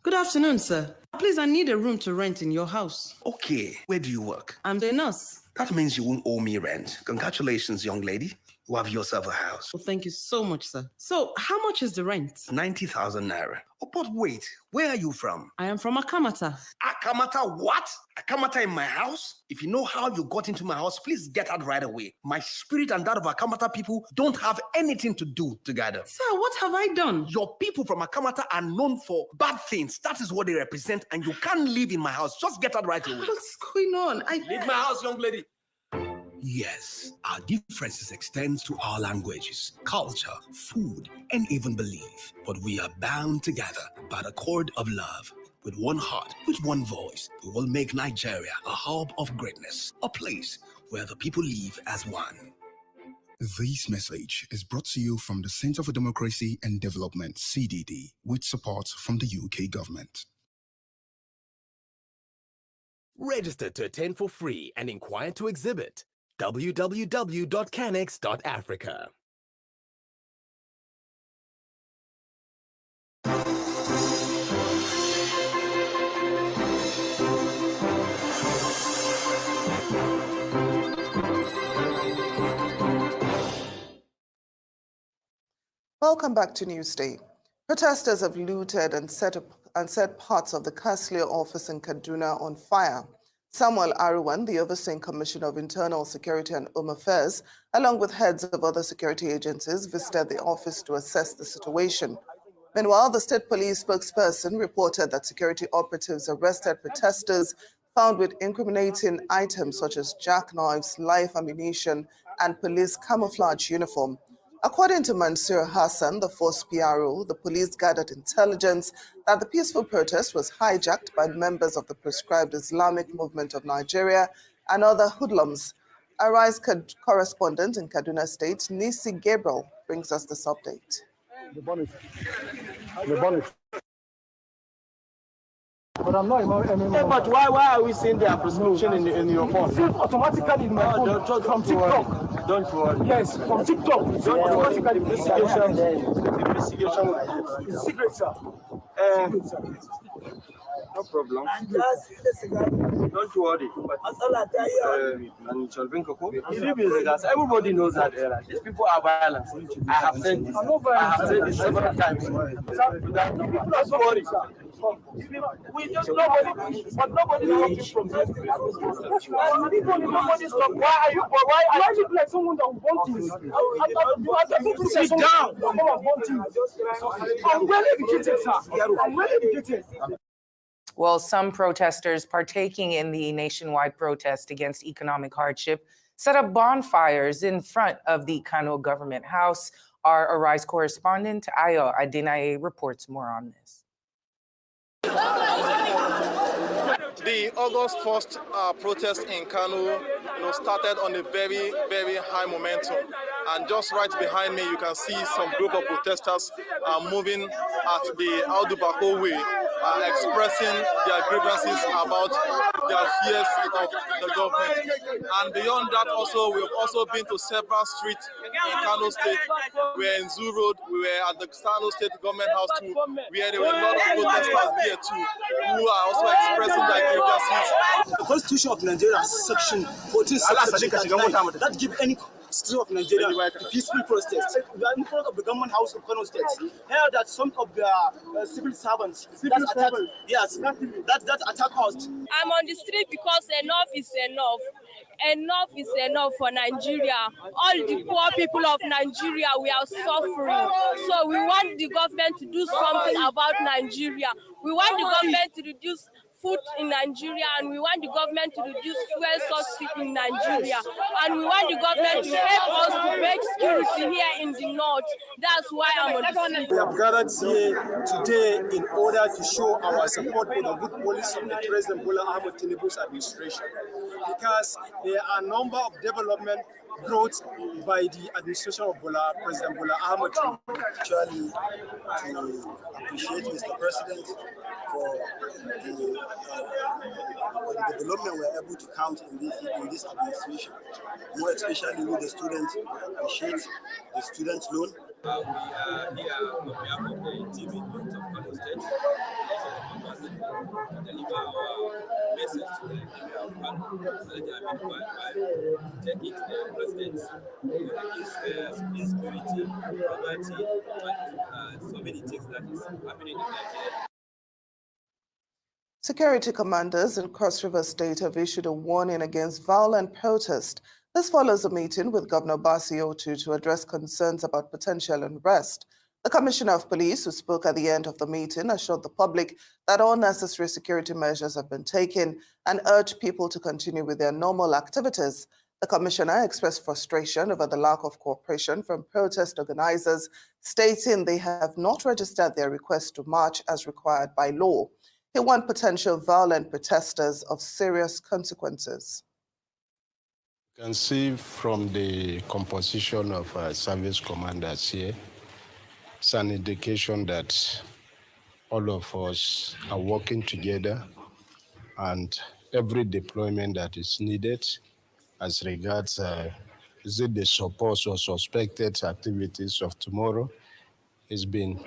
Good afternoon, sir. Please, I need a room to rent in your house. Okay, where do you work? I'm the nurse. That means you won't owe me rent. Congratulations, young lady. You have yourself a house. Well, thank you so much, sir. So, how much is the rent? 90,000 naira. Oh, but wait, where are you from? I am from Akamata. Akamata what? Akamata in my house? If you know how you got into my house, please get out right away. My spirit and that of Akamata people don't have anything to do together. Sir, what have I done? Your people from Akamata are known for bad things. That is what they represent, and you can't live in my house. Just get out right away. What's going on? Leave my house, young lady. Yes, our differences extend to our languages, culture, food, and even belief. But we are bound together by the cord of love. With one heart, with one voice, we will make Nigeria a hub of greatness, a place where the people live as one. This message is brought to you from the Center for Democracy and Development, CDD, with support from the UK government. Register to attend for free and inquire to exhibit. www.canex.africa. Welcome back to Newsday. Protesters have looted and set parts of the Caslier office in Kaduna on fire. Samuel Aruwan, the Overseeing Commissioner of Internal Security and Home Affairs, along with heads of other security agencies, visited the office to assess the situation. Meanwhile, the state police spokesperson reported that security operatives arrested protesters found with incriminating items such as jackknives, live ammunition, and police camouflage uniform. According to Mansour Hassan, the force PRO, the police gathered intelligence that the peaceful protest was hijacked by members of the proscribed Islamic Movement of Nigeria and other hoodlums. Arise correspondent in Kaduna State, Nisi Gabriel, brings us this update. The bonnet. But I'm not anymore. But why are we seeing their prescription in your phone? It's automatically in my phone from TikTok. Don't worry. Yes, from TikTok. It's automatically investigation. It's secret, sir. No problem. Don't worry. Everybody knows that era. These people are violent. I have said this. I have said this several times. Don't worry. We just nobody, but nobody stops from this. Nobody stops. Why are you look like someone that wants things? Sit down. I'm really educated, sir. I'm really educated. Well, some protesters partaking in the nationwide protest against economic hardship set up bonfires in front of the Kano government house. Our Arise correspondent, Ayo Adinaye, reports more on this. The August 1st protest in Kano started on a very, very high momentum. And just right behind me, you can see some group of protesters moving at the Audu Bako way, expressing their grievances about their fears of the government. And beyond that also, we've also been to several streets in Kano State. We were in Zoo Road, we were at the Kano State Government House too, where there were a lot of protesters there too, who are also expressing their grievances. The Constitution of Nigeria, Section 14, that gives any citizen of Nigeria a peaceful protest. We are in front of the government house of Kano State. Here that some of the civil servants that attack us. I'm on the street because enough is enough. Enough is enough for Nigeria. All the poor people of Nigeria, we are suffering. So we want the government to do something about Nigeria. We want the government to reduce food in Nigeria, and we want the government to reduce fuel subsidy in Nigeria, and we want the government to help us to make security here in the north. That's why I'm on the street. We have gathered here today in order to show our support for the good policy of the President Bola Ahmed Tinubu's administration, because there are a number of development brought by the administration of President Bola Ahmed Tinubu. Actually, to appreciate Mr. President for the development we're able to count in this administration. More especially with the students, appreciate the student loan We are here on behalf of the team in youth of Kano State, also the ambassador, to deliver our message to the Emir of Kano, Alhaji Amin by taking the president against insecurity, poverty, and so many things that is happening in Nigeria. Security commanders in Cross River State have issued a warning against violent protest. This follows a meeting with Governor Basi Otu to address concerns about potential unrest. The Commissioner of Police, who spoke at the end of the meeting, assured the public that all necessary security measures have been taken and urged people to continue with their normal activities. The Commissioner expressed frustration over the lack of cooperation from protest organizers, stating they have not registered their request to march as required by law. He warned potential violent protesters of serious consequences. You can see from the composition of service commanders here, it's an indication that all of us are working together, and every deployment that is needed as regards is it the supposed or suspected activities of tomorrow is being